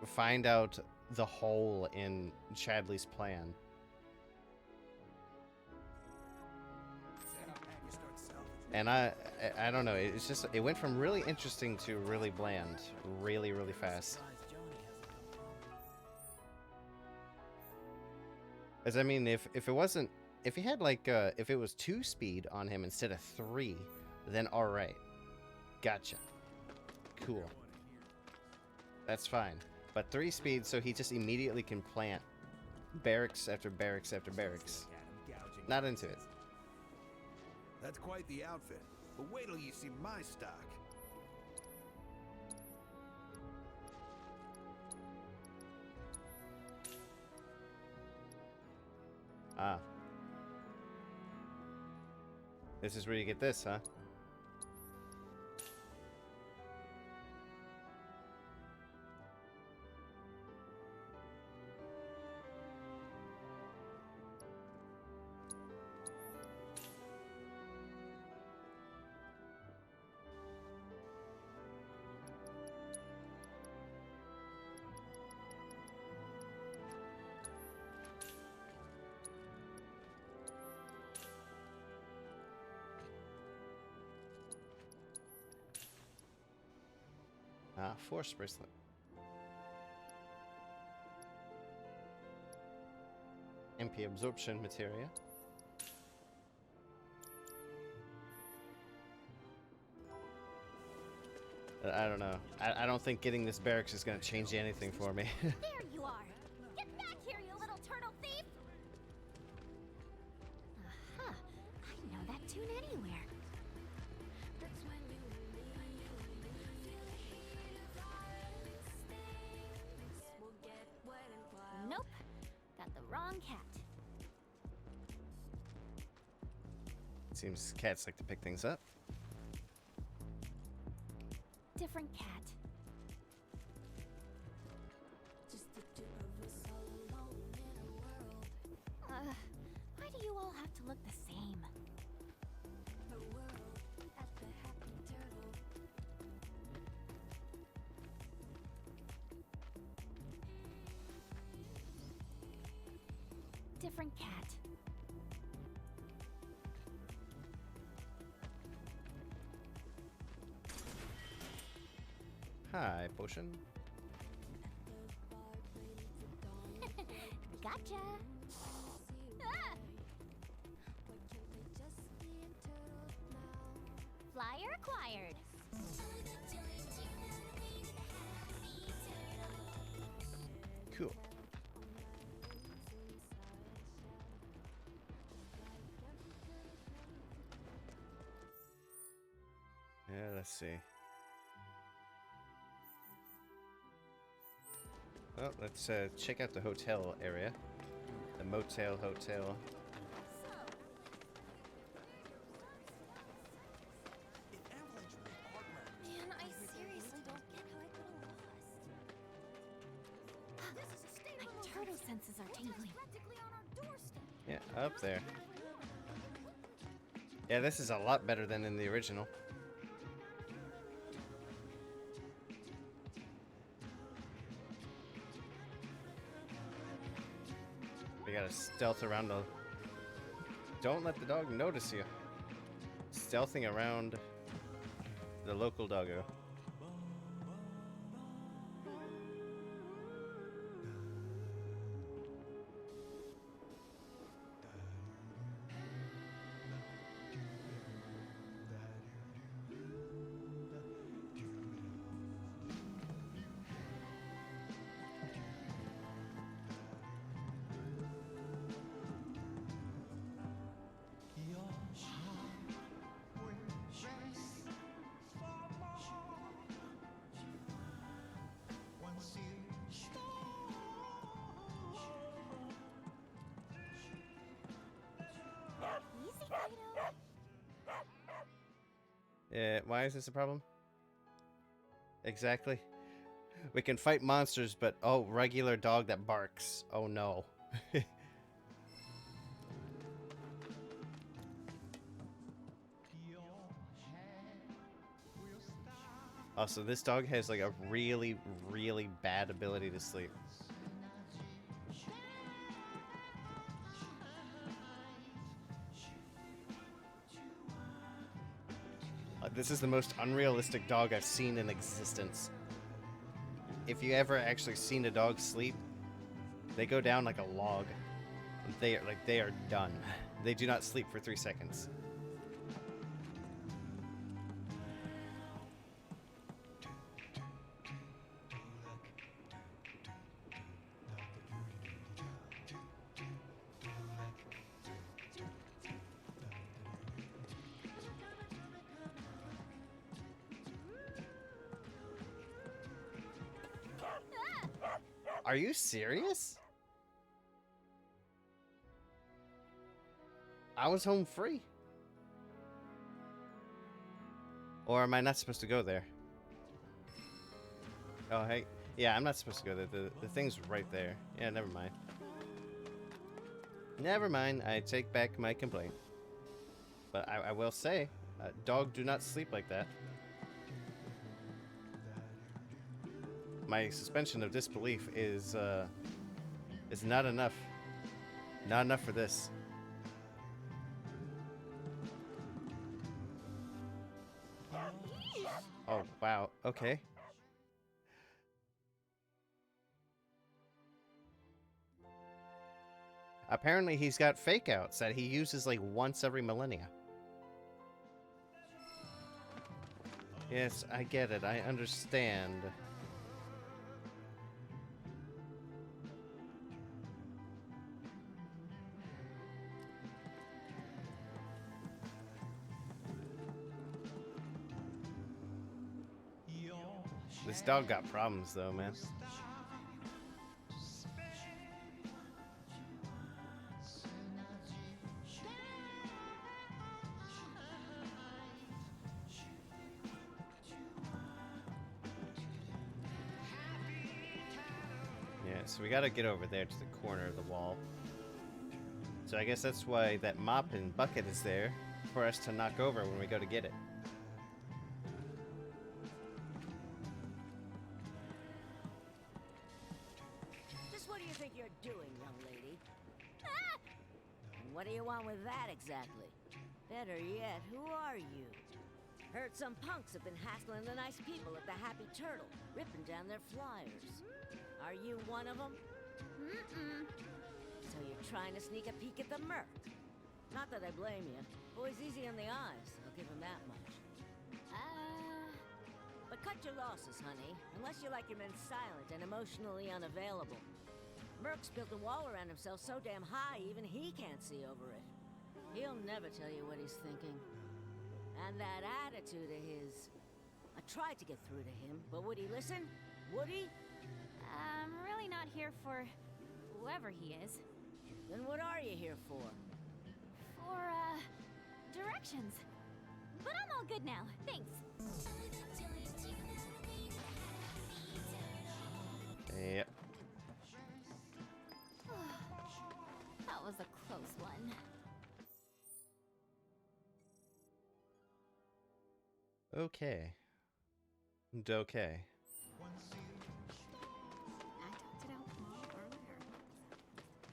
find out the hole in Chadley's plan. And I don't know, it's just, it went from really interesting to really bland, really fast. As I mean, if it wasn't, if he had like, if it was 2 speed on him instead of 3, then alright. Gotcha. Cool. That's fine. But 3 speed, so he just immediately can plant barracks after barracks after barracks. Not into it. That's quite the outfit, but wait till you see my stock. Ah. This is where you get this, huh? Force bracelet. MP absorption materia. I don't know. I don't think getting this barracks is going to change anything for me. There you are! Get back here, you little turtle thief! Aha! I know that tune anywhere. Nope. Got the wrong cat. Seems cats like to pick things up. Different cat. Why do you all have to look the same? Different cat. Hi, potion. Gotcha. Ah! Flyer acquired. Cool. Yeah, let's see. Well, let's check out the hotel area. The motel hotel. Man, I seriously don't get how I got lost. My turtle senses are tingling. Yeah, up there. Yeah, this is a lot better than in the original. gotta stealth around the... Don't let the dog notice you. Stealthing around the local doggo. Why is this a problem? Exactly. We can fight monsters, but oh, regular dog that barks. Oh no. Also, this dog has like a really, really bad ability to sleep. This is the most unrealistic dog I've seen in existence. If you ever actually seen a dog sleep, they go down like a log. They are done. They do not sleep for 3 seconds. Are you serious? I was home free. Or am I not supposed to go there? Oh, hey. Yeah, I'm not supposed to go there. The thing's right there. Yeah, never mind. Never mind. I take back my complaint. But I will say, dog do not sleep like that. My suspension of disbelief is not enough. Not enough for this. Oh, wow. Okay. Apparently he's got fake outs that he uses like once every millennia. Yes, I get it. I understand. This dog got problems though, man. Yeah, so we gotta get over there to the corner of the wall. So I guess that's why that mop and bucket is there, for us to knock over when we go to get it. What do you think you're doing, young lady? Ah! And what do you want with that exactly? Better yet, who are you? Heard some punks have been hassling the nice people at the Happy Turtle, ripping down their flyers. Are you one of them? Mm-mm. So you're trying to sneak a peek at the Merc? Not that I blame you. Boy's easy on the eyes, I'll give him that much. But cut your losses, honey, unless you like your men silent and emotionally unavailable. Merc's built a wall around himself so damn high, even he can't see over it. He'll never tell you what he's thinking. And that attitude of his... I tried to get through to him, but would he listen? Would he? I'm really not here for whoever he is. Then what are you here for? For, directions. But I'm all good now, thanks. Yep. That was a close one. Okay. Okay. I talked it out with Mom earlier.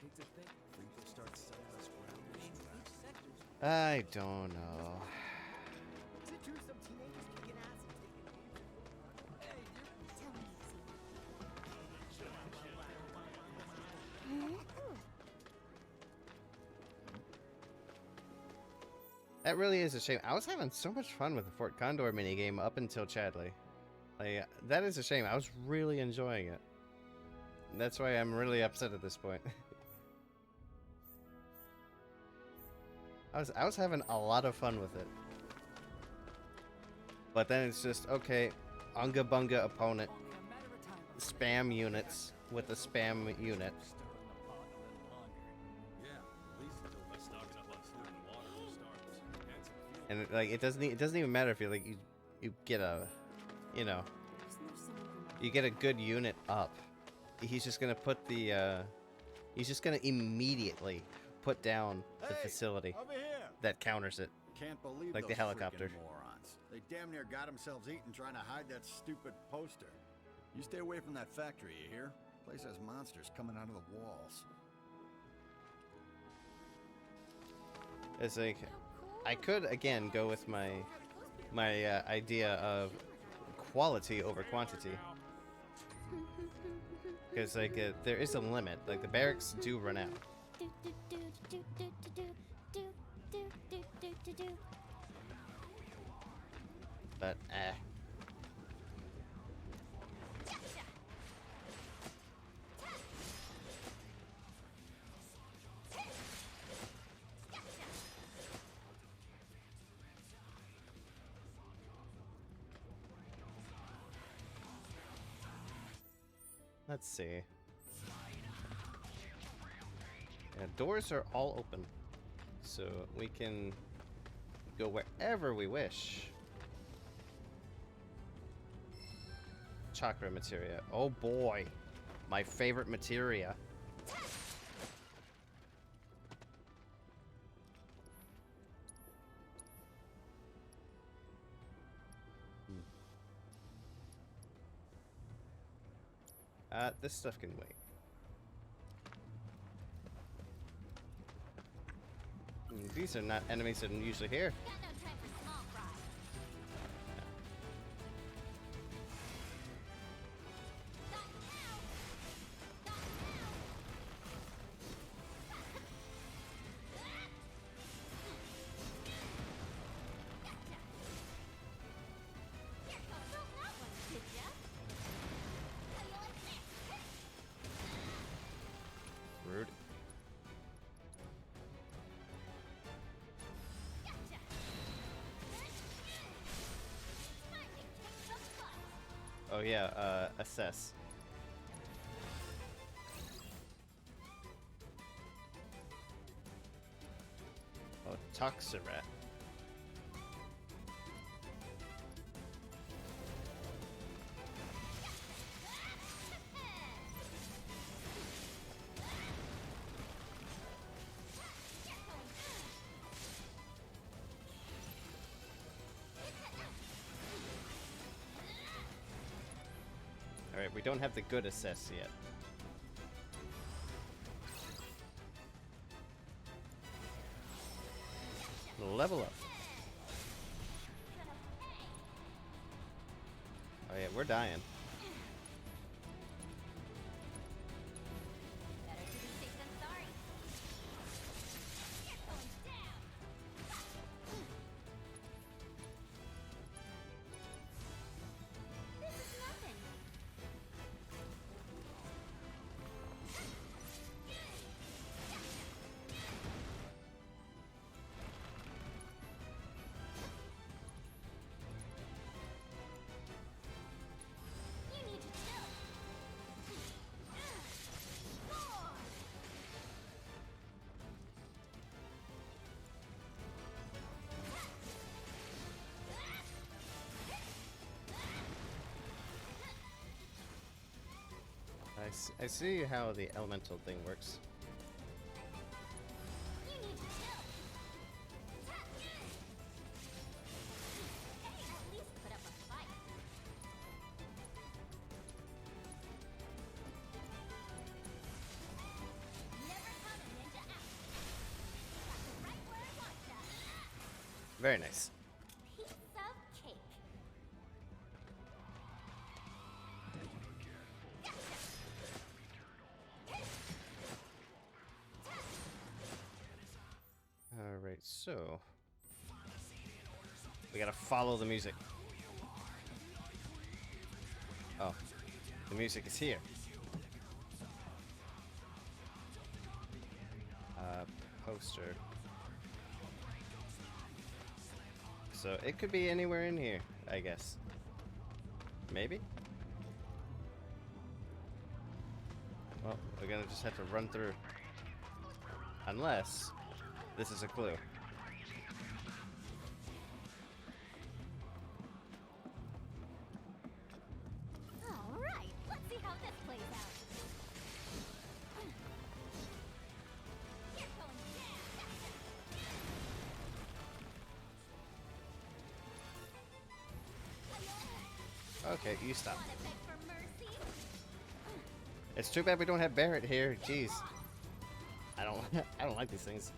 Hate to think I don't know. Is it true some teenagers kicking ass and taking That really is a shame. I was having so much fun with the Fort Condor minigame up until Chadley. Like, that is a shame. I was really enjoying it. That's why I'm really upset at this point. I was having a lot of fun with it. But then it's just, okay, Unga Bunga opponent. Spam units with a spam unit. And like it doesn't even matter if you like you get a, you know, you get a good unit up. He's just gonna put the he's just gonna immediately put down the facility that counters it. Can't believe like those the helicopter. freaking morons. They damn near got themselves eaten trying to hide that stupid poster. You stay away from that factory, you hear? Place has monsters coming out of the walls. It's like I could again go with my idea of quality over quantity, because like there is a limit. Like the barracks do run out. But let's see. Yeah, doors are all open, so we can go wherever we wish. Chakra materia. Oh boy, my favorite materia. This stuff can wait. These are not enemies that are usually here. Rude. Oh yeah, assess. Oh, Toxaret. Alright, we don't have the good assess yet. Level up. Oh yeah, we're dying. I see how the elemental thing works. Very nice. Piece of cake. Alright, so we gotta follow the music. Oh, the music is here. Poster. So it could be anywhere in here, I guess. Maybe? Well, we're gonna just have to run through. Unless this is a clue. All right, let's see how this plays out. You're going down. Okay, you stop. Wanna beg for mercy? It's too bad we don't have Barrett here. Jeez. I don't like these things.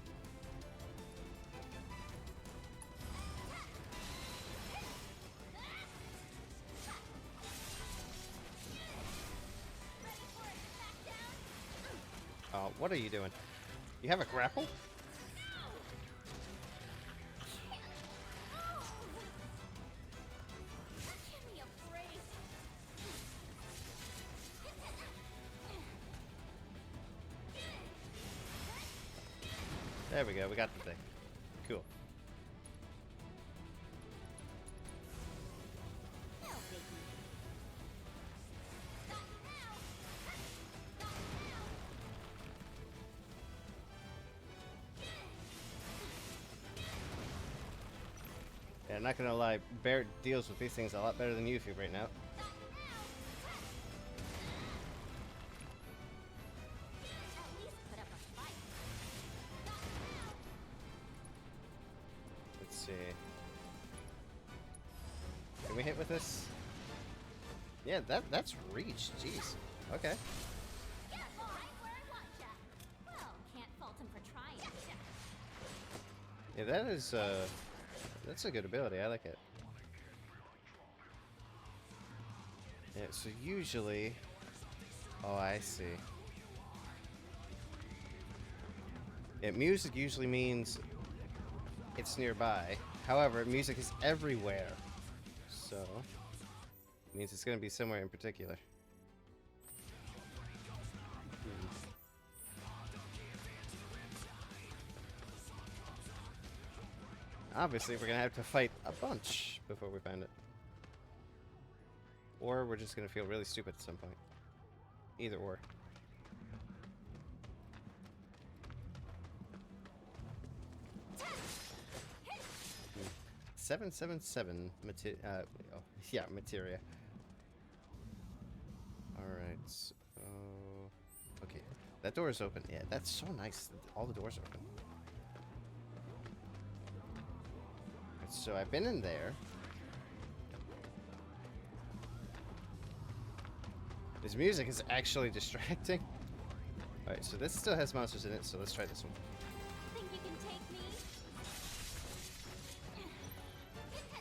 Oh, what are you doing? You have a grapple? Give me a break. There we go, we got the thing. Cool. No biggie. Yeah, I'm not gonna lie, Barrett deals with these things a lot better than Yuffie right now. At least put up a fight. Let's see. Can we hit with this? Yeah, that's reach. Jeez. Okay. Yeah, right where I want ya. Well, can't fault him for trying. Yeah, that's a good ability. I like it. Yeah, so usually... Oh, I see. Yeah, music usually means it's nearby. However, music is everywhere. So, it means it's going to be somewhere in particular. Obviously, we're going to have to fight a bunch before we find it. Or we're just going to feel really stupid at some point. Either or. Hmm. 777 materia. Alright, so... Okay, that door is open. Yeah, that's so nice. All the doors are open. So I've been in there. This music is actually distracting. Alright, so this still has monsters in it, so let's try this one. Think you can take me? With the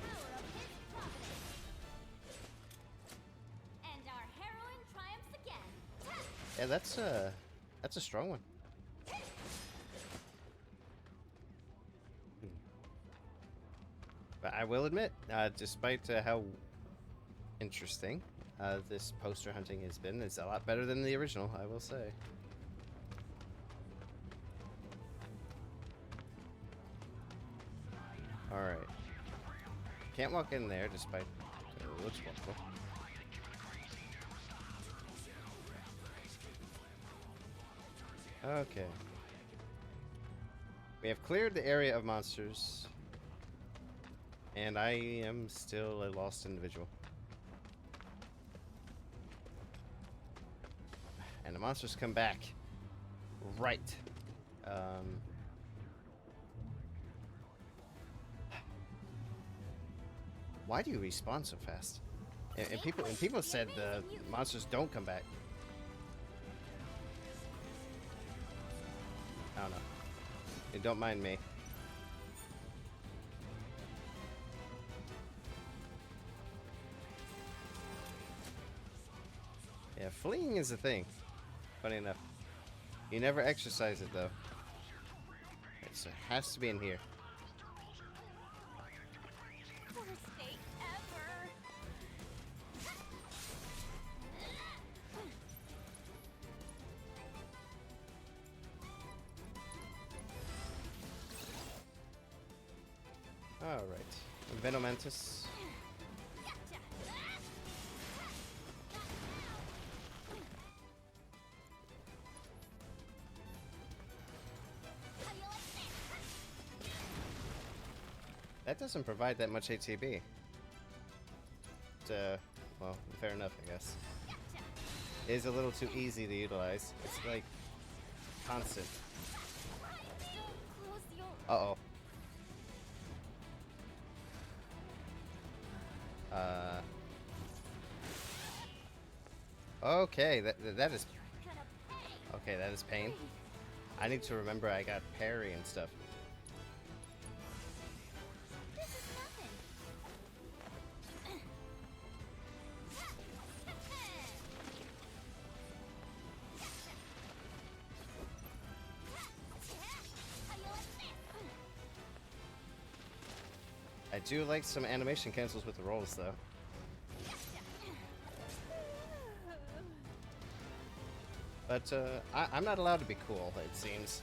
power of his providence. And our heroine triumphs again. Yeah, that's a strong one. But I will admit, despite how interesting this poster hunting has been, it's a lot better than the original, I will say. Alright. Can't walk in there, despite it looks walkable. Okay. We have cleared the area of monsters. And I am still a lost individual. And the monsters come back. Right. Why do you respawn so fast? And people said the monsters don't come back. I don't know. Don't mind me. Yeah, fleeing is a thing. Funny enough. You never exercise it, though. So it has to be in here. Worst day ever. Alright. Venomantis. That doesn't provide that much ATB. Well, fair enough, I guess. It is a little too easy to utilize. It's like constant. Uh-oh. Okay, that is... Okay, that is pain. I need to remember I got parry and stuff. I do like some animation cancels with the rolls, though. But, I'm not allowed to be cool, it seems.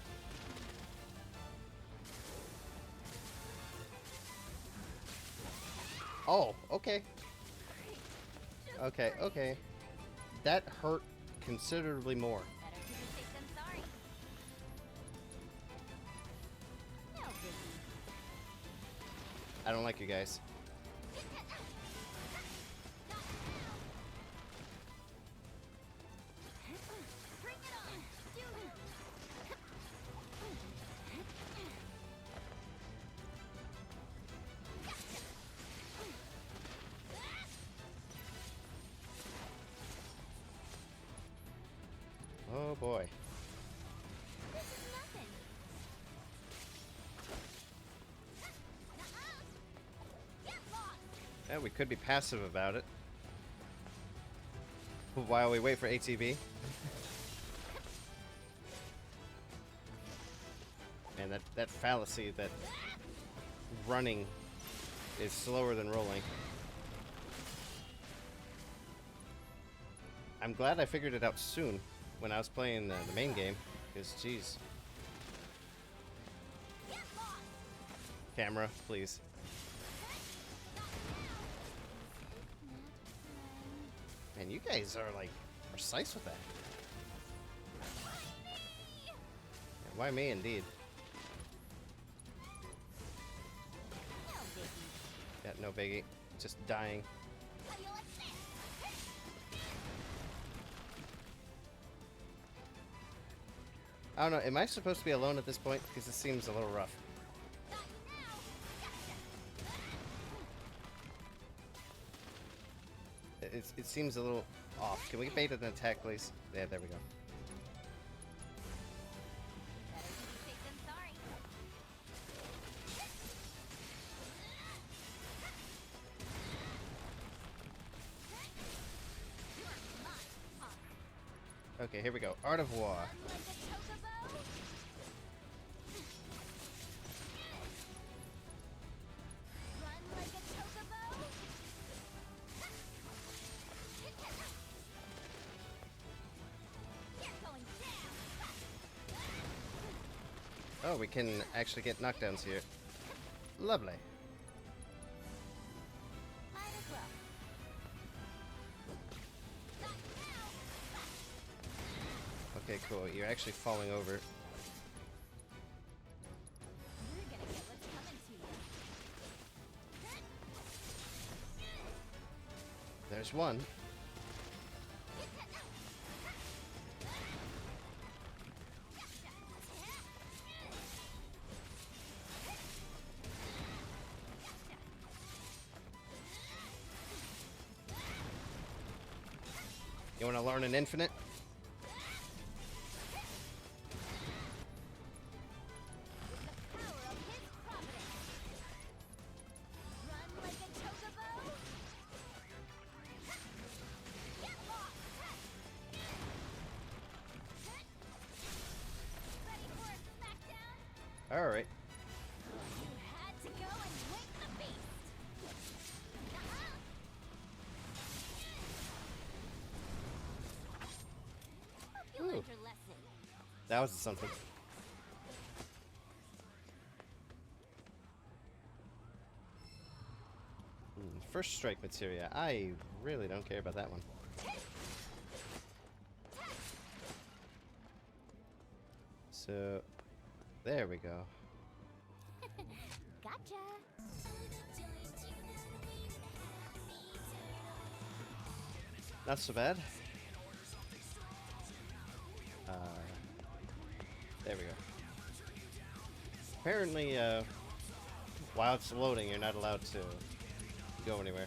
Oh, okay. Okay, okay. That hurt considerably more. I don't like you guys. Oh boy. Yeah, we could be passive about it while we wait for ATB. And that fallacy that running is slower than rolling. I'm glad I figured it out soon when I was playing the main game, because jeez. Camera, please. Man, you guys are like precise with that. Yeah, why me, indeed? Yeah, no biggie. Just dying. I don't know, am I supposed to be alone at this point? Because it seems a little rough. It seems a little off. Can we bait an attack, please? Yeah, there we go. Okay, here we go. Art of War. Oh, we can actually get knockdowns here. Lovely. Okay, cool. You're actually falling over. There's one. You want to learn an infinite? All right. Had to go and wake the beast. Hope you learned your lesson. That was something. First strike materia. I really don't care about that one. So, there we go. Gotcha. Not so bad. There we go. Apparently, while it's loading, you're not allowed to go anywhere.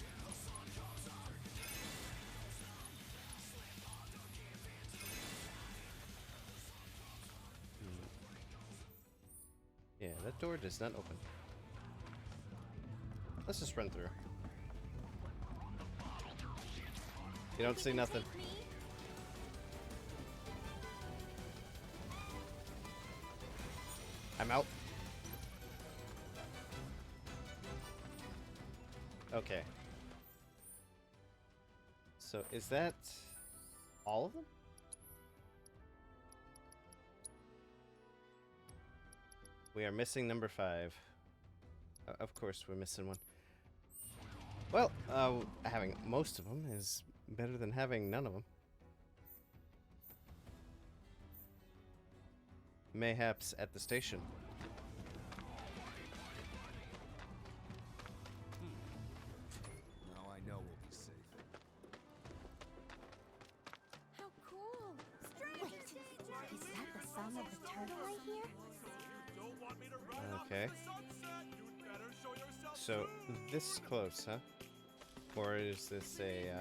Yeah, that door does not open. Let's just run through. You don't see nothing. I'm out. Okay. So is that all of them? We are missing number 5. Of course we're missing one. Well, having most of them is better than having none of them. Mayhaps at the station. Now I know we'll be safe. How cool! Wait, is that the song of the turtle I hear? Okay. So, this close, huh? Or is this a,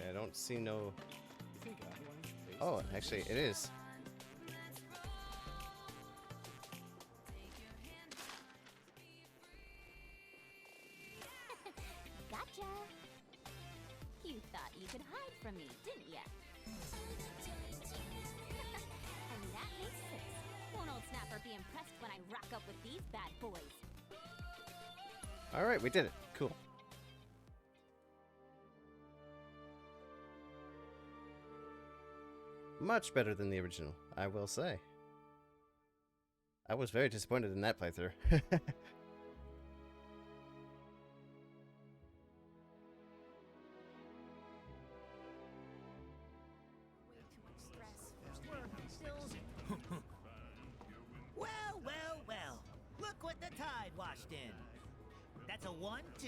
I don't see no... Oh, actually, it is. Gotcha! You thought you could hide from me, didn't ya? And that makes sense. Won't old Snapper be impressed when I rock up with these bad boys? Alright, we did it. Cool. Much better than the original, I will say. I was very disappointed in that playthrough. Well, well, well. Look what the tide washed in. That's a 1, 2,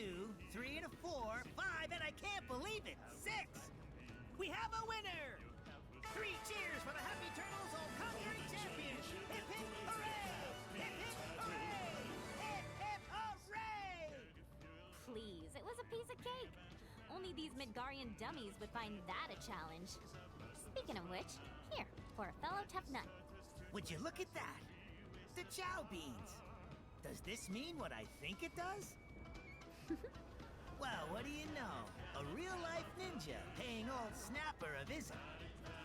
3, and a 4, 5, and I can't believe it, 6! We have a winner! 3 cheers for the Happy Turtles all-conquering champions! Hip hip hooray! Hip hip hooray! Hip hip hooray! Please, it was a piece of cake. Only these Midgarian dummies would find that a challenge. Speaking of which, here, for a fellow tough nut. Would you look at that? The chow beans! Does this mean what I think it does? Well, what do you know? A real-life ninja paying old Snapper a visit.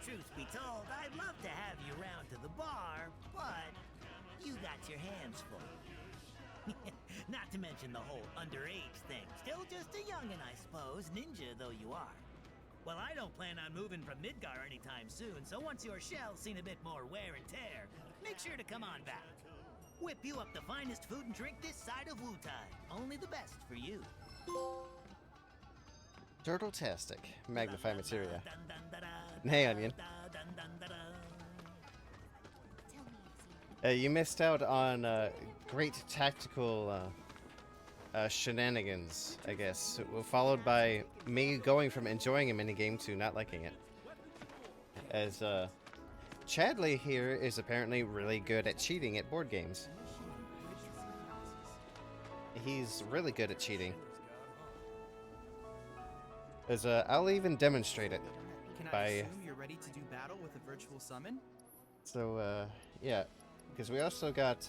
Truth be told, I'd love to have you round to the bar, but you got your hands full. Not to mention the whole underage thing. Still just a youngin', I suppose, ninja though you are. Well, I don't plan on moving from Midgar anytime soon, so once your shell's seen a bit more wear and tear, make sure to come on back. Whip you up the finest food and drink this side of Wu-Tai. Only the best for you. Turtle-tastic. Magnify materia. Hey, Onion. You missed out on great tactical shenanigans, I guess. Followed by me going from enjoying a minigame to not liking it. As Chadley here is apparently really good at cheating at board games. He's really good at cheating. As I'll even demonstrate it. Can I by assume you're ready to do battle with a virtual summon? So yeah, because we also got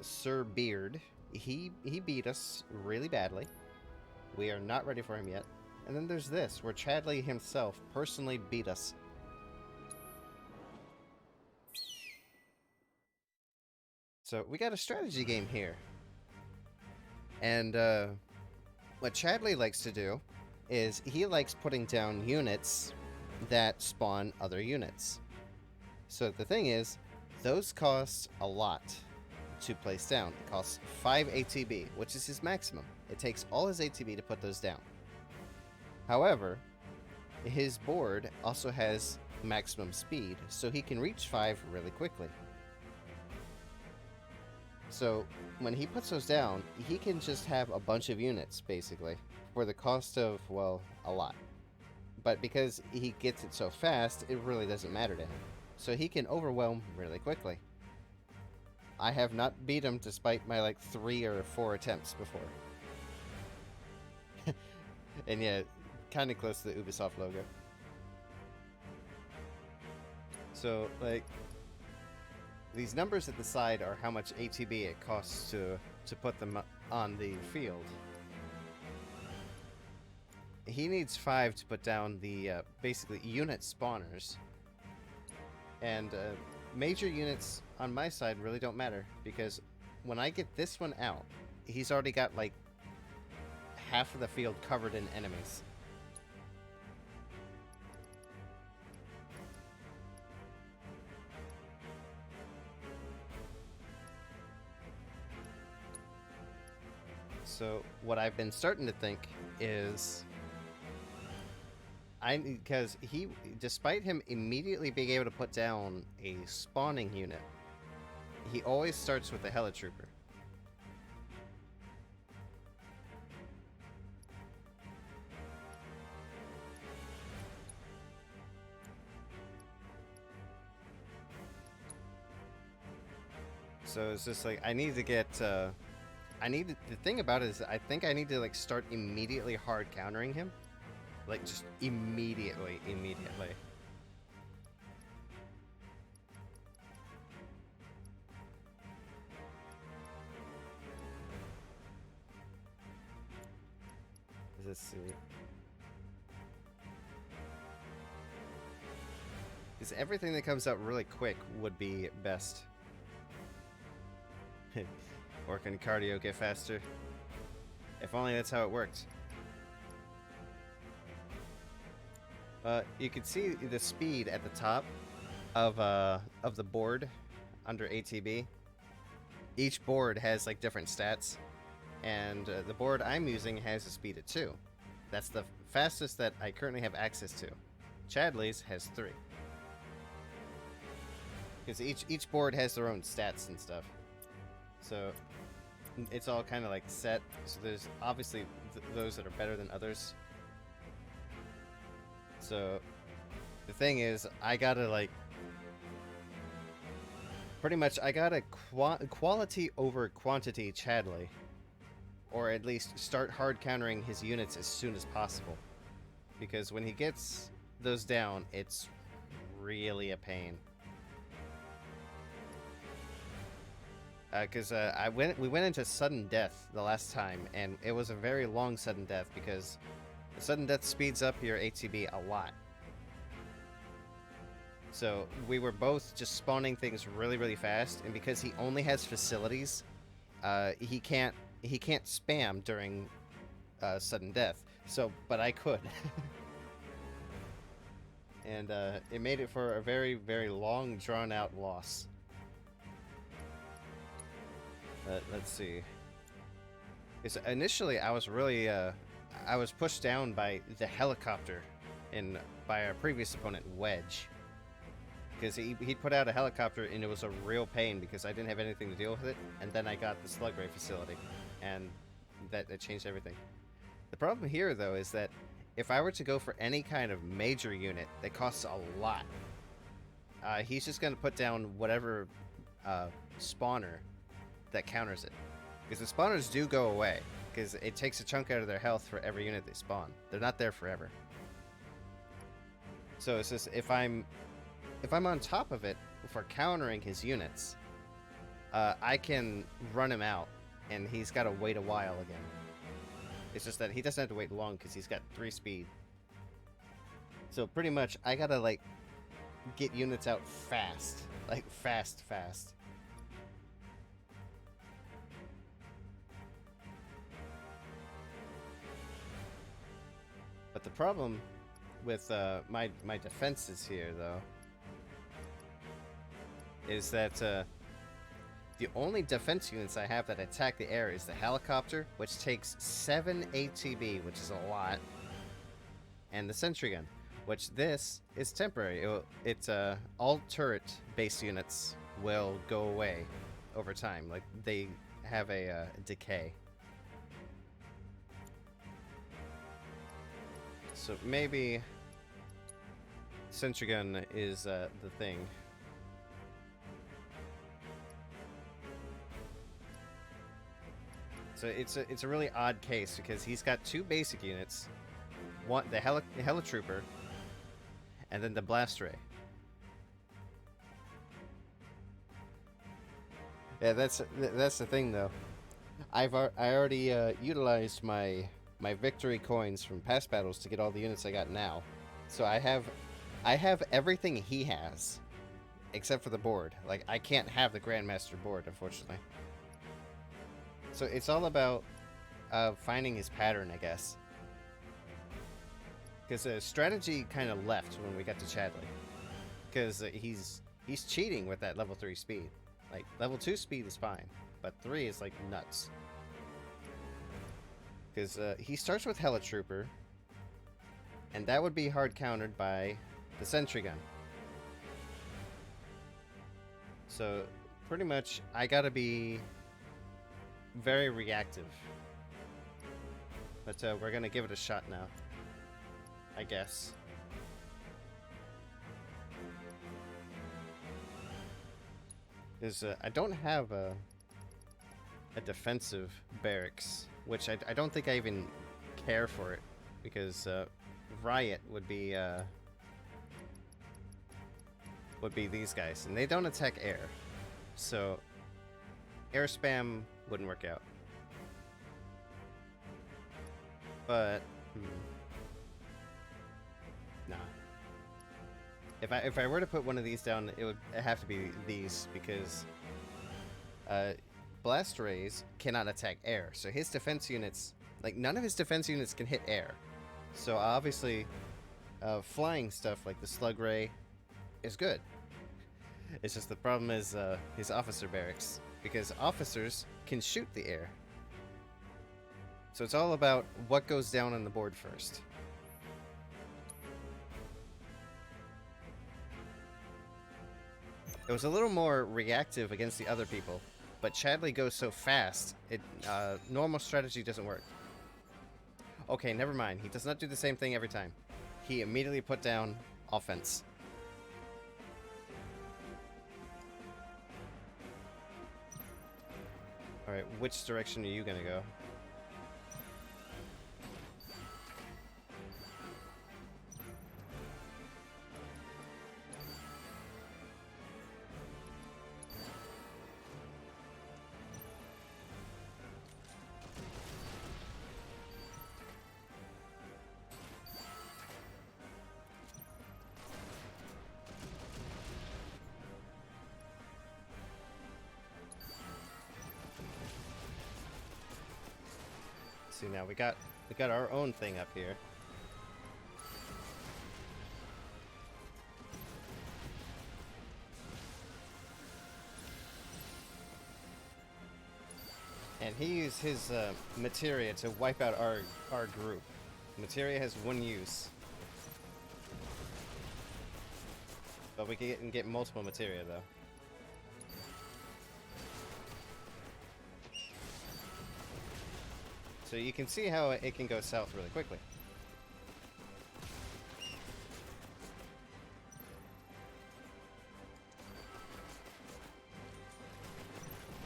Sir Beard. He beat us really badly. We are not ready for him yet. And then there's this, where Chadley himself personally beat us. So we got a strategy game here. And what Chadley likes to do is he likes putting down units that spawn other units. So the thing is, those cost a lot to place down. It costs 5 ATB, which is his maximum. It takes all his ATB to put those down. However, his board also has maximum speed, so he can reach 5 really quickly. So when he puts those down, he can just have a bunch of units, basically, for the cost of, well, a lot. But because he gets it so fast, it really doesn't matter to him. So he can overwhelm really quickly. I have not beat him despite my, like, 3 or 4 attempts before. And yeah, kind of close to the Ubisoft logo. So, like, these numbers at the side are how much ATB it costs to put them on the field. He needs 5 to put down the, basically, unit spawners. And, major units on my side really don't matter, because when I get this one out, he's already got, like, half of the field covered in enemies. So what I've been starting to think is, because he, despite him immediately being able to put down a spawning unit, he always starts with a helitrooper. So it's just like, I need to get, the thing about it is, I think I need to, like, start immediately hard countering him. Like, just immediately. Let's see. Because everything that comes out really quick would be best. Working cardio, get faster. If only that's how it worked. You can see the speed at the top of the board under ATB. Each board has, like, different stats, and the board I'm using has a speed of 2. That's the fastest that I currently have access to. Chadley's has 3. Because each board has their own stats and stuff. So it's all kind of, like, set. So there's obviously those that are better than others. So the thing is, I gotta, like, pretty much I gotta quality over quantity Chadley, or at least start hard countering his units as soon as possible, because when he gets those down, it's really a pain. Because we went into sudden death the last time, and it was a very long sudden death, because sudden death speeds up your ATB a lot. So we were both just spawning things really, really fast, and because he only has facilities, he can't spam during sudden death. So, but I could. And it made it for a very, very long, drawn-out loss. Let's see. Because initially, I was really, I was pushed down by the helicopter by our previous opponent, Wedge. Because he put out a helicopter, and it was a real pain because I didn't have anything to deal with it, and then I got the slug ray facility, and that changed everything. The problem here, though, is that if I were to go for any kind of major unit that costs a lot, he's just going to put down whatever spawner that counters it. Because the spawners do go away, because it takes a chunk out of their health for every unit they spawn. They're not there forever. So it's just, if I'm on top of it for countering his units, I can run him out, and he's got to wait a while again. It's just that he doesn't have to wait long because he's got 3 speed. So pretty much, I gotta, like, get units out fast. Like, fast. But the problem with my defenses here, though, is that the only defense units I have that attack the air is the helicopter, which takes 7 ATB, which is a lot, and the sentry gun, which this is temporary. It's all turret-based units will go away over time. Like, they have a decay. So maybe sentry gun is the thing. So it's a really odd case because he's got 2 basic units, one the helitrooper, and then the blast ray. Yeah, that's the thing though. I already utilized my victory coins from past battles to get all the units I got now. So I have everything he has, except for the board. Like, I can't have the Grandmaster board, unfortunately. So it's all about finding his pattern, I guess. Because strategy kind of left when we got to Chadley. Because he's cheating with that level 3 speed. Like, level 2 speed is fine, but 3 is like nuts. Because he starts with Helitrooper, and that would be hard countered by the sentry gun. So pretty much I gotta be very reactive. But we're gonna give it a shot now, I guess. Is I don't have a defensive barracks, which I don't think I even care for it, because Riot would be these guys, and they don't attack air, so air spam wouldn't work out. But nah. If I were to put one of these down, it would have to be these, because blast rays cannot attack air. So his defense units, like, none of his defense units can hit air. So obviously, flying stuff like the slug ray is good. It's just the problem is his officer barracks, because officers can shoot the air. So it's all about what goes down on the board first. It was a little more reactive against the other people, but Chadley goes so fast, normal strategy doesn't work. Okay, never mind. He does not do the same thing every time. He immediately put down offense. Alright, which direction are you gonna go? See, now we got our own thing up here. And he used his materia to wipe out our group. Materia has one use, but we can get multiple materia though. So you can see how it can go south really quickly.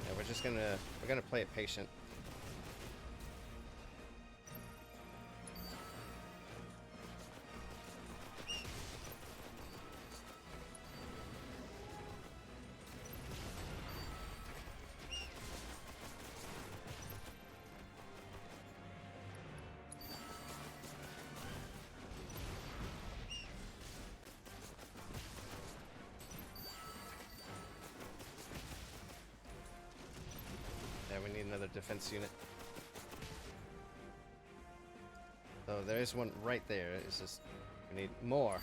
Yeah, we're gonna play it patient. We need another defense unit. Oh, there is one right there. It's just we need more.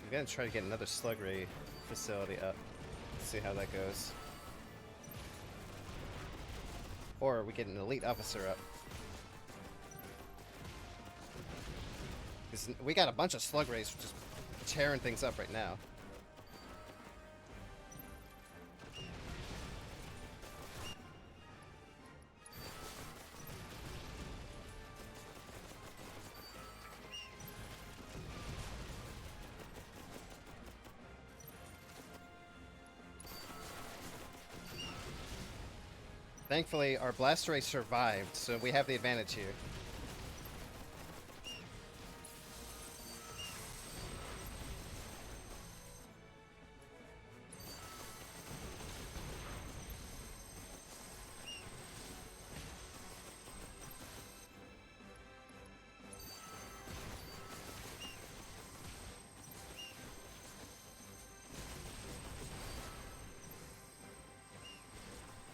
I'm gonna try to get another slug ray facility up. See how that goes. Or we get an elite officer up. Because we got a bunch of slug rays just tearing things up right now. Thankfully, our blaster ray survived, so we have the advantage here.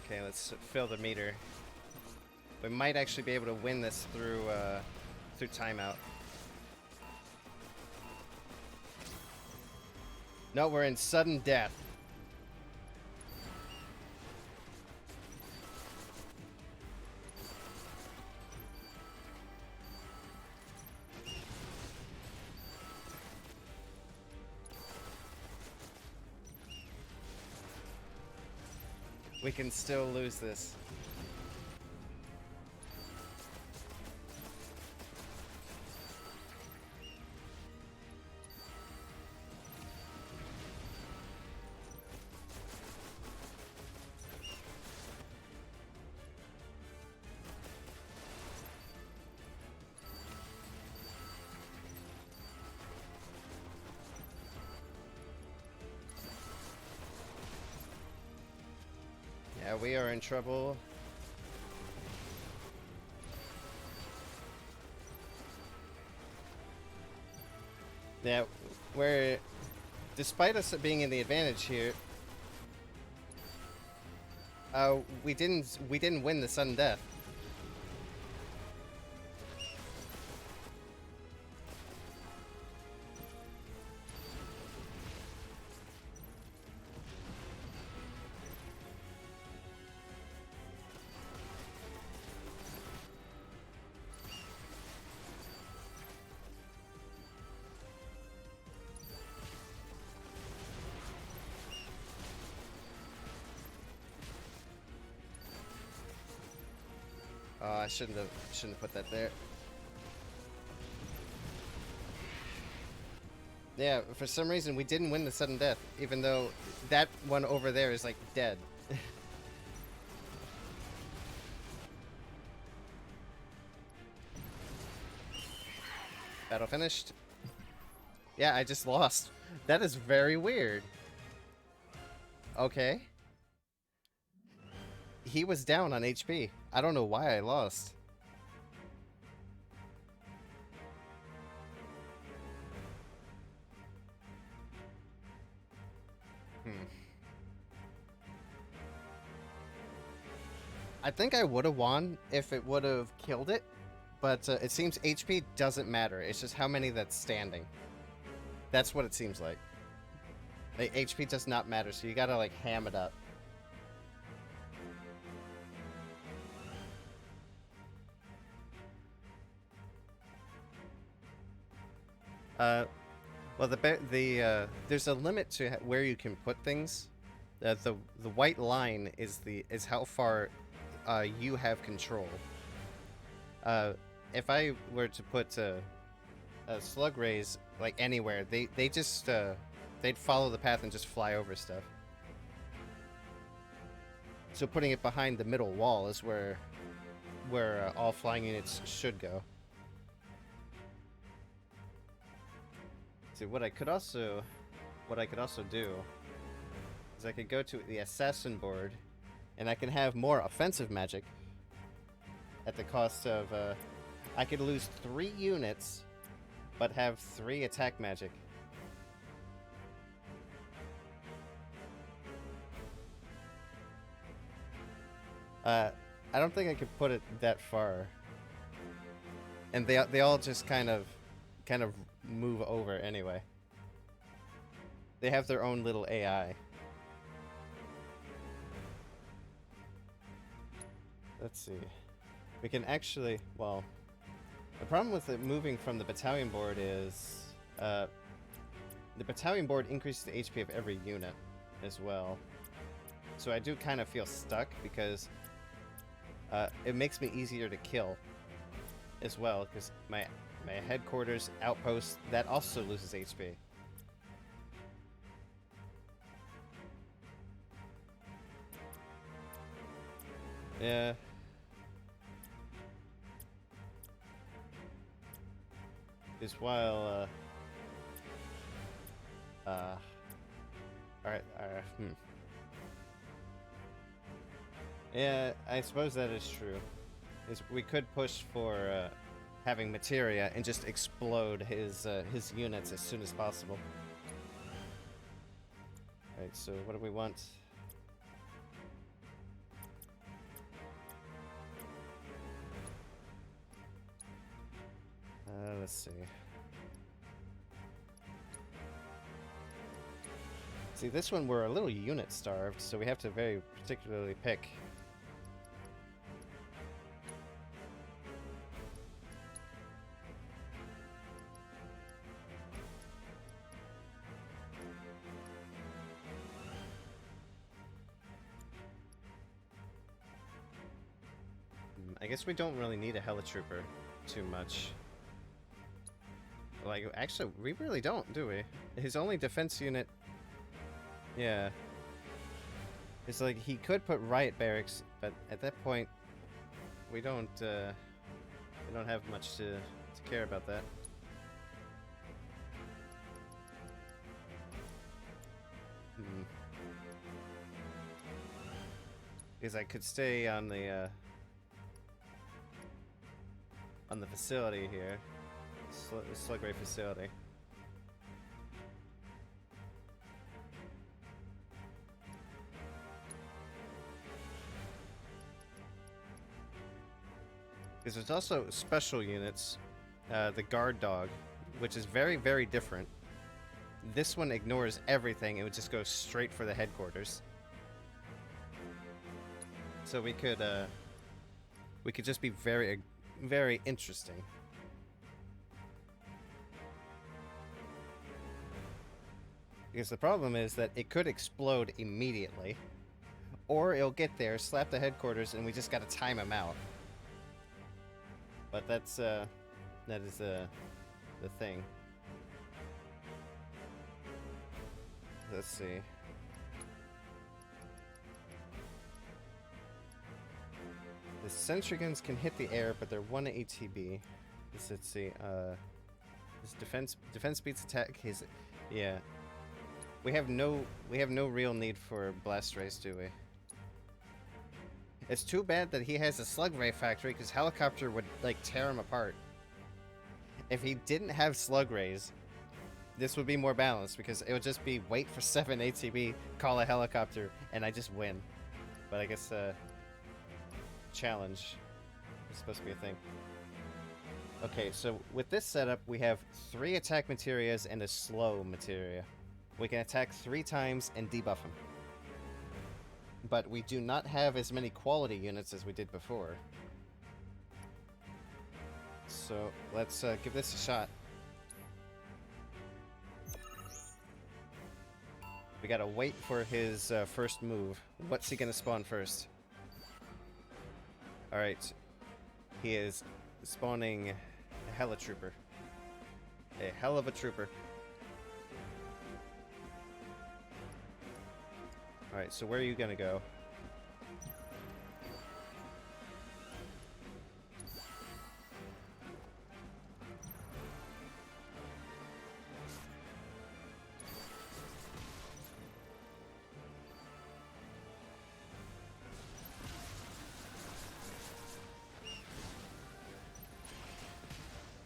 Okay, let's fill the meter. We might actually be able to win this through timeout. No, we're in sudden death. We can still lose this. Yeah, we are in trouble. Yeah, we're, despite us being in the advantage here, we didn't win the sudden death. Oh, I shouldn't have put that there. Yeah, for some reason we didn't win the sudden death, even though that one over there is like dead. Battle finished. Yeah, I just lost. That is very weird. Okay. He was down on HP. I don't know why I lost. I think I would have won if it would have killed it, but it seems HP doesn't matter. It's just how many that's standing. That's what it seems like. Like, HP does not matter, so you gotta, like, ham it up. Well, there's a limit to where you can put things. The white line is how far you have control. If I were to put slug rays like anywhere, they just they'd follow the path and just fly over stuff. So putting it behind the middle wall is where all flying units should go. See, what I could also do is I could go to the assassin board, and I can have more offensive magic at the cost of I could lose 3 units, but have 3 attack magic. I don't think I could put it that far. And they all just kind of move over anyway. They have their own little AI. Let's see. We can actually, well, the problem with it moving from the battalion board is the battalion board increases the HP of every unit as well. So I do kind of feel stuck because it makes me easier to kill as well, because my headquarters outpost, that also loses HP. Yeah. Because while alright, yeah, I suppose that is true. We could push for having materia and just explode his units as soon as possible. Alright, so what do we want? Let's see. See, this one we're a little unit starved, so we have to very particularly pick. I guess we don't really need a helitrooper too much. Like, actually, we really don't, do we? His only defense unit... Yeah. It's like, he could put riot barracks, but at that point, we don't have much to care about that. Because I could stay on the facility here. Slug Ray facility. Because there's also special units, the guard dog, which is very, very different. This one ignores everything, it would just go straight for the headquarters. So we could just be very, very interesting. Because the problem is that it could explode immediately, or it'll get there, slap the headquarters, and we just gotta time him out. But that is the thing. Let's see. The sentry guns can hit the air, but they're 1 ATB. Let's see. His defense beats attack. Yeah. We have no real need for blast rays, do we? It's too bad that he has a slug ray factory, because helicopter would like tear him apart. If he didn't have slug rays, this would be more balanced, because it would just be wait for 7 ATB, call a helicopter, and I just win. But I guess challenge is supposed to be a thing. Okay, so with this setup, we have 3 attack materias and a slow materia. We can attack 3 times and debuff him. But we do not have as many quality units as we did before. So let's give this a shot. We gotta wait for his first move. What's he gonna spawn first? Alright. He is spawning a helitrooper. A hell of a trooper. Alright, so where are you gonna go?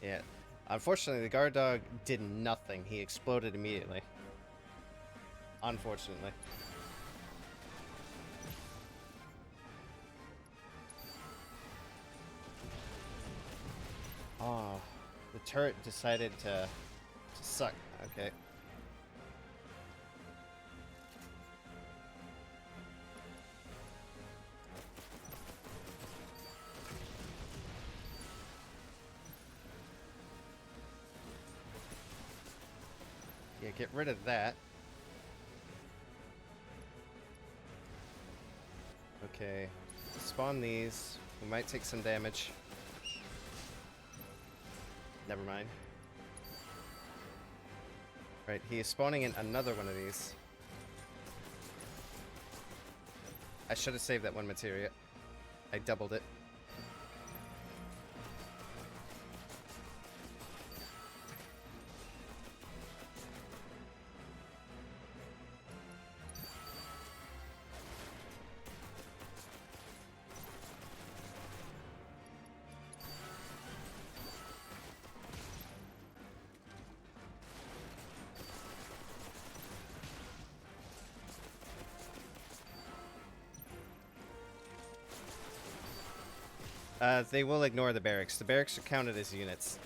Yeah. Unfortunately, the guard dog did nothing. He exploded immediately. Unfortunately. turret decided to suck. Okay. Yeah, get rid of that. Okay. Spawn these. We might take some damage. Never mind. Right, he is spawning in another one of these. I should have saved that one materia. I doubled it. They will ignore the barracks. The barracks are counted as units.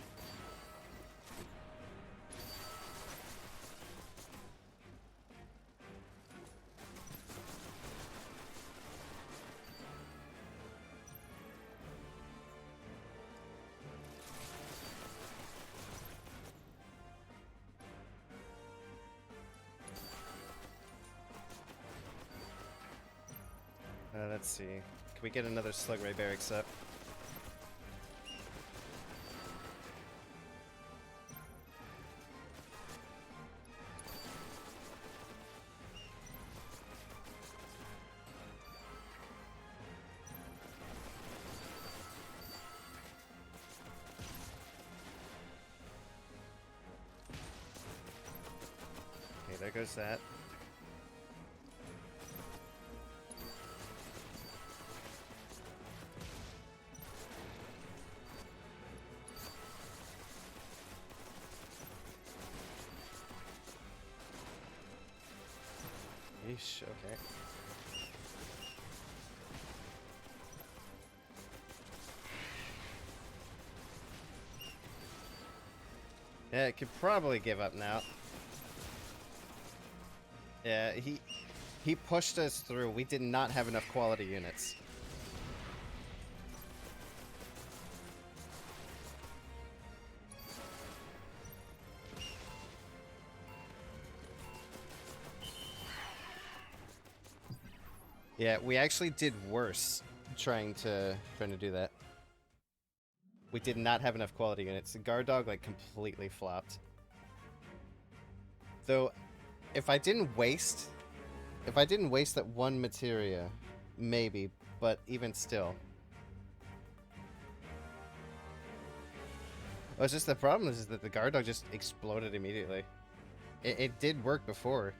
Let's see. Can we get another Slug Ray barracks up? Okay, there goes that. Yeesh, okay. Yeah, it could probably give up now. Yeah, he pushed us through. We did not have enough quality units. Yeah, we actually did worse trying to do that. We did not have enough quality units. The guard dog like completely flopped. Though, if I didn't waste that one materia, maybe, but even still. Well, it's just the problem is that the guard dog just exploded immediately. It did work before,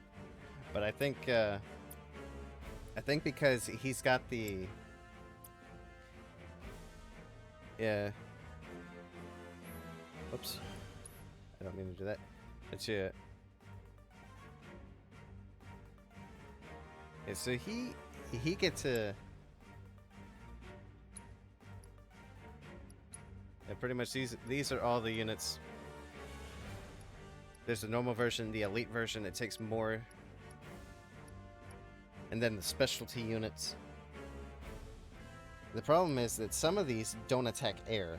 but I think because he's got the... Yeah. Oops. I don't mean to do that. But yeah. Yeah, so he gets to... Yeah, pretty much these are all the units. There's the normal version, the elite version, it takes more. And then the specialty units. The problem is that some of these don't attack air.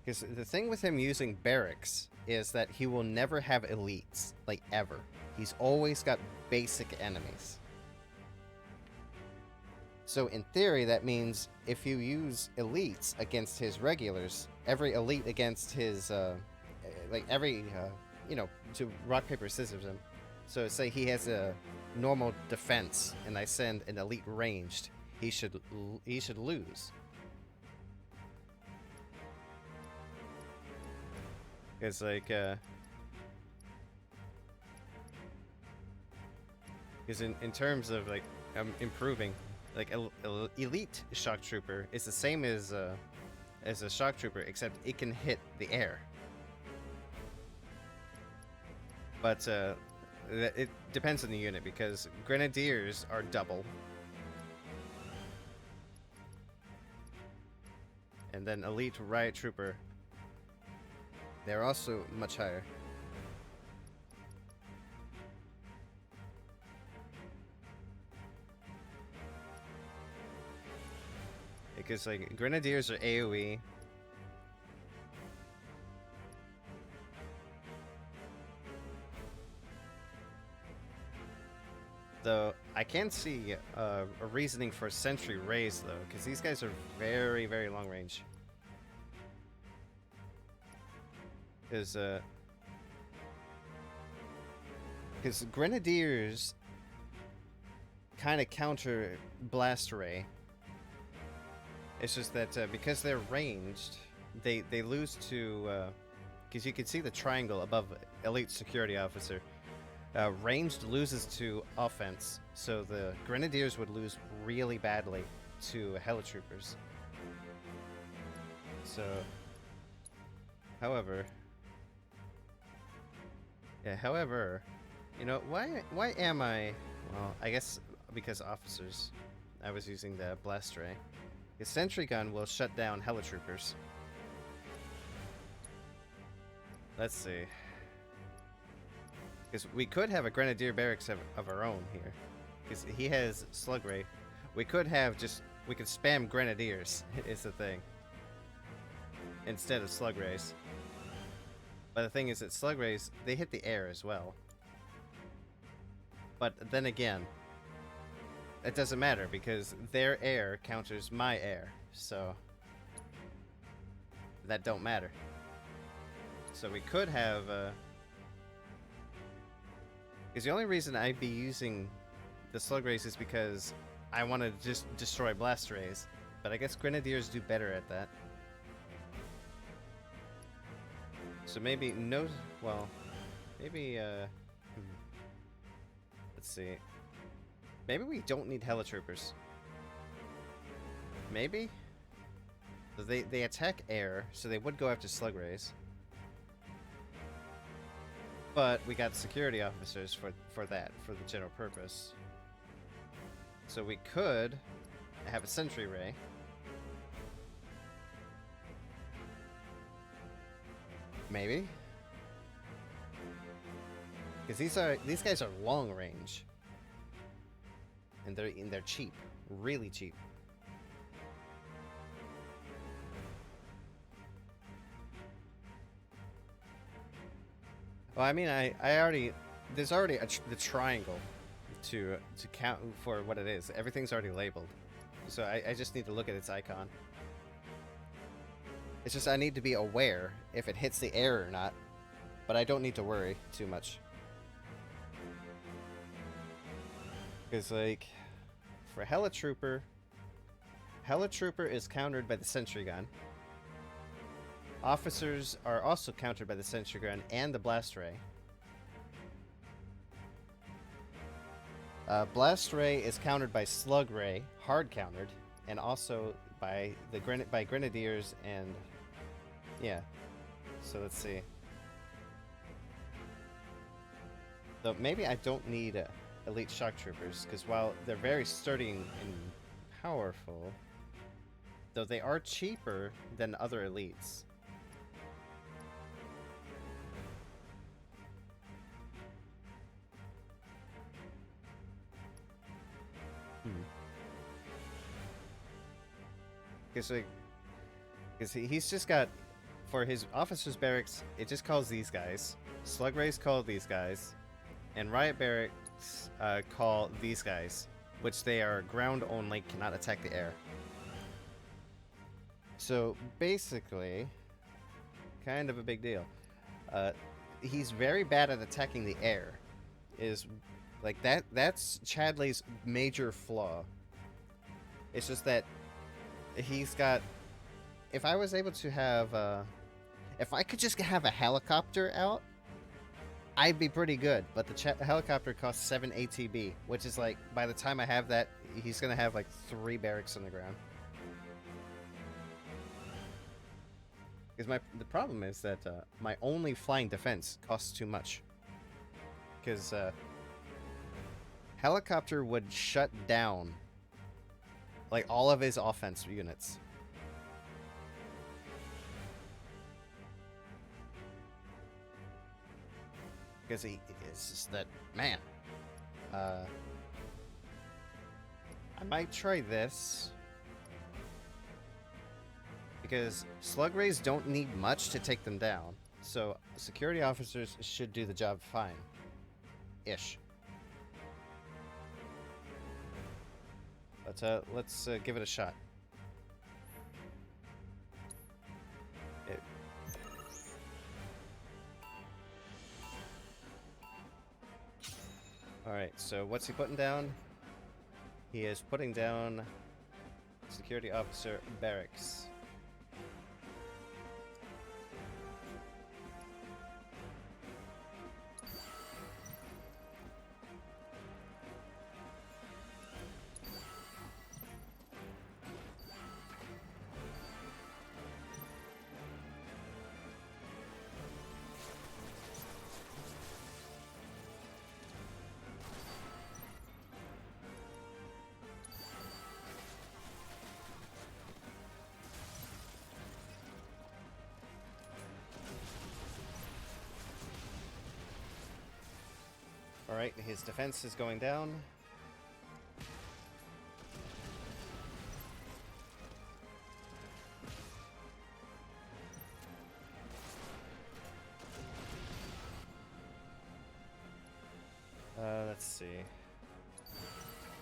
Because the thing with him using barracks is that he will never have elites, like ever. He's always got basic enemies. So in theory, that means if you use elites against his regulars, every elite against his, you know, to rock, paper, scissors him. So say he has a normal defense, and I send an elite ranged, he should lose. It's like, because in terms of like improving, like elite shock trooper is the same as a shock trooper, except it can hit the air. But it depends on the unit, because Grenadiers are double. And then Elite Riot Trooper, they're also much higher. Because like Grenadiers are AoE. Though I can see a reasoning for Sentry Rays though, because these guys are very, very long range. Because Grenadiers kind of counter Blast Ray. It's just that because they're ranged, they lose to, because you can see the triangle above Elite Security Officer. Ranged loses to offense, so the Grenadiers would lose really badly to Helitroopers. So, however, you know, why am I? Well, I guess because officers. I was using the Blast Ray. The Sentry Gun will shut down Helitroopers. Let's see. Because we could have a Grenadier Barracks of our own here. Because he has Slug Ray. We could have we could spam Grenadiers, is the thing. Instead of Slug Rays. But the thing is that Slug Rays, they hit the air as well. But then again, it doesn't matter because their air counters my air. So, that don't matter. So we could have... Because the only reason I'd be using the Slug Rays is because I want to just destroy Blast Rays. But I guess Grenadiers do better at that. So maybe no... Well, maybe... Let's see. Maybe we don't need Helitroopers. Maybe? So they attack air, so they would go after Slug Rays. But we got security officers for that, for the general purpose. So we could have a Sentry Ray. Maybe. Because these guys are long range. And they're cheap. Really cheap. Well, I mean, I already... There's already the triangle to count for what it is. Everything's already labeled. So I just need to look at its icon. It's just I need to be aware if it hits the air or not. But I don't need to worry too much. Because, like, for Helitrooper is countered by the Sentry Gun. Officers are also countered by the Sentry Gun and the Blast Ray. Blast Ray is countered by Slug Ray, hard countered, and also by Grenadiers and... Yeah. So let's see. So maybe I don't need... Elite Shock Troopers, because while they're very sturdy and powerful, though they are cheaper than other elites. Because he's just got, for his officers' barracks, it just calls these guys. Slug Rays call these guys. And Riot Barracks call these guys, which they are ground only, cannot attack the air. So basically, kind of a big deal. He's very bad at attacking the air. Is like that's Chadley's major flaw. It's just that he's got... If I was able to have... if I could just have a helicopter out, I'd be pretty good, but the helicopter costs 7 ATB, which is like, by the time I have that, he's gonna have like 3 barracks on the ground. Because the problem is that my only flying defense costs too much. because helicopter would shut down like all of his offense units. Because it's just that, man. I might try this. Because slug rays don't need much to take them down. So security officers should do the job fine. Ish. But let's give it a shot. Alright, so what's he putting down? He is putting down security officer barracks. Alright, his defense is going down. Let's see.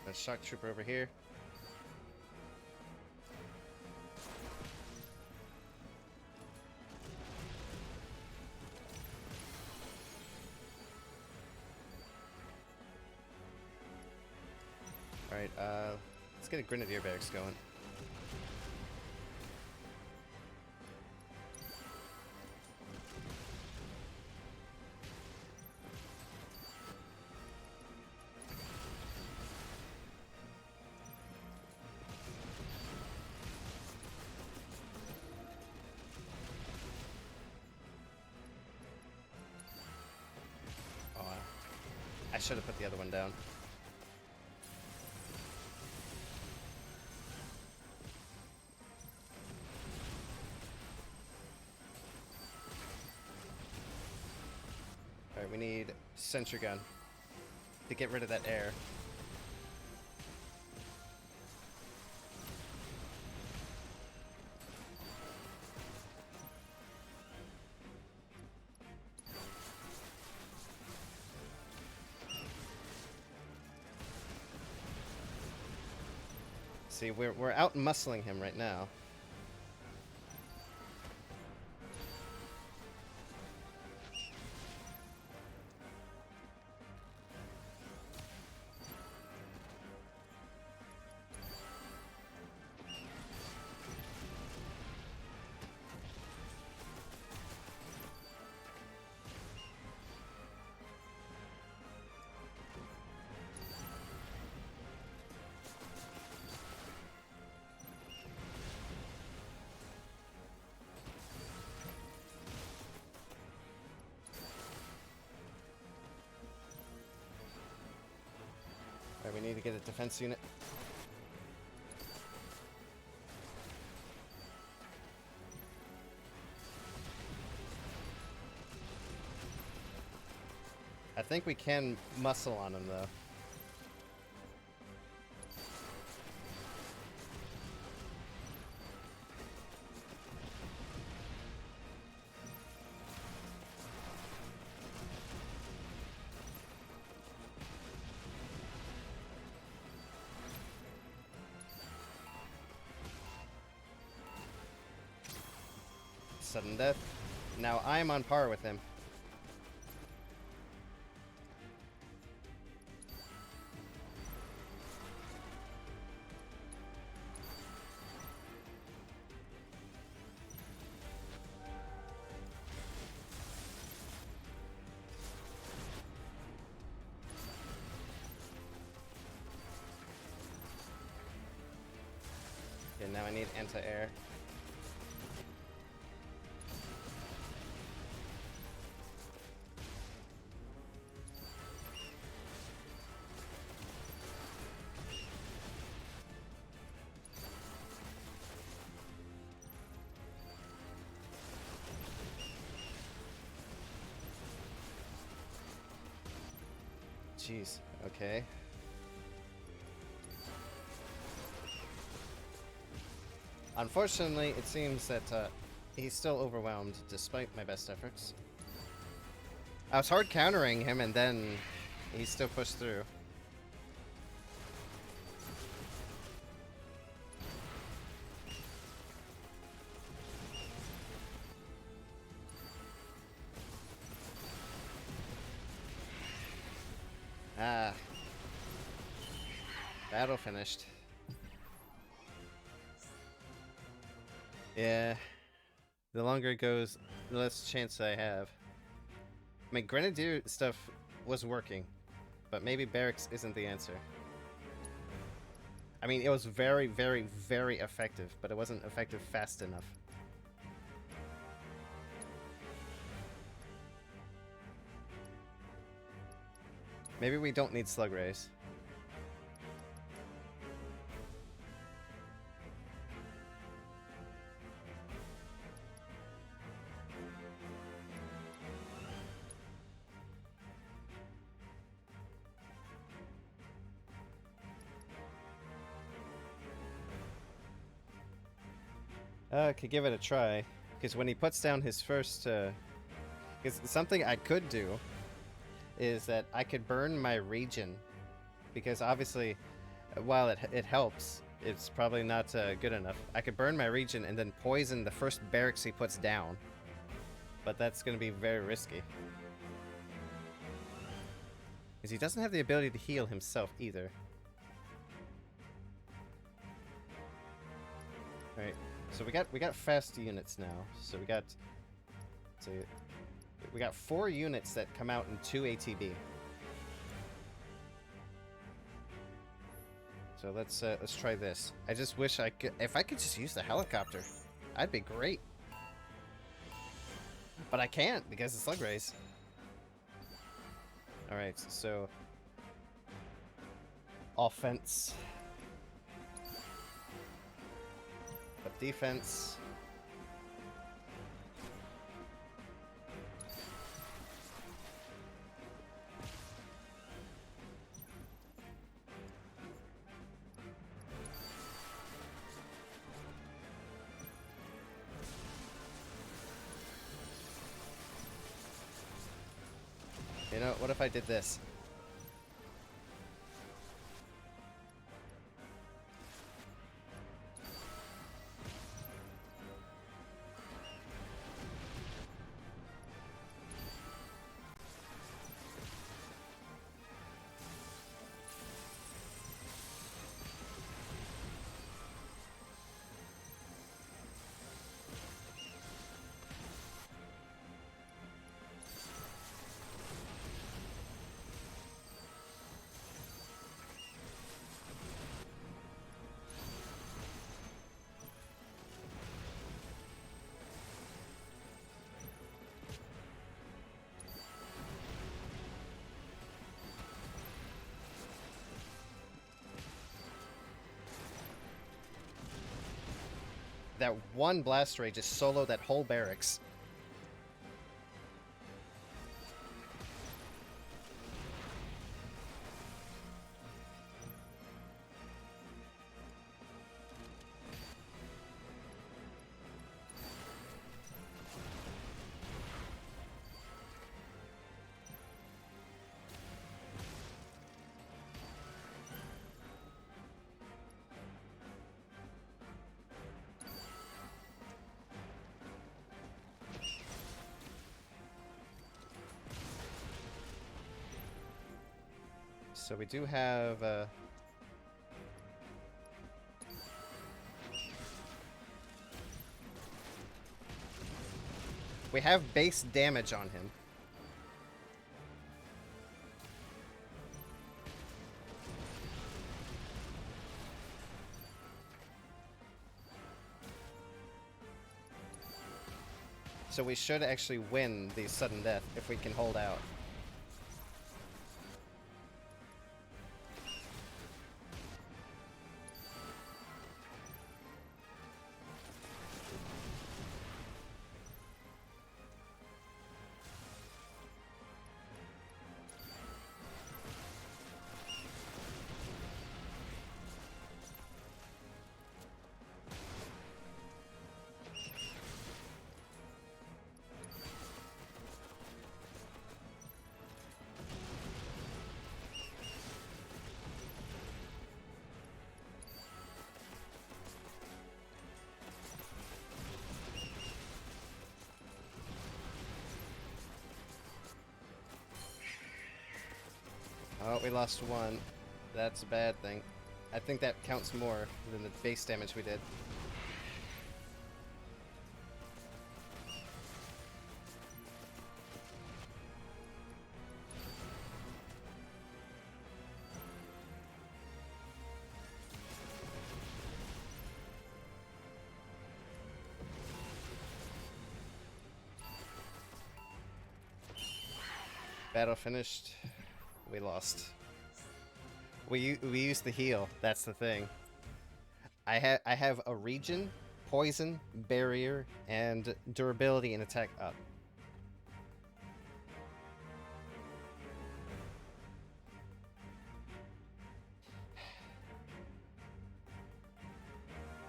A shock trooper over here. Alright, let's get a grenadier barracks going. Oh, I should have put the other one down. Alright, we need sentry gun to get rid of that air. See, we're out muscling him right now. Alright, we need to get a defense unit. I think we can muscle on him though. Sudden death. Now I'm on par with him. Okay, now I need anti-air. jeez. Okay. Unfortunately, it seems that he's still overwhelmed despite my best efforts. I was hard countering him and then he still pushed through. Ah. Battle finished. Yeah. The longer it goes, the less chance I have. I mean, Grenadier stuff was working, but maybe Barracks isn't the answer. I mean, it was very, very, very effective, but it wasn't effective fast enough. Maybe we don't need Slug Rays. Could give it a try, because when he puts down his first, because something I could do is that I could burn my region, because obviously, while it helps, it's probably not good enough. I could burn my region and then poison the first barracks he puts down, but that's going to be very risky. Because he doesn't have the ability to heal himself either. Alright. So we got fast units now. So we got 4 units that come out in 2 ATB. So let's try this. I just wish I could, if I could just use the helicopter, I'd be great. But I can't because it's Slug Rays. All right, so offense. But defense. You know, what if I did this? That one blast ray just soloed that whole barracks. So we do have we have base damage on him. So we should actually win the sudden death if we can hold out. Oh, we lost one. That's a bad thing. I think that counts more than the base damage we did. Battle finished. We lost. We used the heal. That's the thing. I have a region, poison, barrier, and durability and attack up.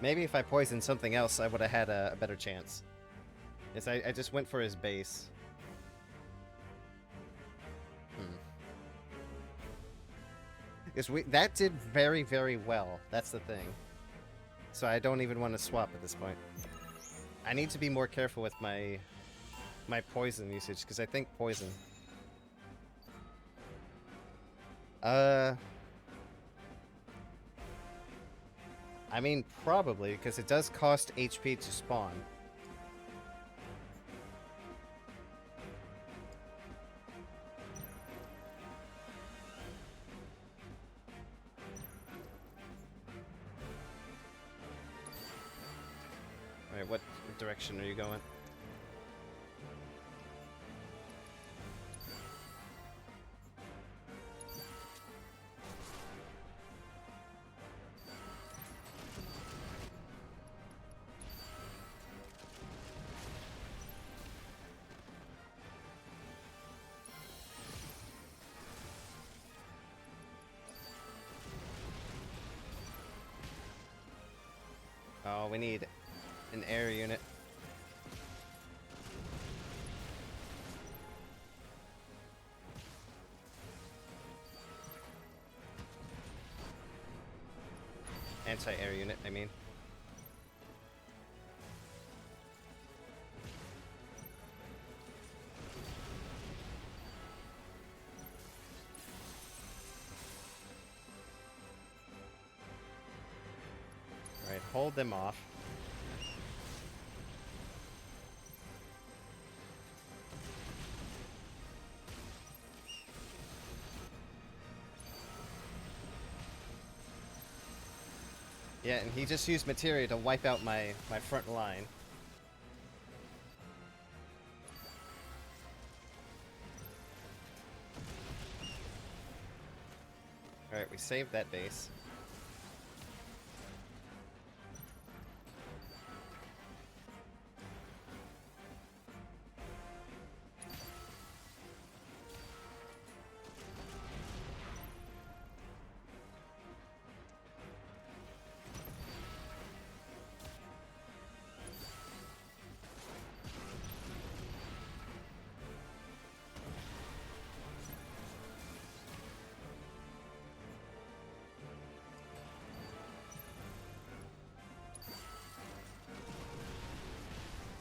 Maybe if I poisoned something else, I would have had a better chance. Yes, I just went for his base. Because that did very, very well. That's the thing. So I don't even want to swap at this point. I need to be more careful with my poison usage, because I think poison. I mean, probably, because it does cost HP to spawn. Alright, what direction are you going? Oh, we need an air unit. Anti-air unit, I mean. Alright, hold them off. Yeah, and he just used materia to wipe out my front line. Alright, we saved that base.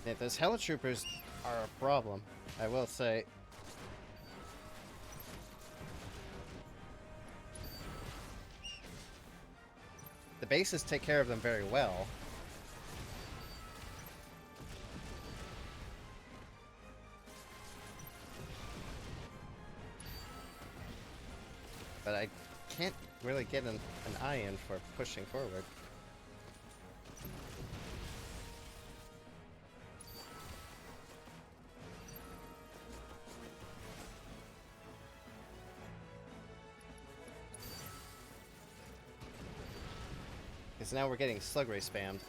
Yeah, those helitroopers are a problem, I will say. The bases take care of them very well. But I can't really get an eye in for pushing forward. Because now we're getting slug ray spammed.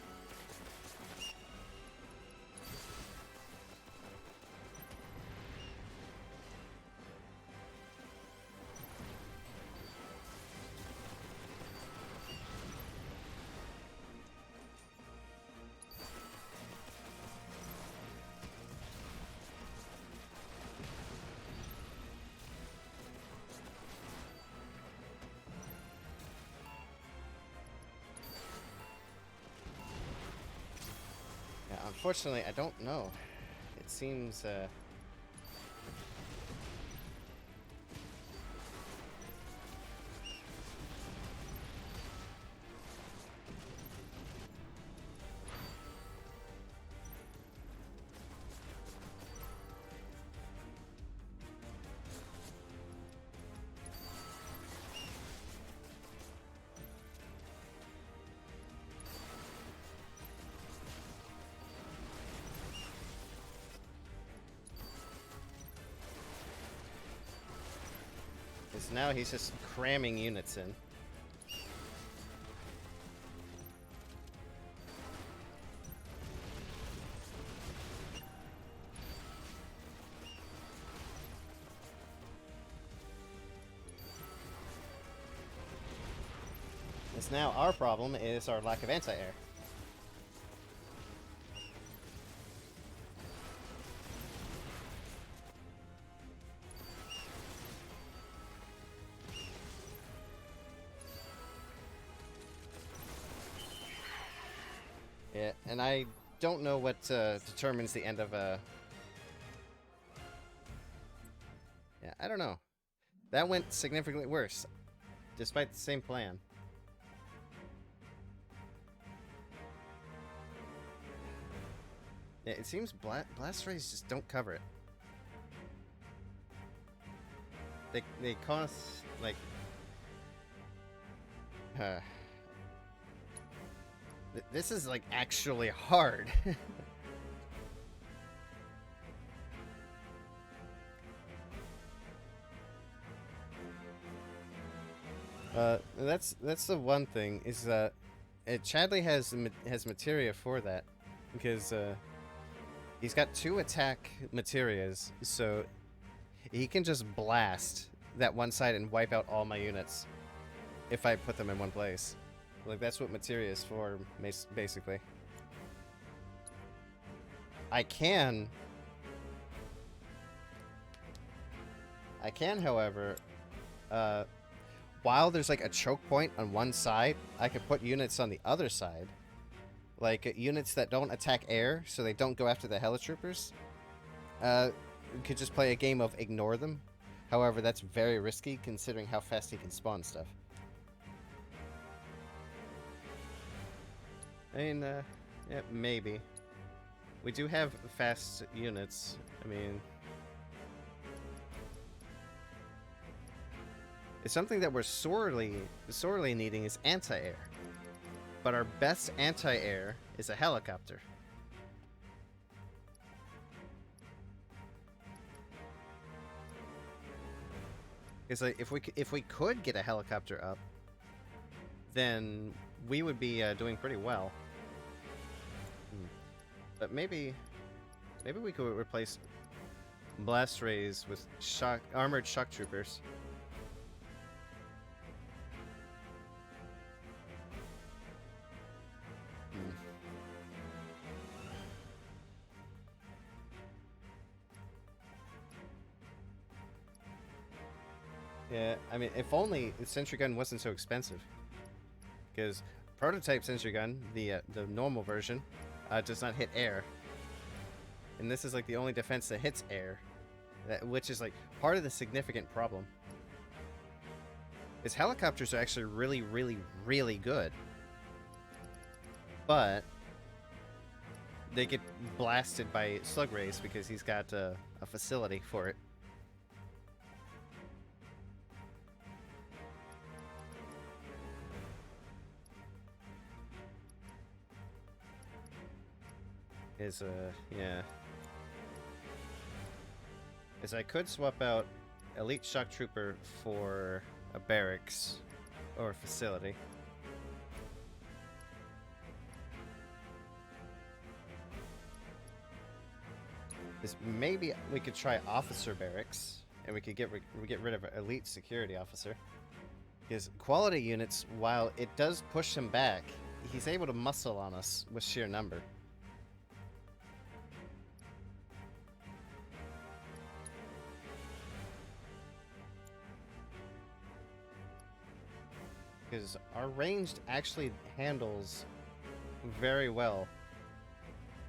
Unfortunately, I don't know. It seems, So now he's just cramming units in. It's now our problem is our lack of anti-air. Yeah, and I don't know what determines the end of a... Yeah, I don't know. That went significantly worse, despite the same plan. Yeah, it seems blast rays just don't cover it. They cost like this is like actually hard. That's the one thing is that Chadley has materia for that because he's got 2 attack materias, so he can just blast that one side and wipe out all my units if I put them in one place. Like, that's what materia is for, basically. I can, however, while there's like a choke point on one side, I could put units on the other side. Like, units that don't attack air, so they don't go after the helitroopers. You could just play a game of ignore them. However, that's very risky, considering how fast he can spawn stuff. I mean, yeah, maybe. We do have fast units. I mean... It's something that we're sorely needing is anti-air. But our best anti-air is a helicopter. It's like if we could get a helicopter up, then we would be doing pretty well. But maybe we could replace blast rays with armored shock troopers. Yeah, I mean, if only the sentry gun wasn't so expensive. Because prototype sentry gun, the normal version, does not hit air. And this is like the only defense that hits air. Which is like part of the significant problem. Is helicopters are actually really good. But they get blasted by slug rays because he's got a facility for it. Yeah. Is I could swap out Elite Shock Trooper for a barracks or a facility. Maybe we could try Officer Barracks, and we could get rid of Elite Security Officer. Because quality units, while it does push him back, he's able to muscle on us with sheer number. Because our ranged actually handles very well.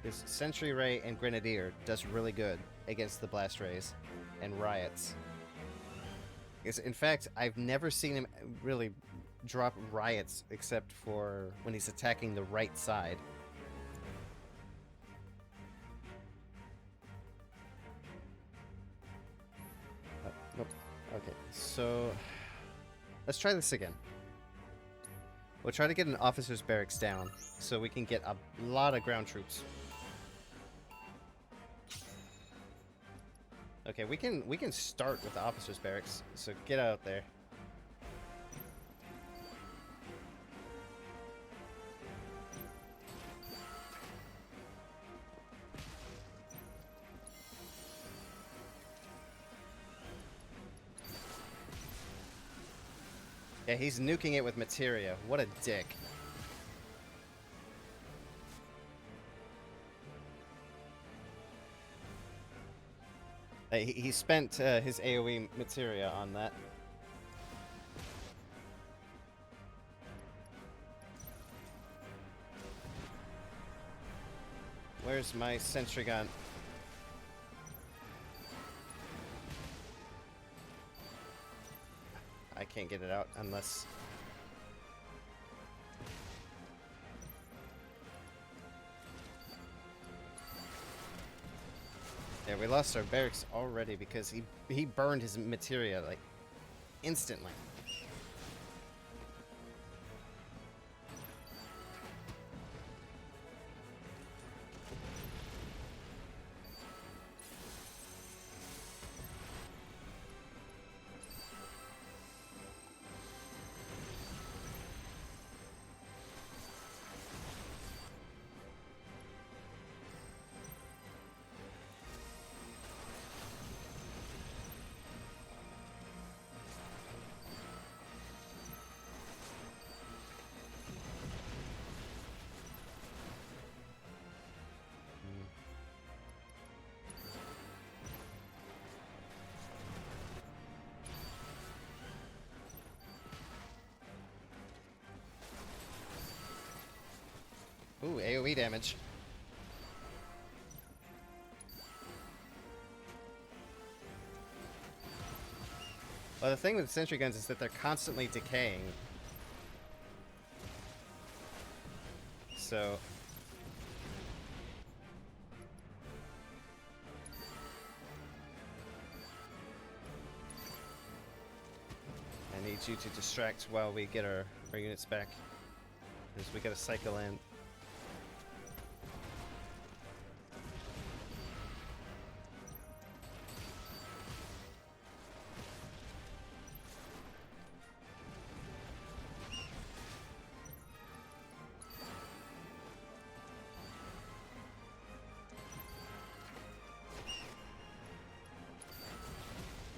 This Sentry Ray and Grenadier does really good against the Blast Rays and Riots. In fact, I've never seen him really drop Riots except for when he's attacking the right side. Nope. Okay, so let's try this again. We'll try to get an officer's barracks down so we can get a lot of ground troops. Okay, we can start with the officer's barracks, so get out there. Yeah, he's nuking it with materia. What a dick. He spent his AoE materia on that. Where's my sentry gun? I can't get it out unless... Yeah, we lost our barracks already because he burned his materia, like, instantly. Ooh, AoE damage. Well, the thing with sentry guns is that they're constantly decaying. So... I need you to distract while we get our units back. Because we gotta cycle in.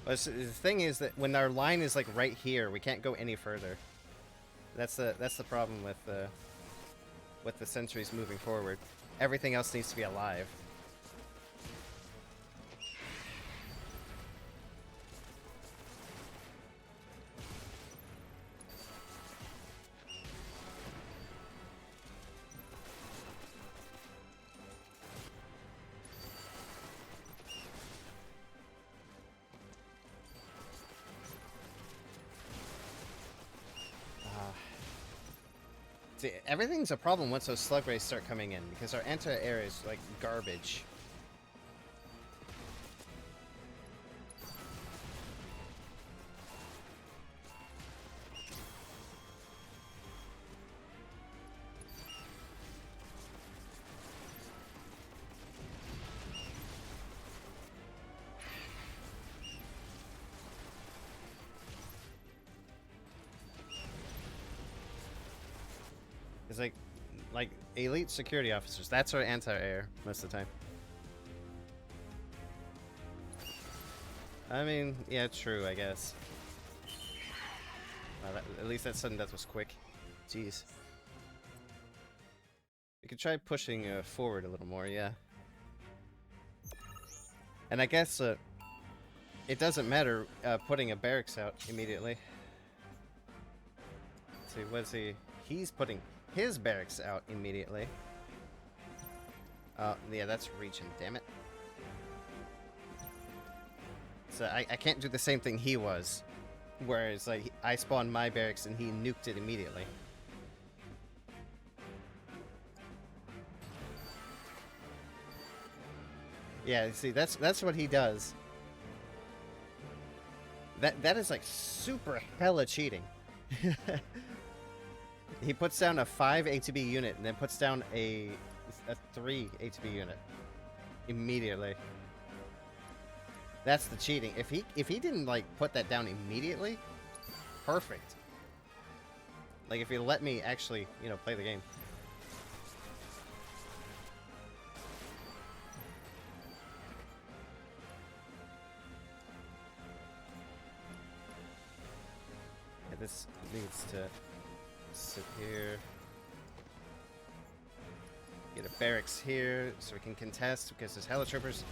The thing is that when our line is like right here, we can't go any further. That's the problem with the sentries moving forward. Everything else needs to be alive. See, everything's a problem once those slug rays start coming in, because our anti-air is, like, garbage. It's like elite security officers. That's our anti-air most of the time. I mean, yeah, true, I guess. At least that sudden death was quick. Jeez. We could try pushing forward a little more, yeah. And I guess it doesn't matter putting a barracks out immediately. Let's see, what's he? He's putting his barracks out immediately. Yeah, that's reaching, damn it. So I can't do the same thing he was. Whereas, like, I spawned my barracks and he nuked it immediately. Yeah, see, that's what he does. That is, like, super hella cheating. He puts down a 5 ATB unit and then puts down a 3 ATB unit immediately. That's the cheating. If he didn't like put that down immediately, perfect. Like if he let me actually, you know, play the game. this needs to sit here. Get a barracks here so we can contest because there's helitroopers.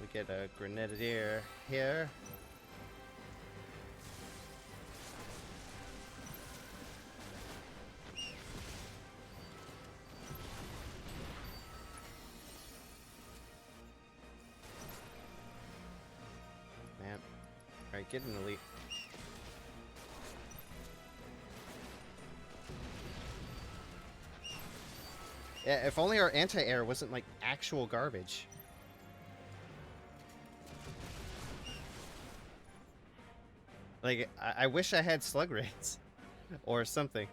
We get a grenadier here. Man. Alright, get an elite. Yeah, if only our anti-air wasn't like actual garbage. Like, I wish I had slug raids or something.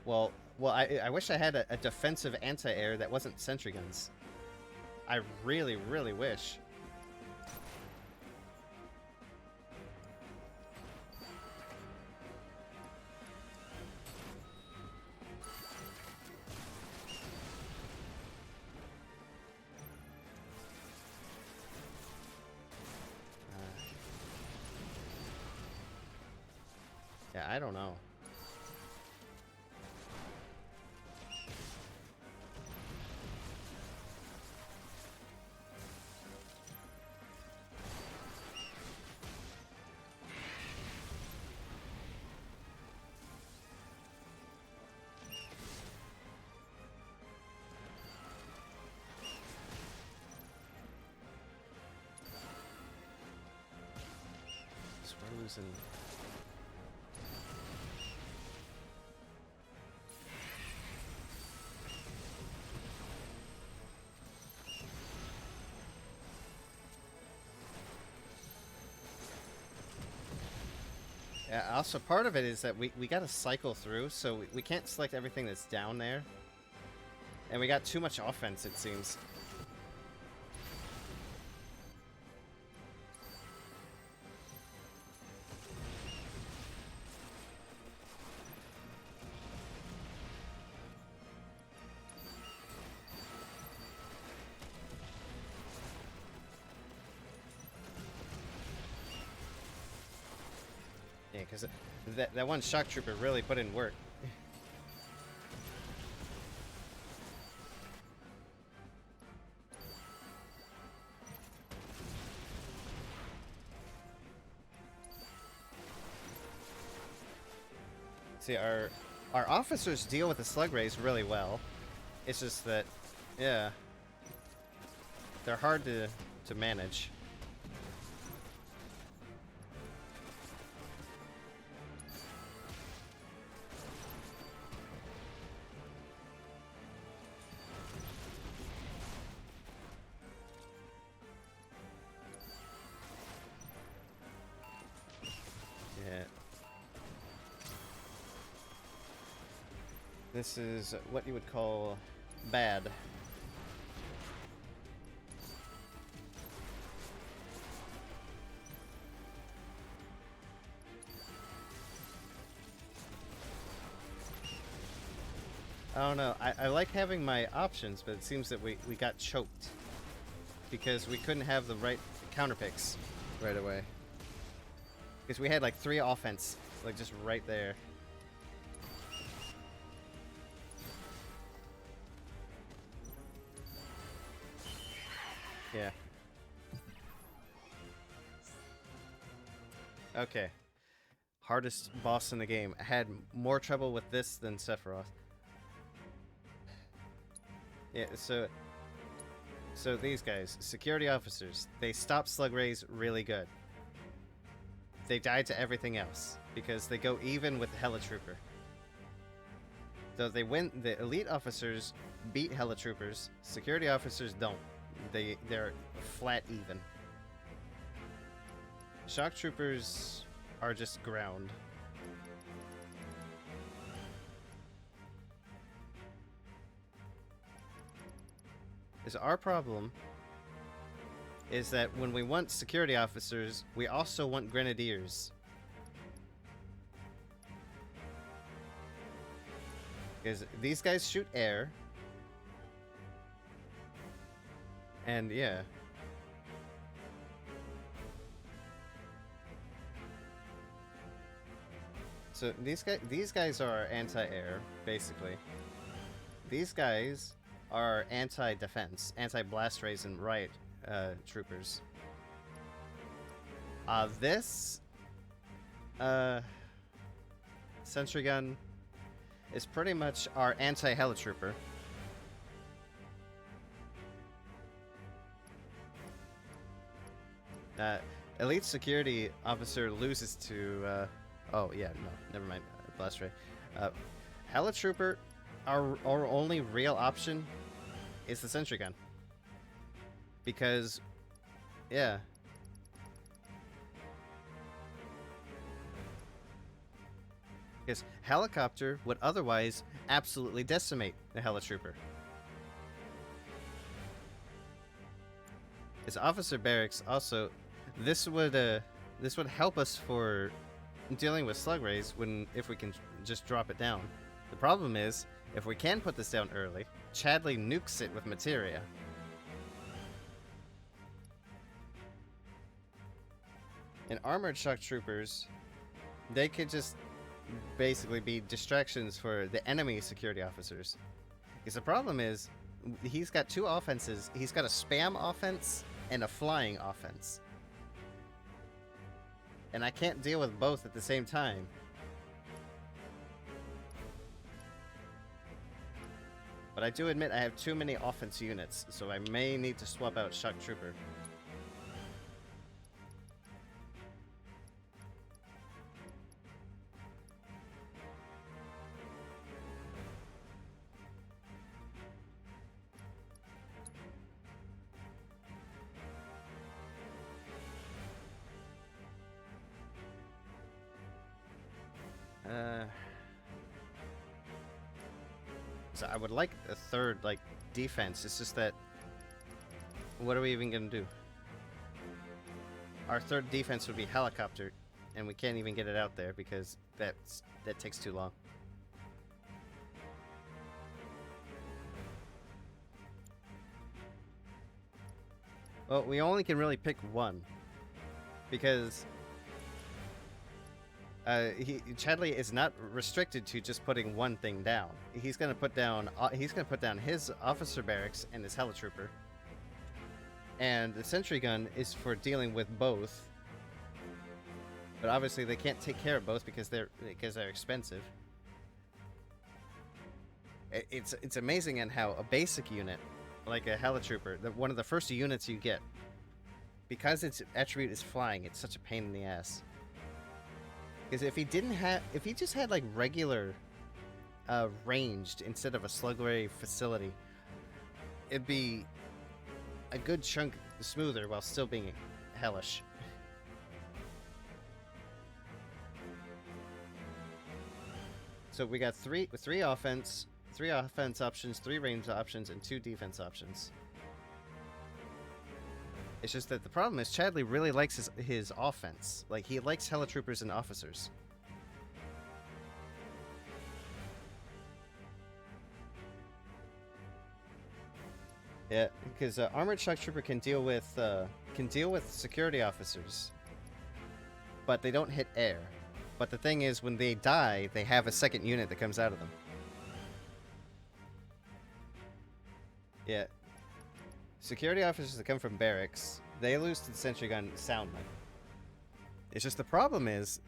Well, I wish I had a defensive anti-air that wasn't sentry guns. I really, really wish. Yeah, I don't know. So we're losing. Yeah, also part of it is that we gotta cycle through, so we can't select everything that's down there. And we got too much offense, it seems. Yeah, because that one shock trooper really put in work. See, our officers deal with the slug rays really well. It's just that, yeah, they're hard to manage. Yeah. This is what you would call bad. I don't know. I like having my options, but it seems that we got choked because we couldn't have the right counterpicks right away. Because we had like 3 offense, like just right there. Yeah. Okay. Hardest boss in the game. I had more trouble with this than Sephiroth. Yeah, so these guys, security officers, they stop slug rays really good. They die to everything else because they go even with the helitrooper. So they win. The elite officers beat helitroopers. Security officers don't. They're flat even. Shock troopers are just ground. Is our problem is that when we want security officers, we also want grenadiers. Because these guys shoot air. And yeah. So these guys are anti-air, basically. These guys are anti-defense, anti-blast rays and riot troopers. This sentry gun is pretty much our anti-helitrooper. Elite security officer loses to oh yeah, no, never mind. Blast ray. Helitrooper, our only real option is the sentry gun. Because yeah. Because helicopter would otherwise absolutely decimate the helitrooper. His officer barracks also, this would help us for dealing with slug rays if we can just drop it down. The problem is, if we can put this down early, Chadley nukes it with materia. And armored shock troopers, they could just basically be distractions for the enemy security officers. Because the problem is, he's got two offenses. He's got a spam offense and a flying offense. And I can't deal with both at the same time. But I do admit I have too many offense units, so I may need to swap out shock trooper. So I would like a third, like, defense. It's just that, what are we even gonna do? Our third defense would be helicopter, and we can't even get it out there because that takes too long. Well, we only can really pick one, because Chadley is not restricted to just putting one thing down. He's gonna put down his officer barracks and his helitrooper, and the sentry gun is for dealing with both. But obviously they can't take care of both because they're expensive. It's amazing in how a basic unit like a helitrooper, one of the first units you get, because its attribute is flying, it's such a pain in the ass. Because if he just had like regular ranged instead of a slug ray facility, it'd be a good chunk smoother while still being hellish. So we got three offense options, 3 range options, and 2 defense options. It's just that the problem is Chadley really likes his offense. Like, he likes helitroopers and officers. Yeah, because armored shock trooper can deal with security officers, but they don't hit air. But the thing is, when they die, they have a second unit that comes out of them. Yeah. Security officers that come from barracks, they lose to the sentry gun soundly. It's just the problem is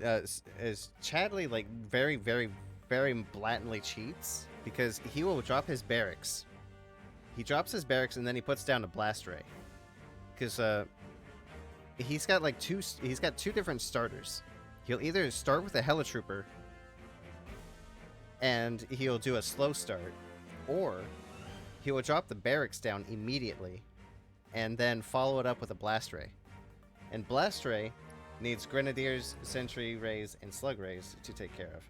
Chadley like very, very, very blatantly cheats because he will drop his barracks. He drops his barracks and then he puts down a blast ray. Because he's got two different starters. He'll either start with a helitrooper and he'll do a slow start, or he will drop the barracks down immediately and then follow it up with a blast ray. And blast ray needs grenadiers, sentry rays, and slug rays to take care of.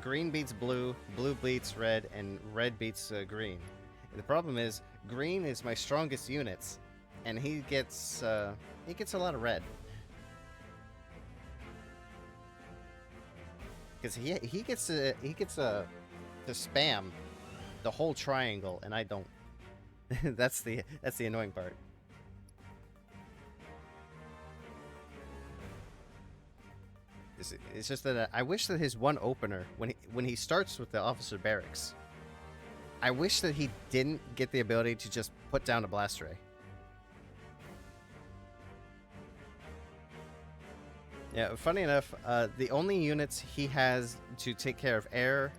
Green beats blue, blue beats red, and red beats green. And the problem is, green is my strongest units, and he gets a lot of red. Because he gets to spam the whole triangle, and I don't. That's the annoying part. It's just that I wish that his one opener, when he starts with the officer barracks, I wish that he didn't get the ability to just put down a blast ray. Yeah, funny enough, the only units he has to take care of air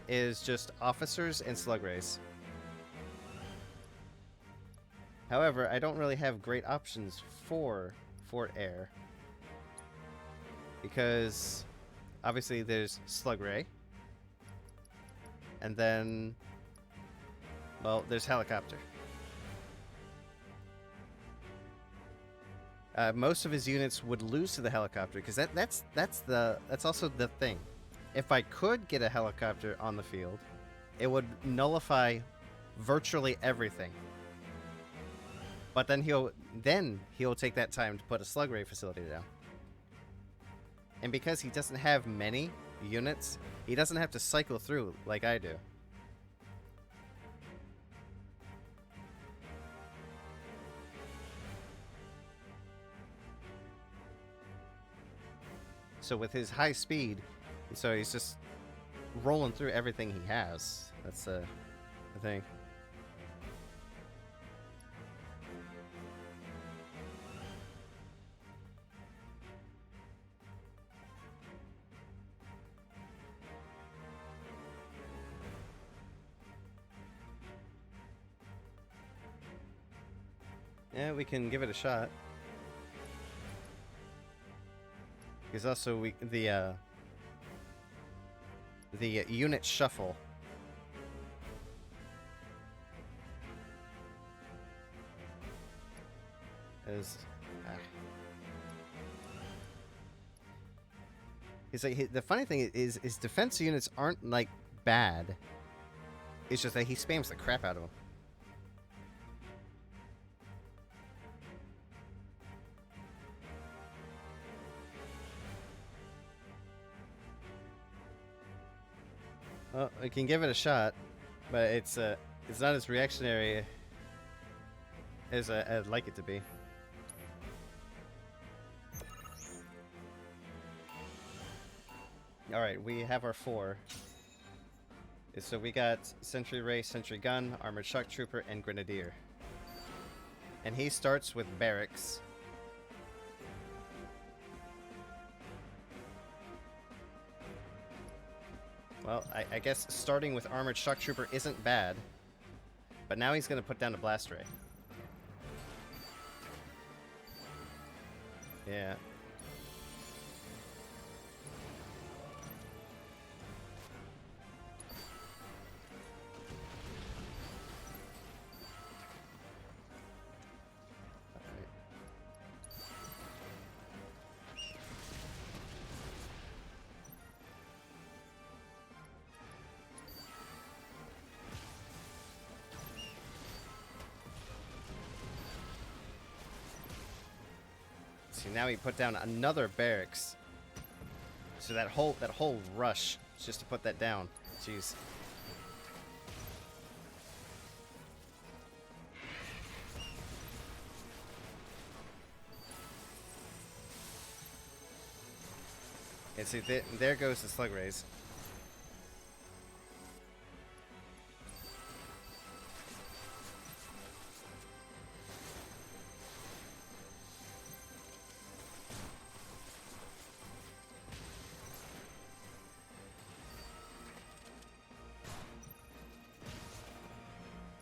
is just officers and slug rays. However, I don't really have great options for air. Because obviously there's slug ray. And then, well, there's helicopter. Most of his units would lose to the helicopter because that's also the thing. If I could get a helicopter on the field, it would nullify virtually everything. But then he'll take that time to put a slug ray facility down. And because he doesn't have many units, he doesn't have to cycle through like I do. So with his high speed, so he's just rolling through everything he has. That's the thing. Yeah, we can give it a shot. Because also the unit shuffle is He's like, the funny thing is defense units aren't like bad. It's just that he spams the crap out of them. Well, we can give it a shot, but it's not as reactionary as I'd like it to be. All right, we have our 4. So we got Sentry Ray, Sentry Gun, Armored Shock Trooper, and Grenadier. And he starts with barracks. Well, I guess starting with Armored Shock Trooper isn't bad. But now he's going to put down a Blast Ray. Yeah. See, now he put down another barracks. So that whole rush just to put that down. Jeez. And see, there goes the slug rays.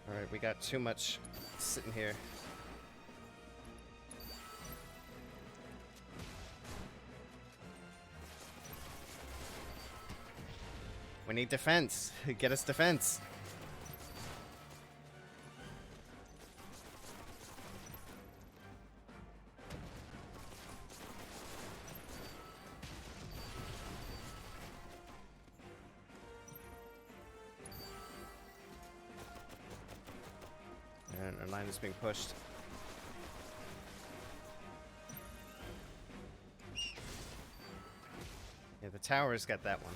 Alright, we got too much sitting here. We need defense. Get us defense. And our line is being pushed. Yeah, the tower's got that one.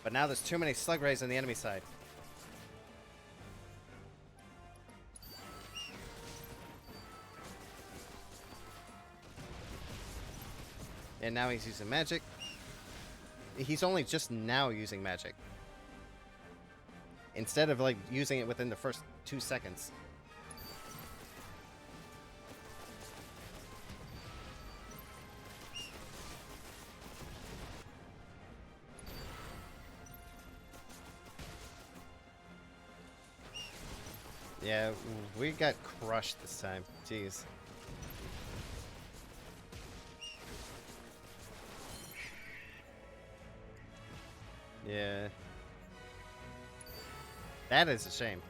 But now there's too many slug rays on the enemy side. And now he's using magic. He's only just now using magic. Instead of, like, using it within the first 2 seconds. Yeah, we got crushed this time. Jeez. Yeah. That is a shame.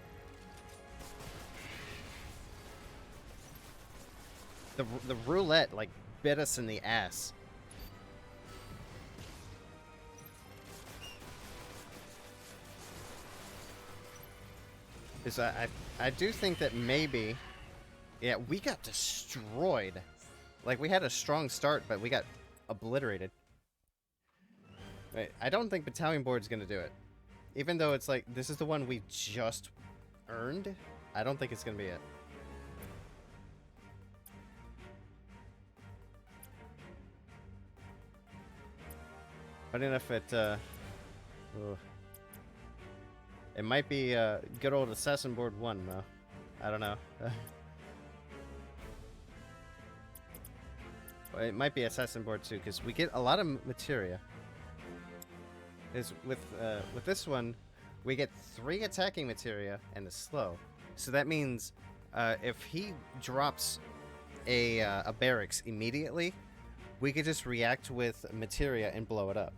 The roulette, like, bit us in the ass. Because I do think that maybe... Yeah, we got destroyed. Like, we had a strong start, but we got obliterated. Wait, I don't think Battalion Board's gonna do it. Even though it's like, this is the one we just earned, I don't think it's gonna be it. Funny enough, it might be good old Assassin Board 1, though. I don't know. Well, it might be Assassin Board 2, because we get a lot of materia. Is with this one, we get 3 attacking materia and a slow. So that means if he drops a barracks immediately, we could just react with materia and blow it up,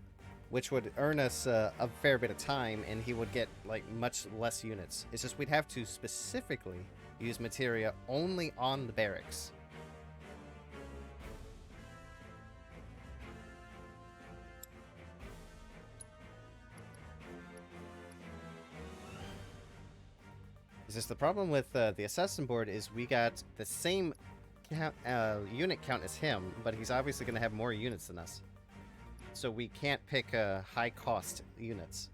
which would earn us a fair bit of time, and he would get like much less units. It's just we'd have to specifically use materia only on the barracks. It's just the problem with the Assassin Board is we got the same unit count as him, but he's obviously going to have more units than us. So we can't pick high-cost units.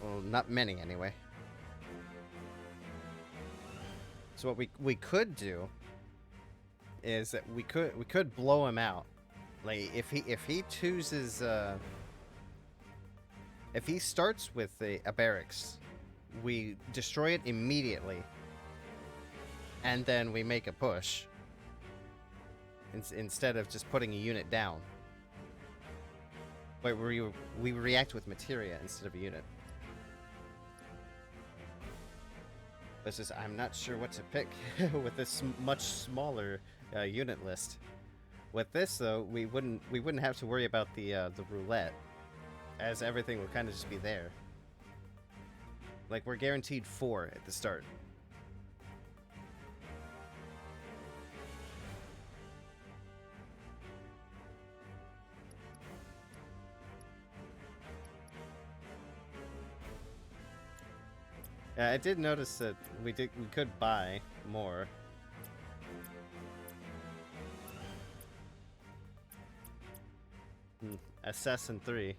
Well, not many, anyway. So what we could do is that we could blow him out. Like if he chooses if he starts with a barracks, we destroy it immediately, and then we make a push instead of just putting a unit down. But we react with materia instead of a unit. It's just I'm not sure what to pick with this much smaller unit list. With this though, we wouldn't have to worry about the roulette, as everything would kind of just be there. Like we're guaranteed 4 at the start. I did notice that we could buy more. Assassin 3.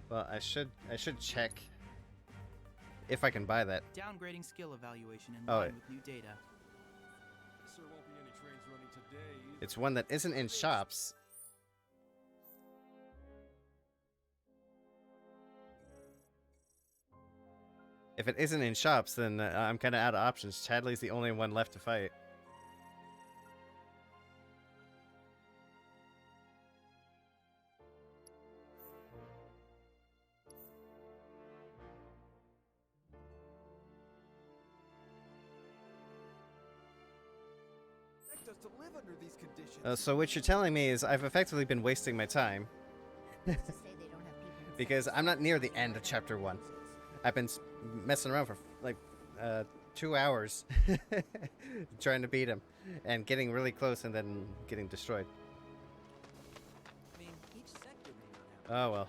Well, I should check if I can buy that. Downgrading skill evaluation in line with new data. Guess there won't be any trains running today either. It's one that isn't in shops. If it isn't in shops, then I'm kind of out of options. Chadley's the only one left to fight. Expect us to live under these conditions. So what you're telling me is I've effectively been wasting my time. Because I'm not near the end of Chapter 1. I've been messing around for like 2 hours trying to beat him and getting really close and then getting destroyed. I mean, each sector Oh well.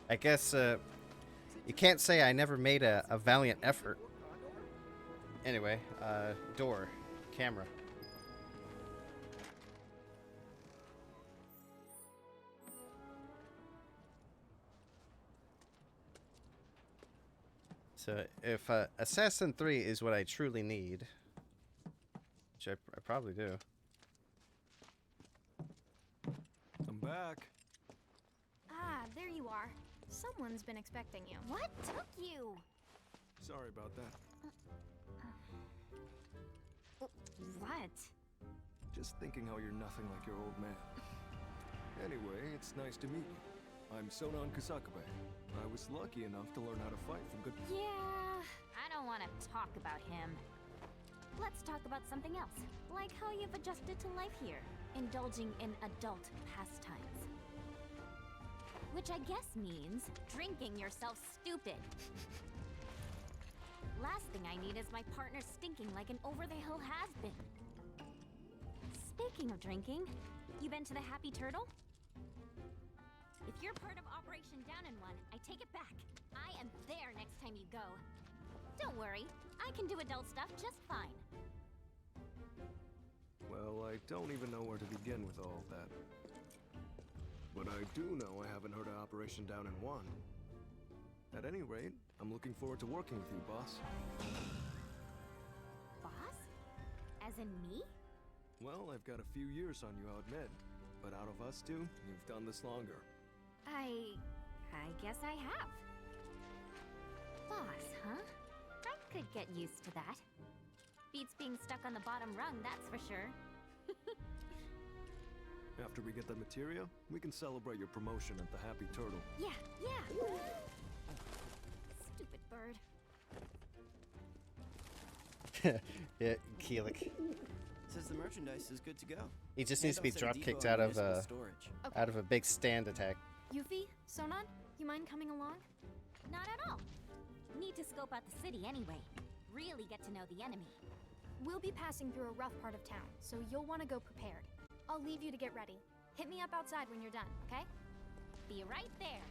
I guess you can't say I never made a valiant effort. Anyway, door, camera. So if Assassin 3 is what I truly need, which I probably do. I'm back. Ah, there you are. Someone's been expecting you. What took you? Sorry about that. What? Just thinking how you're nothing like your old man. Anyway, it's nice to meet you. I'm Sonan Kusakabe. I was lucky enough to learn how to fight from good... Yeah, I don't want to talk about him. Let's talk about something else, like how you've adjusted to life here, indulging in adult pastimes. Which I guess means drinking yourself stupid. Last thing I need is my partner stinking like an over-the-hill has-been. Speaking of drinking, you been to the Happy Turtle? If you're part of Operation Down in One, I take it back. I am there next time you go. Don't worry, I can do adult stuff just fine. Well, I don't even know where to begin with all of that. But I do know I haven't heard of Operation Down in One. At any rate, I'm looking forward to working with you, boss. Boss? As in me? Well, I've got a few years on you, I'll admit. But out of us two, you've done this longer. I guess I have. Boss, huh? I could get used to that. Beats being stuck on the bottom rung, that's for sure. After we get the materia, we can celebrate your promotion at the Happy Turtle. Yeah. Stupid bird. Yeah, Keelik. Says the merchandise is good to go. He just needs to be drop kicked out of a big stand attack. Yuffie, Sonan, you mind coming along? Not at all. Need to scope out the city anyway. Really get to know the enemy. We'll be passing through a rough part of town, so you'll want to go prepared. I'll leave you to get ready. Hit me up outside when you're done, okay? Be right there.